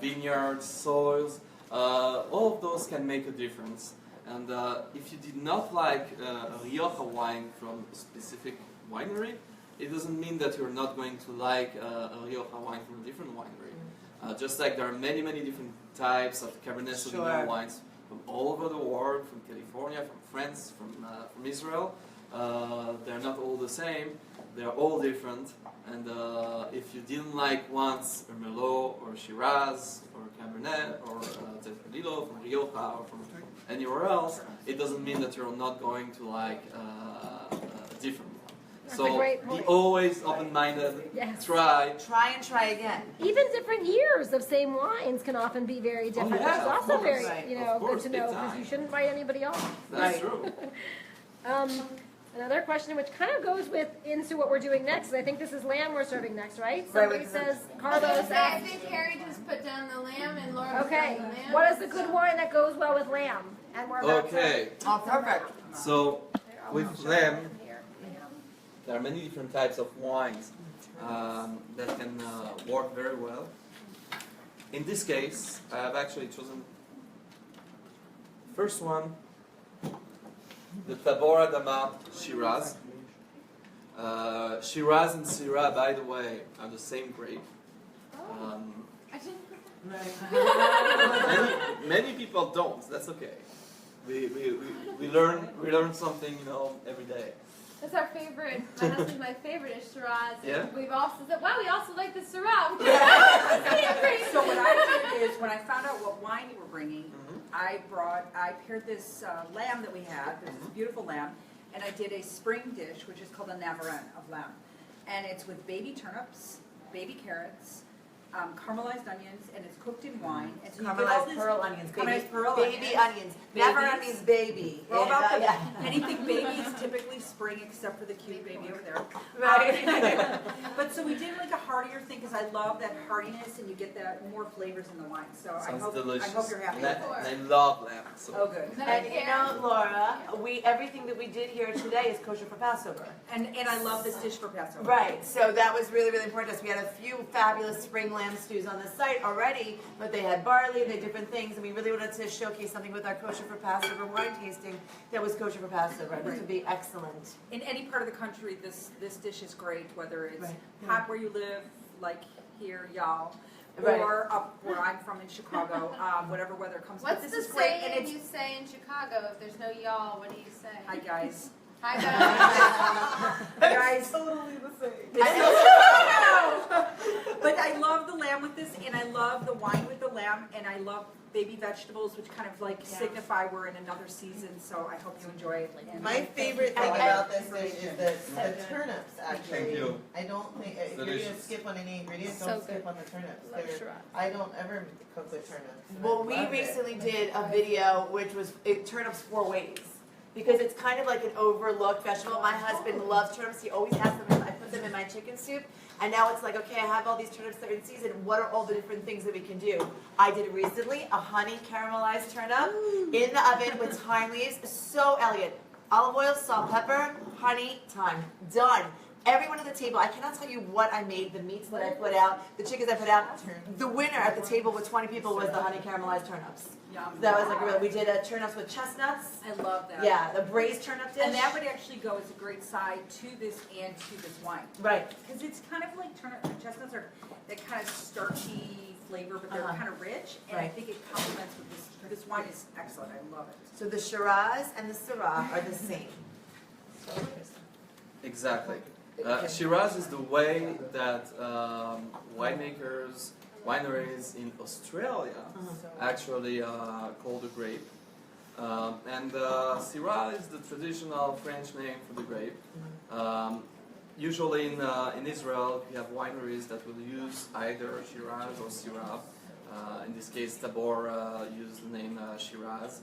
[SPEAKER 3] vineyards, soils. All of those can make a difference. And if you did not like a Rioja wine from a specific winery, it doesn't mean that you're not going to like a Rioja wine from a different winery. Just like there are many, many different types of Cabernet Sauvignon wines from all over the world, from California, from France, from Israel. They're not all the same. They're all different. And if you didn't like once a Merlot or Shiraz or Cabernet or Tempranillo from Rioja or from anywhere else, it doesn't mean that you're not going to like a different one.
[SPEAKER 8] That's
[SPEAKER 3] So
[SPEAKER 8] a great
[SPEAKER 3] be
[SPEAKER 8] point.
[SPEAKER 3] always open-minded.
[SPEAKER 8] Yes.
[SPEAKER 1] Try and try again.
[SPEAKER 8] Even different years of same wines can often be very different,
[SPEAKER 3] yeah,
[SPEAKER 8] which is
[SPEAKER 3] of
[SPEAKER 8] also
[SPEAKER 3] course.
[SPEAKER 8] very,
[SPEAKER 1] Right.
[SPEAKER 3] Of
[SPEAKER 8] good
[SPEAKER 3] course,
[SPEAKER 8] to
[SPEAKER 3] big
[SPEAKER 8] know, because
[SPEAKER 3] time.
[SPEAKER 8] you shouldn't write anybody off.
[SPEAKER 3] That's true.
[SPEAKER 8] Another question which kind of goes into what we're doing next, I think this is lamb we're serving next, right?
[SPEAKER 1] Right,
[SPEAKER 8] Somebody
[SPEAKER 1] with
[SPEAKER 8] says,
[SPEAKER 2] I
[SPEAKER 8] Carlos
[SPEAKER 2] think
[SPEAKER 8] asked,
[SPEAKER 2] Harry just put down the lamb and Laura put
[SPEAKER 8] okay,
[SPEAKER 2] down the lamb.
[SPEAKER 8] what is the good wine that goes well with lamb? And we're about to-
[SPEAKER 3] Okay,
[SPEAKER 1] Oh, perfect.
[SPEAKER 3] so with lamb,
[SPEAKER 8] Here.
[SPEAKER 3] there are many different types of wines that can work very well. In this case, I have actually chosen the first one, the Tabora Dama Shiraz. Shiraz and Syrah, by the way, are the same grape.
[SPEAKER 2] I didn't put
[SPEAKER 3] Many people don't. That's okay. We learn something every day.
[SPEAKER 2] That's our favorite. My husband, my favorite is Shiraz.
[SPEAKER 3] Yeah?
[SPEAKER 2] We've also said, wow, we also like the Syrah.
[SPEAKER 4] So what I did is when I found out what wine you were bringing, I paired this lamb that we had, this is beautiful lamb, and I did a spring dish, which is called a navarin of lamb. And it's with baby turnips, baby carrots, caramelized onions, and it's cooked in wine. And so you get all
[SPEAKER 1] Caramelized
[SPEAKER 4] this-
[SPEAKER 1] pearl onions,
[SPEAKER 4] caramelized pearl
[SPEAKER 1] baby onions. Never
[SPEAKER 4] Babies.
[SPEAKER 1] onions, baby.
[SPEAKER 4] We're all about the,
[SPEAKER 1] yeah.
[SPEAKER 4] anything baby is typically spring except for the cute baby over there.
[SPEAKER 1] Right.
[SPEAKER 4] But so we did like a heartier thing because I love that heartiness and you get that more flavors in the wine. So I
[SPEAKER 3] Sounds
[SPEAKER 4] hope
[SPEAKER 3] delicious.
[SPEAKER 4] you're happy.
[SPEAKER 3] And I love lamb. So.
[SPEAKER 4] Oh, good.
[SPEAKER 1] And Laura, everything that we did here today is kosher for Passover.
[SPEAKER 4] And I love this dish for Passover.
[SPEAKER 1] Right. So that was really, really important to us. We had a few fabulous spring lamb lamb stews on the site already, but they had barley, they had different things, and we really wanted to showcase something with our kosher for Passover wine tasting that was kosher for Passover. This would be excellent.
[SPEAKER 4] In any part of the country, this dish is great, whether it's
[SPEAKER 1] Right.
[SPEAKER 4] hot where you live, like here, y'all,
[SPEAKER 1] Right.
[SPEAKER 4] or up where I'm from in Chicago, whatever weather comes.
[SPEAKER 2] What's
[SPEAKER 4] but
[SPEAKER 2] the
[SPEAKER 4] this is great, and
[SPEAKER 2] saying
[SPEAKER 4] it's
[SPEAKER 2] you say in Chicago? If there's no y'all, what do you say?
[SPEAKER 4] hi guys.
[SPEAKER 2] Hi guys.
[SPEAKER 4] Guys,
[SPEAKER 1] Totally the same.
[SPEAKER 4] but I love the lamb with this, and I love the wine with the lamb, and I love baby vegetables, which kind of like signify we're in another season. So I hope you enjoy it. And
[SPEAKER 9] My favorite thing about this dish is the turnips, actually.
[SPEAKER 3] Thank you.
[SPEAKER 9] I don't think, if you're going to
[SPEAKER 3] Delicious.
[SPEAKER 9] skip on any ingredients,
[SPEAKER 6] So
[SPEAKER 9] don't skip
[SPEAKER 6] good.
[SPEAKER 9] on the turnips.
[SPEAKER 6] Love
[SPEAKER 9] They're-
[SPEAKER 6] Shiraz.
[SPEAKER 9] I don't ever cook with turnips. and
[SPEAKER 1] Well,
[SPEAKER 9] I
[SPEAKER 1] we
[SPEAKER 9] love it.
[SPEAKER 1] recently did a video which was turnips 4 ways. Because it's kind of like an overlooked vegetable. My husband loves turnips. He always has them. I put them in my chicken soup. And now it's like, okay, I have all these turnips that are in season. What are all the different things that we can do? I did recently a honey caramelized turnip in the oven with thyme leaves. So elegant. Olive oil, salt, pepper, honey, thyme. Done. Everyone at the table, I cannot tell you what I made, the meats that I put out, the chickens I put out. The winner at the table with 20 people was the honey caramelized turnips.
[SPEAKER 4] Yum.
[SPEAKER 1] That was like a real, we did turnips with chestnuts.
[SPEAKER 4] I love that.
[SPEAKER 1] Yeah, the braised turnip dish.
[SPEAKER 4] And that would actually go as a great side to this and to this wine.
[SPEAKER 1] Right.
[SPEAKER 4] Because it's kind of like turnip and chestnuts are that kind of starchy flavor, but they're kind of rich. And I
[SPEAKER 1] Right.
[SPEAKER 4] think it complements with this. This wine is excellent. I love it.
[SPEAKER 1] So the Shiraz and the Syrah are the same.
[SPEAKER 3] Exactly. Shiraz is the way that winemakers, wineries in Australia actually call the grape. And Syrah is the traditional French name for the grape. Usually in Israel, you have wineries that will use either Shiraz or Syrah. In this case, Tabor used the name Shiraz.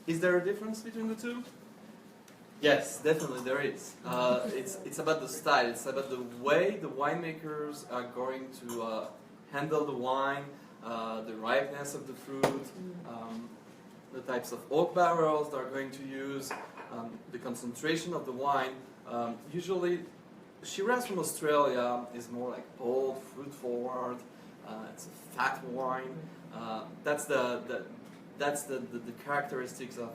[SPEAKER 3] Is there a difference between the two? Yes, definitely there is. It's about the style. It's about the way the winemakers are going to handle the wine, the ripeness of the fruit, the types of oak barrels they're going to use, the concentration of the wine. Usually, Shiraz from Australia is more like bold, fruit forward. It's a fat wine. That's the characteristics of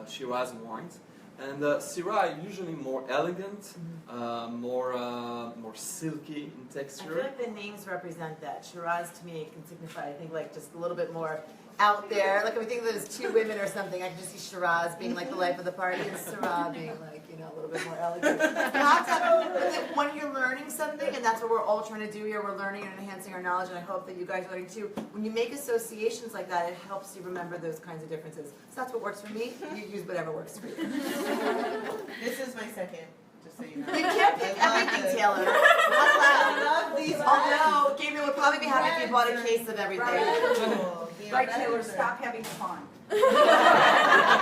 [SPEAKER 3] Shiraz wines. And Syrah usually more elegant, more silky in
[SPEAKER 1] I feel
[SPEAKER 3] texture.
[SPEAKER 1] like the names represent that. Shiraz to me can signify, I think, like just a little bit more out there. Like if we think of it as 2 women or something, I can just see Shiraz being like the life of the party and Syrah being like, you know, a little bit more elegant. You have to, when you're learning something, and that's what we're all trying to do here, we're learning and enhancing our knowledge, and I hope that you guys are learning too. When you make associations like that, it helps you remember those kinds of differences. So that's what works for me. You use whatever works for you.
[SPEAKER 9] This is my second, just so you know.
[SPEAKER 1] You can't pick
[SPEAKER 9] I love
[SPEAKER 1] everything,
[SPEAKER 9] this.
[SPEAKER 1] Taylor.
[SPEAKER 9] I love these
[SPEAKER 1] Although, Gabriel would probably be happy if you bought a case of everything.
[SPEAKER 4] Right, Taylor, stop having fun.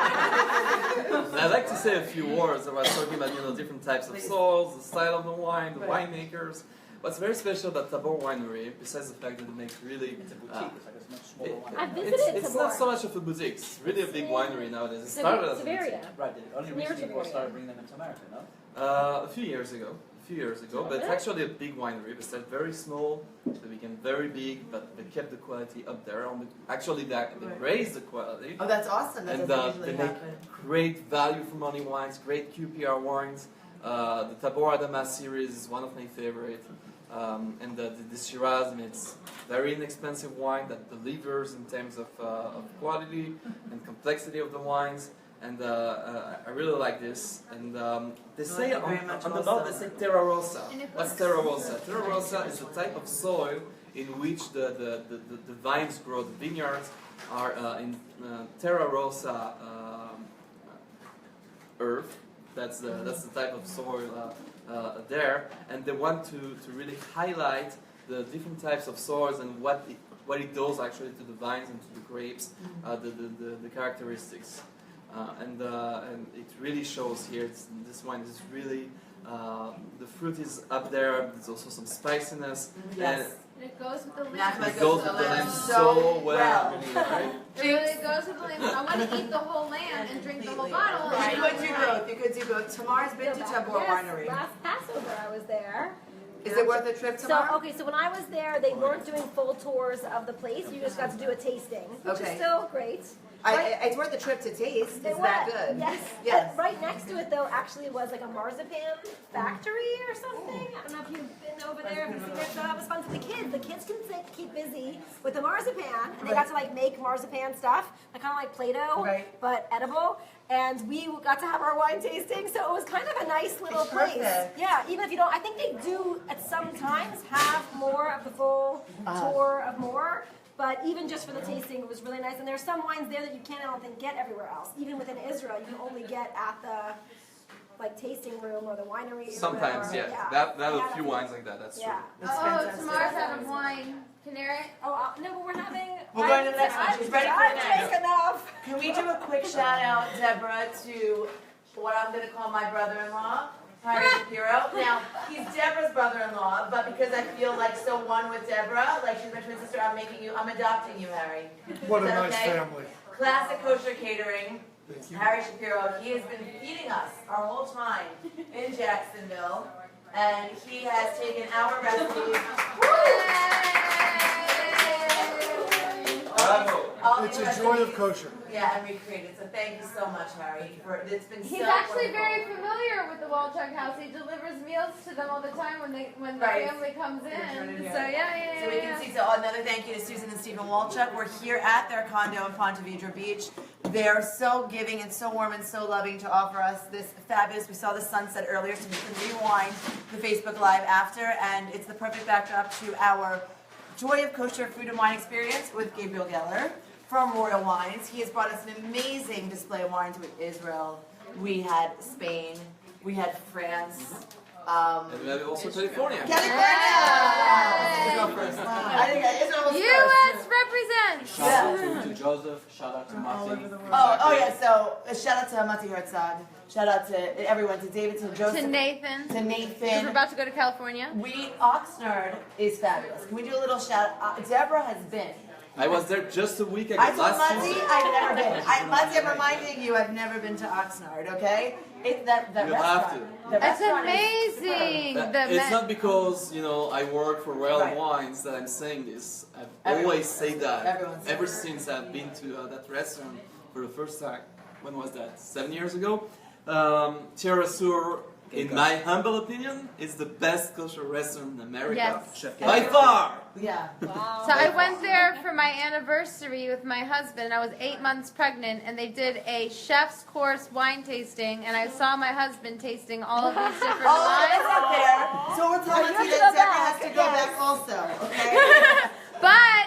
[SPEAKER 3] And I'd like to say a few words about talking about different types of soils, the style of the wine, the winemakers. What's very special about Tabor Winery, besides the fact that it makes really
[SPEAKER 5] It's a boutique. It's like a much smaller wine.
[SPEAKER 8] I've visited
[SPEAKER 3] it's
[SPEAKER 8] Tabor.
[SPEAKER 3] not so much of a boutique. It's really a big winery nowadays. It started as a boutique.
[SPEAKER 8] Bavaria.
[SPEAKER 5] Right. They only
[SPEAKER 8] Near
[SPEAKER 5] recently
[SPEAKER 8] Bavaria.
[SPEAKER 5] started bringing them into America, no?
[SPEAKER 3] A few years ago. But it's actually a big winery. They started very small, they became very big, but they kept the quality up there. Actually, they raised the quality.
[SPEAKER 1] Oh, that's awesome. That
[SPEAKER 3] And
[SPEAKER 1] doesn't
[SPEAKER 3] they
[SPEAKER 1] usually
[SPEAKER 3] make
[SPEAKER 1] happen.
[SPEAKER 3] great value for money wines, great QPR wines. The Tabor Adama series is one of my favorite. And the Shiraz, I mean, it's very inexpensive wine that delivers in terms of quality and complexity of the wines. And I really like this. And they say
[SPEAKER 1] it very
[SPEAKER 3] on
[SPEAKER 1] much
[SPEAKER 3] the
[SPEAKER 1] also.
[SPEAKER 3] bottle, they say Terra Rosa.
[SPEAKER 2] And it
[SPEAKER 3] What's Terra Rosa? Terra Rosa is a type of soil in which the vines grow. The vineyards are in Terra Rosa earth. That's the type of soil there, and they want to really highlight the different types of soils and what it does actually to the vines and to the grapes, the characteristics, and it really shows here. This wine is really the fruit is up there. There's also some spiciness.
[SPEAKER 1] Yes.
[SPEAKER 2] And it goes with the
[SPEAKER 1] Nachma
[SPEAKER 2] lamb.
[SPEAKER 3] It goes with the lamb so well. Right?
[SPEAKER 2] It really goes with the lamb. I want to eat the whole lamb and drink the whole bottle.
[SPEAKER 1] You
[SPEAKER 2] and
[SPEAKER 1] could do both. You could do both. Tamar's been to Tabor
[SPEAKER 8] Yes,
[SPEAKER 1] Winery.
[SPEAKER 8] last Passover I was there.
[SPEAKER 1] Is it worth a trip
[SPEAKER 8] So,
[SPEAKER 1] tomorrow?
[SPEAKER 8] okay, so when I was there, they weren't doing full tours of the place. You just got to do a tasting, which is still great.
[SPEAKER 1] It's worth a trip to taste. It's that good.
[SPEAKER 8] Yes.
[SPEAKER 1] Yes.
[SPEAKER 8] But right next to it, though, actually was like a marzipan factory or something. I don't know if you've been over there. If you've seen it. So that was fun for the kids. The kids can keep busy with the marzipan, and they got to like make marzipan stuff, like kind of like Play-Doh, but edible. And we got to have our wine tasting, so it was kind of a nice little place.
[SPEAKER 1] Perfect.
[SPEAKER 8] Yeah, even if you don't, I think they do at some times have more of the full tour of more. But even just for the tasting, it was really nice. And there's some wines there that you can't, I don't think, get everywhere else. Even within Israel, you can only get at the like tasting room or the winery.
[SPEAKER 3] Sometimes,
[SPEAKER 8] or
[SPEAKER 3] yeah. That a few wines like that. That's true.
[SPEAKER 2] Oh, Tamar's out of wine. Canary?
[SPEAKER 8] Oh, no, but we're having.
[SPEAKER 1] We're going to the next one. She's ready for the next.
[SPEAKER 8] Take enough.
[SPEAKER 1] Can we do a quick shout out, Deborah, to what I'm going to call my brother-in-law, Harry Shapiro? Now, he's Deborah's brother-in-law, but because I feel like so one with Deborah, like she's my twin sister, I'm adopting you, Harry.
[SPEAKER 11] What a
[SPEAKER 1] Is that
[SPEAKER 11] nice
[SPEAKER 1] okay?
[SPEAKER 11] family.
[SPEAKER 1] Classic Kosher Catering. Harry Shapiro, he has been feeding us our whole time in Jacksonville, and he has taken our recipes.
[SPEAKER 11] It's a joy of kosher.
[SPEAKER 1] Yeah, and recreated. So thank you so much, Harry. It's been
[SPEAKER 2] He's
[SPEAKER 1] so
[SPEAKER 2] actually
[SPEAKER 1] wonderful.
[SPEAKER 2] very familiar with the Walchuk house. He delivers meals to them all the time when the family comes in. So yeah.
[SPEAKER 1] So we can see. So another thank you to Susan and Stephen Walchuk. We're here at their condo in Ponte Vedra Beach. They're so giving and so warm and so loving to offer us this fabulous. We saw the sunset earlier, so we can rewind the Facebook Live after, and it's the perfect backdrop to our Joy of Kosher Food and Wine experience with Gabriel Geller from Royal Wines. He has brought us an amazing display of wines with Israel. We had Spain. We had France.
[SPEAKER 3] And we have also California.
[SPEAKER 1] Israel first. I think Israel was
[SPEAKER 2] U.S. represents.
[SPEAKER 5] Shout out to Joseph. Shout out to Mati.
[SPEAKER 1] Oh yeah. So shout out to Mati Herzog. Shout out to everyone. To David. To Joseph.
[SPEAKER 2] To Nathan.
[SPEAKER 1] To
[SPEAKER 2] We're
[SPEAKER 1] Nathan.
[SPEAKER 2] about to go to California.
[SPEAKER 1] Oxnard is fabulous. Can we do a little shout out? Deborah has been.
[SPEAKER 3] I was there just a week ago.
[SPEAKER 1] I told
[SPEAKER 3] last
[SPEAKER 1] Mati
[SPEAKER 3] Tuesday.
[SPEAKER 1] I've never been. Mati, I'm reminding you I've never been to Oxnard, okay? That
[SPEAKER 3] You
[SPEAKER 1] restaurant.
[SPEAKER 3] have to.
[SPEAKER 1] The
[SPEAKER 2] It's
[SPEAKER 1] restaurant is
[SPEAKER 2] amazing.
[SPEAKER 3] That- it's not because I work for Royal Wines that I'm saying this. I've always said that
[SPEAKER 1] Everyone's
[SPEAKER 3] ever since I've been to that restaurant for the first time. When was that? 7 years ago. Terra Sur, in my humble opinion, is the best kosher restaurant in America.
[SPEAKER 2] Yes.
[SPEAKER 3] By far.
[SPEAKER 1] Yeah.
[SPEAKER 2] So I went there for my anniversary with my husband. I was 8 months pregnant, and they did a chef's course wine tasting, and I saw my husband tasting all of these different wines.
[SPEAKER 1] There. So we're telling you that Deborah has to go back also, okay?
[SPEAKER 2] But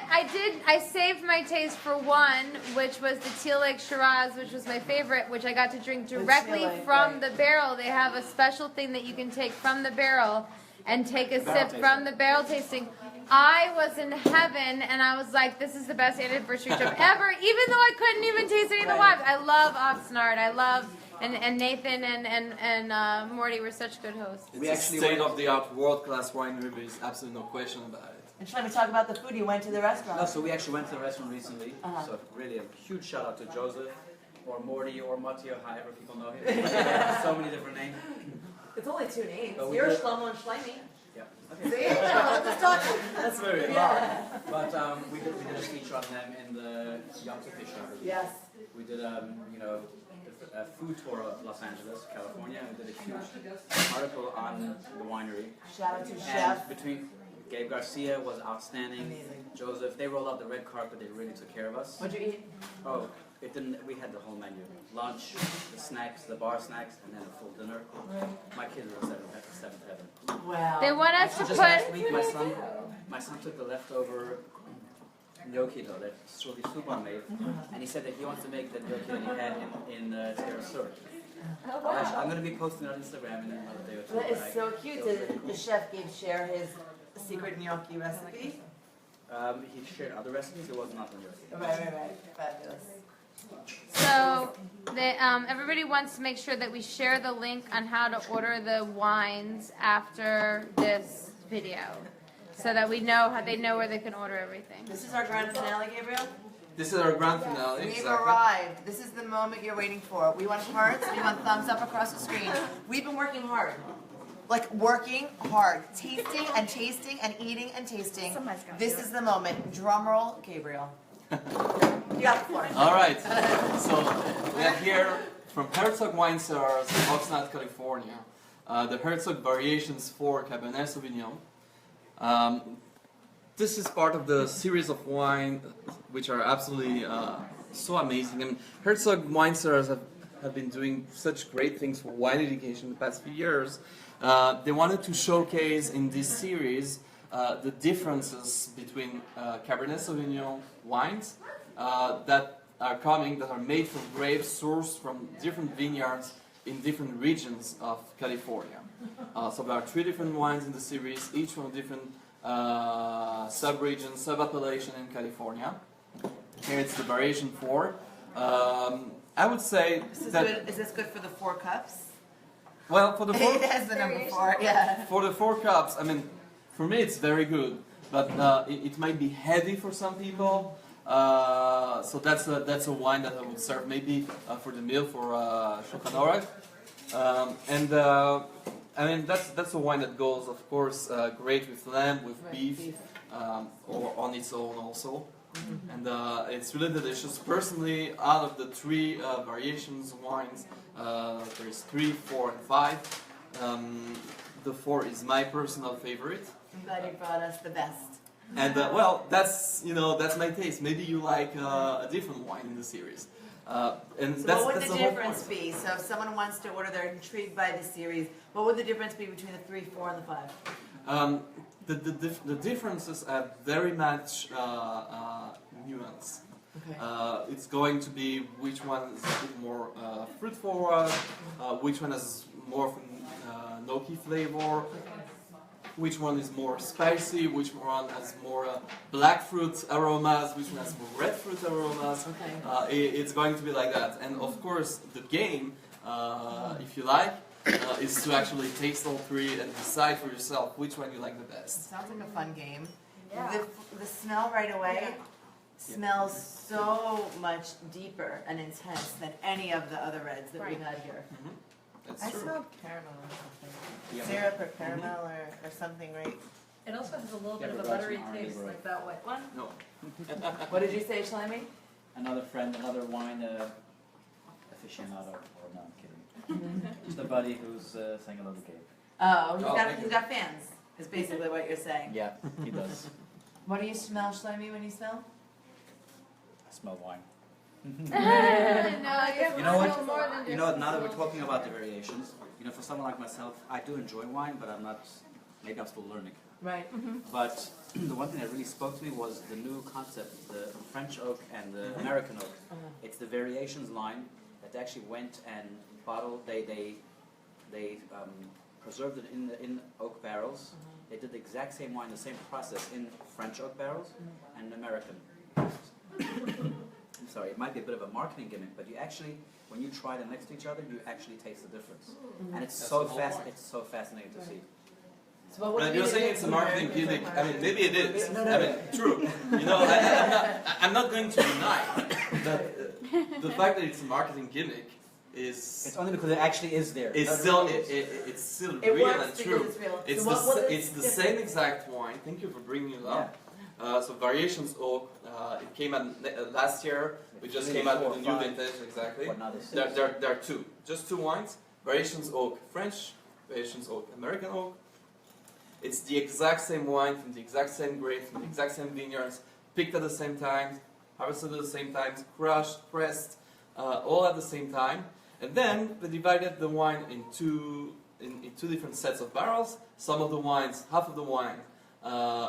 [SPEAKER 2] I saved my taste for one, which was the Teal Lake Shiraz, which was my favorite, which I got to drink directly from the barrel. They have a special thing that you can take from the barrel and take a sip from the barrel tasting. I was in heaven, and I was like, this is the best anniversary trip ever, even though I couldn't even taste any of the wines. I love Oxnard. I love, and Nathan and Morty were such good hosts.
[SPEAKER 3] It's a state-of-the-art, world-class winery. There's absolutely no question about it.
[SPEAKER 1] And let me talk about the food. You went to the restaurant.
[SPEAKER 5] No, so we actually went to the restaurant recently. So really a huge shout out to Joseph, or Morty, or Mati, or however people know him. So many different names.
[SPEAKER 1] It's only 2 names.
[SPEAKER 5] But
[SPEAKER 1] You're
[SPEAKER 5] did-
[SPEAKER 1] Shlomo and Shlomi.
[SPEAKER 5] Yeah.
[SPEAKER 1] See? Let's talk.
[SPEAKER 5] That's very hard. But we did a feature on them in the Yom Tov show.
[SPEAKER 1] Yes.
[SPEAKER 5] We did a food tour of Los Angeles, California, and we did a huge article on the winery.
[SPEAKER 1] Shout out to
[SPEAKER 5] And
[SPEAKER 1] Chef.
[SPEAKER 5] between Gabe Garcia was outstanding.
[SPEAKER 1] Amazing.
[SPEAKER 5] Joseph, they rolled out the red carpet. They really took care of us.
[SPEAKER 1] What'd you eat?
[SPEAKER 5] Oh, it didn't. We had the whole menu: lunch, the snacks, the bar snacks, and then a full dinner. My kids were seventh heaven.
[SPEAKER 1] Wow.
[SPEAKER 2] They want us to
[SPEAKER 5] Just last
[SPEAKER 2] put.
[SPEAKER 5] week, my son took the leftover gnocchi dough that Sylvie Suban made, and he said that he wants to make that gnocchi that he had in Terra Sur. I'm going to be posting it on Instagram in another day or two.
[SPEAKER 1] That is so cute. The chef gave share his secret gnocchi recipe.
[SPEAKER 5] He shared other recipes. It was not the recipe.
[SPEAKER 1] Right. Fabulous.
[SPEAKER 2] So, everybody wants to make sure that we share the link on how to order the wines after this video, so that we know how they know where they can order everything.
[SPEAKER 1] This is our grand finale, Gabriel.
[SPEAKER 3] This is our grand finale.
[SPEAKER 1] We've
[SPEAKER 3] exactly.
[SPEAKER 1] arrived. This is the moment you're waiting for. We want hearts. We want thumbs up across the screen. We've been working hard. like working hard, tasting and tasting and eating and tasting. This is the moment. Drum roll, Gabriel. You got the floor.
[SPEAKER 3] All right. So we have here from Herzog Wine Cellars, Oxnard, California, the Herzog Variations for Cabernet Sauvignon. This is part of the series of wine which are absolutely so amazing. I mean, Herzog Wine Cellars have been doing such great things for wine education the past few years. They wanted to showcase in this series the differences between Cabernet Sauvignon wines that are made from grapes sourced from different vineyards in different regions of California. So there are 3 different wines in the series, each from a different sub-region, sub-appellation in California. Here it's the variation 4. I would say
[SPEAKER 1] Is this good for the 4 cups?
[SPEAKER 3] Well, for the 4,
[SPEAKER 1] It has the number 4, yeah.
[SPEAKER 3] for the 4 cups, I mean, for me it's very good, but it might be heavy for some people. So that's a wine that I would serve maybe for the meal for Shulchan Aruch. I mean that's a wine that goes, of course, great with lamb, with beef, or on its own also. And it's really delicious. Personally, out of the 3 variations wines, there's 3, 4, and 5. The 4 is my personal favorite.
[SPEAKER 1] I'm glad you brought us the best.
[SPEAKER 3] And well, that's my taste. Maybe you like a different wine in the series. And
[SPEAKER 1] So
[SPEAKER 3] that's,
[SPEAKER 1] what would
[SPEAKER 3] that's
[SPEAKER 1] the
[SPEAKER 3] the whole
[SPEAKER 1] difference
[SPEAKER 3] point.
[SPEAKER 1] be? So if someone wants to order, they're intrigued by the series, what would the difference be between the 3, 4, and the 5?
[SPEAKER 3] The differences have very much nuance.
[SPEAKER 1] Okay.
[SPEAKER 3] It's going to be which one is a bit more fruit forward, which one has more gnocchi flavor, which one is more spicy, which one has more black fruit aromas, which one has more red fruit aromas.
[SPEAKER 1] Okay.
[SPEAKER 3] It's going to be like that. And of course, the game, if you like, is to actually taste all 3 and decide for yourself which one you like the best.
[SPEAKER 1] Sounds like a fun game.
[SPEAKER 8] Yeah.
[SPEAKER 1] The smell right away smells so much deeper and intense than any of the other reds that we've had here.
[SPEAKER 3] That's
[SPEAKER 1] I
[SPEAKER 3] true.
[SPEAKER 1] smelled caramel or something.
[SPEAKER 3] Yeah.
[SPEAKER 1] Syrup or caramel or something, right?
[SPEAKER 7] It also has a little bit of a
[SPEAKER 5] Gabriel
[SPEAKER 7] buttery
[SPEAKER 5] Geller,
[SPEAKER 7] taste,
[SPEAKER 5] Gabriel.
[SPEAKER 7] like that white one.
[SPEAKER 3] No.
[SPEAKER 1] What did you say, Shlomi?
[SPEAKER 5] Another friend, another wine aficionado, or no, I'm kidding. Just a buddy who's saying hello to Gabe.
[SPEAKER 1] Oh,
[SPEAKER 3] thank
[SPEAKER 1] he's
[SPEAKER 3] you.
[SPEAKER 1] got fans, is basically what you're saying.
[SPEAKER 5] Yeah, he does.
[SPEAKER 1] What do you smell, Shlomi, when you smell?
[SPEAKER 5] I smell wine.
[SPEAKER 2] No, you have
[SPEAKER 5] You know what?
[SPEAKER 2] to smell more than
[SPEAKER 5] You know what?
[SPEAKER 2] just
[SPEAKER 5] Now that we're
[SPEAKER 2] smells.
[SPEAKER 5] talking about the variations, you know, for someone like myself, I do enjoy wine, but I'm not. Maybe I'm still learning.
[SPEAKER 1] Right.
[SPEAKER 5] But the one thing that really spoke to me was the new concept, the French oak and the American oak. It's the variations line that they actually went and bottled. They preserved it in oak barrels. They did the exact same wine, the same process in French oak barrels and American barrels. I'm sorry, it might be a bit of a marketing gimmick, but you actually, when you try them next to each other, you actually taste the difference. And it's
[SPEAKER 3] That's
[SPEAKER 5] so
[SPEAKER 3] the whole point.
[SPEAKER 5] It's so fascinating to see.
[SPEAKER 1] So what would
[SPEAKER 3] But
[SPEAKER 1] be
[SPEAKER 3] you're
[SPEAKER 1] the
[SPEAKER 3] saying it's a marketing gimmick. I mean, maybe it is.
[SPEAKER 1] No.
[SPEAKER 3] I mean, true. You know, I'm not going to deny that the fact that it's a marketing gimmick is
[SPEAKER 5] It's only because it actually is there.
[SPEAKER 3] it's
[SPEAKER 5] It
[SPEAKER 3] still
[SPEAKER 5] really is.
[SPEAKER 3] it's still
[SPEAKER 1] It
[SPEAKER 3] real
[SPEAKER 1] works
[SPEAKER 3] and
[SPEAKER 1] because
[SPEAKER 3] true.
[SPEAKER 1] it's real.
[SPEAKER 3] It's
[SPEAKER 1] So what was
[SPEAKER 3] it's the
[SPEAKER 1] different?
[SPEAKER 3] same exact wine. Thank you for bringing it up. So Variations Oak, it came out last year. We just came out with a new vintage, exactly.
[SPEAKER 5] What now they say?
[SPEAKER 3] There are 2, just 2 wines. Variations Oak French, Variations Oak American Oak. It's the exact same wine from the exact same grapes, from the exact same vineyards, picked at the same time, harvested at the same time, crushed, pressed, all at the same time. And then they divided the wine in two different sets of barrels. Some of the wines, half of the wine,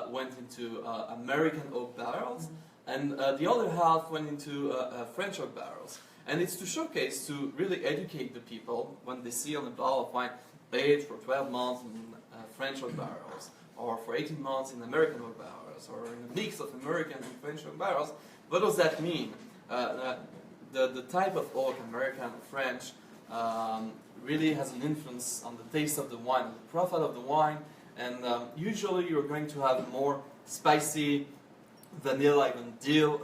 [SPEAKER 3] went into American oak barrels, and the other half went into French oak barrels. And it's to showcase, to really educate the people when they see on the bottle of wine, aged for 12 months in French oak barrels, or for 18 months in American oak barrels, or in a mix of American and French oak barrels. What does that mean? The type of oak, American and French, really has an influence on the taste of the wine, the profile of the wine, and usually you're going to have more spicy, vanilla, even dill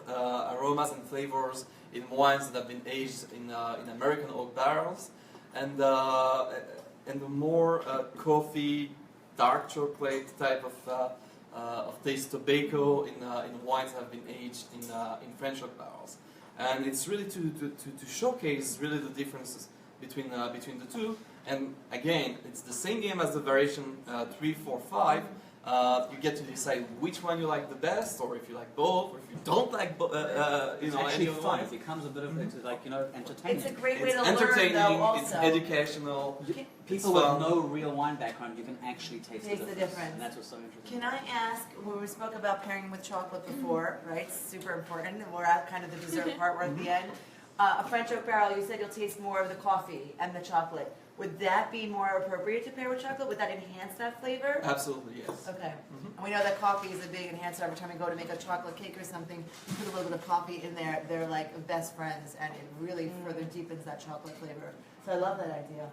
[SPEAKER 3] aromas and flavors in wines that have been aged in American oak barrels. And and the more coffee, dark chocolate type of taste tobacco in wines that have been aged in French oak barrels. And it's really to showcase really the differences between the two. And again, it's the same game as the variation 3, 4, 5. You get to decide which one you like the best, or if you like both, or if you don't like
[SPEAKER 5] It's actually fun. It becomes a bit of entertaining.
[SPEAKER 1] It's a great way to
[SPEAKER 3] It's entertaining,
[SPEAKER 1] learn, though,
[SPEAKER 3] it's
[SPEAKER 1] also.
[SPEAKER 3] educational.
[SPEAKER 5] People with no real wine background, you can actually taste
[SPEAKER 1] the difference.
[SPEAKER 5] And that's what's so interesting.
[SPEAKER 1] Can I ask, when we spoke about pairing with chocolate before, right? Super important. And we're at kind of the dessert part, we're at the end. A French oak barrel, you said you'll taste more of the coffee and the chocolate. Would that be more appropriate to pair with chocolate? Would that enhance that flavor?
[SPEAKER 3] Absolutely, yes.
[SPEAKER 1] Okay. And we know that coffee is a big enhancer. Every time we go to make a chocolate cake or something, you put a little bit of coffee in there. They're like best friends, and it really further deepens that chocolate flavor. So I love that idea.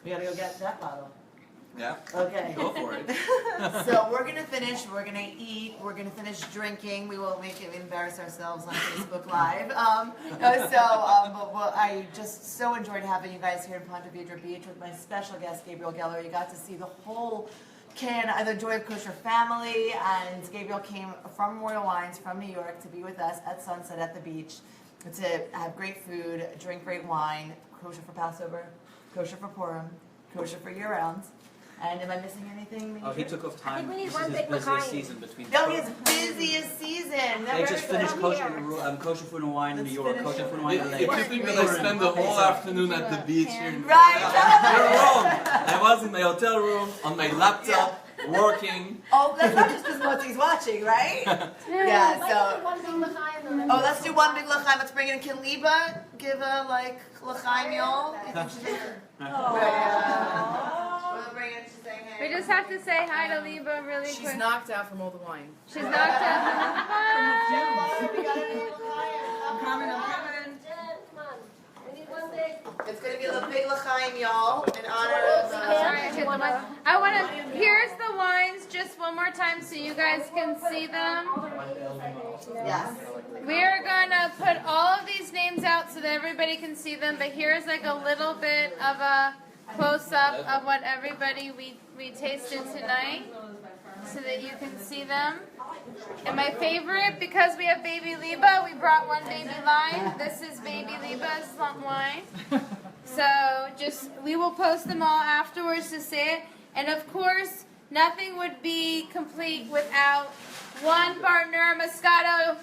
[SPEAKER 1] We gotta go get that bottle.
[SPEAKER 3] Yeah.
[SPEAKER 1] Okay.
[SPEAKER 3] Go for it.
[SPEAKER 1] So we're gonna finish. We're gonna eat. We're gonna finish drinking. We won't make it embarrass ourselves on Facebook Live. But I just so enjoyed having you guys here in Ponte Vedra Beach with my special guest Gabriel Geller. You got to see the whole the Joy of Kosher family, and Gabriel came from Royal Wines from New York to be with us at sunset at the beach to have great food, drink great wine, kosher for Passover, kosher for Purim, kosher for year-round. And am I missing anything?
[SPEAKER 5] Oh, he took off time.
[SPEAKER 8] we need
[SPEAKER 5] This
[SPEAKER 8] one
[SPEAKER 5] is his
[SPEAKER 8] big
[SPEAKER 5] busiest
[SPEAKER 8] L'chaim.
[SPEAKER 5] season between.
[SPEAKER 1] No, his busiest season.
[SPEAKER 5] They just finished kosher food and wine in New York, kosher food and wine in
[SPEAKER 3] If
[SPEAKER 5] LA.
[SPEAKER 3] you think that I spend the whole afternoon at the beach here in
[SPEAKER 1] Right.
[SPEAKER 3] you're wrong. I was in my hotel room on my laptop working.
[SPEAKER 1] Oh, that's not just because Moti's watching, right? Yeah. So. Oh, let's do one big l'chaim. Let's bring in. Can Liba give a l'chaim, y'all? We'll bring in. She's saying hey.
[SPEAKER 2] We just have to say hi to Liba really quick.
[SPEAKER 6] She's knocked out from all the wine.
[SPEAKER 2] She's knocked out. Hi.
[SPEAKER 1] We got a big l'chaim.
[SPEAKER 4] I'm coming.
[SPEAKER 8] Come on. We need one big.
[SPEAKER 1] It's gonna be a big l'chaim, y'all, in honor of.
[SPEAKER 2] Sorry, I want to. Here's the wines just one more time so you guys can see them.
[SPEAKER 1] Yes.
[SPEAKER 2] We're gonna put all of these names out so that everybody can see them. But here's like a little bit of a close-up of what everybody we tasted tonight, so that you can see them. And my favorite, because we have Baby Liba, we brought one Baby Line. This is Baby Liba's wine. So we will post them all afterwards to see it. And of course, nothing would be complete without one partner Moscato.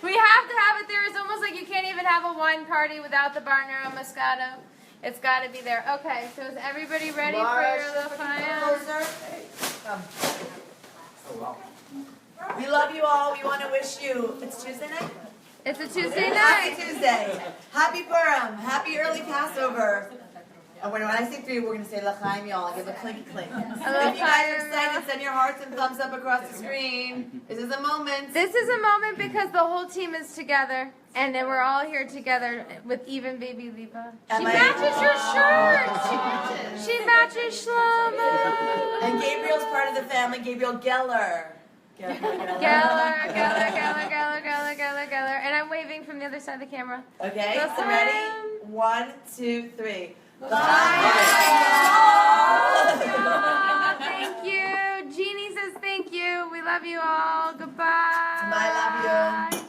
[SPEAKER 2] We have to have it there. It's almost like you can't even have a wine party without the partner Moscato. It's got to be there. Okay, so is everybody ready for your l'chaim?
[SPEAKER 1] We love you all. We want to wish you. It's Tuesday night?
[SPEAKER 2] It's a Tuesday night.
[SPEAKER 1] Happy Tuesday. Happy Purim. Happy early Passover. And when I say three, we're going to say l'chaim, y'all. I'll give a clinky clink. If you guys are excited, send your hearts and thumbs up across the screen. This is a moment.
[SPEAKER 2] This is a moment because the whole team is together. And then we're all here together with even Baby Liba. She matches your shirt. She matches Shlomo.
[SPEAKER 1] And Gabriel's part of the family, Gabriel Geller.
[SPEAKER 2] Geller. And I'm waving from the other side of the camera.
[SPEAKER 1] Okay, so ready? 1, 2, 3.
[SPEAKER 2] Thank you. Jeannie says thank you. We love you all. Goodbye.
[SPEAKER 1] Bye, love you.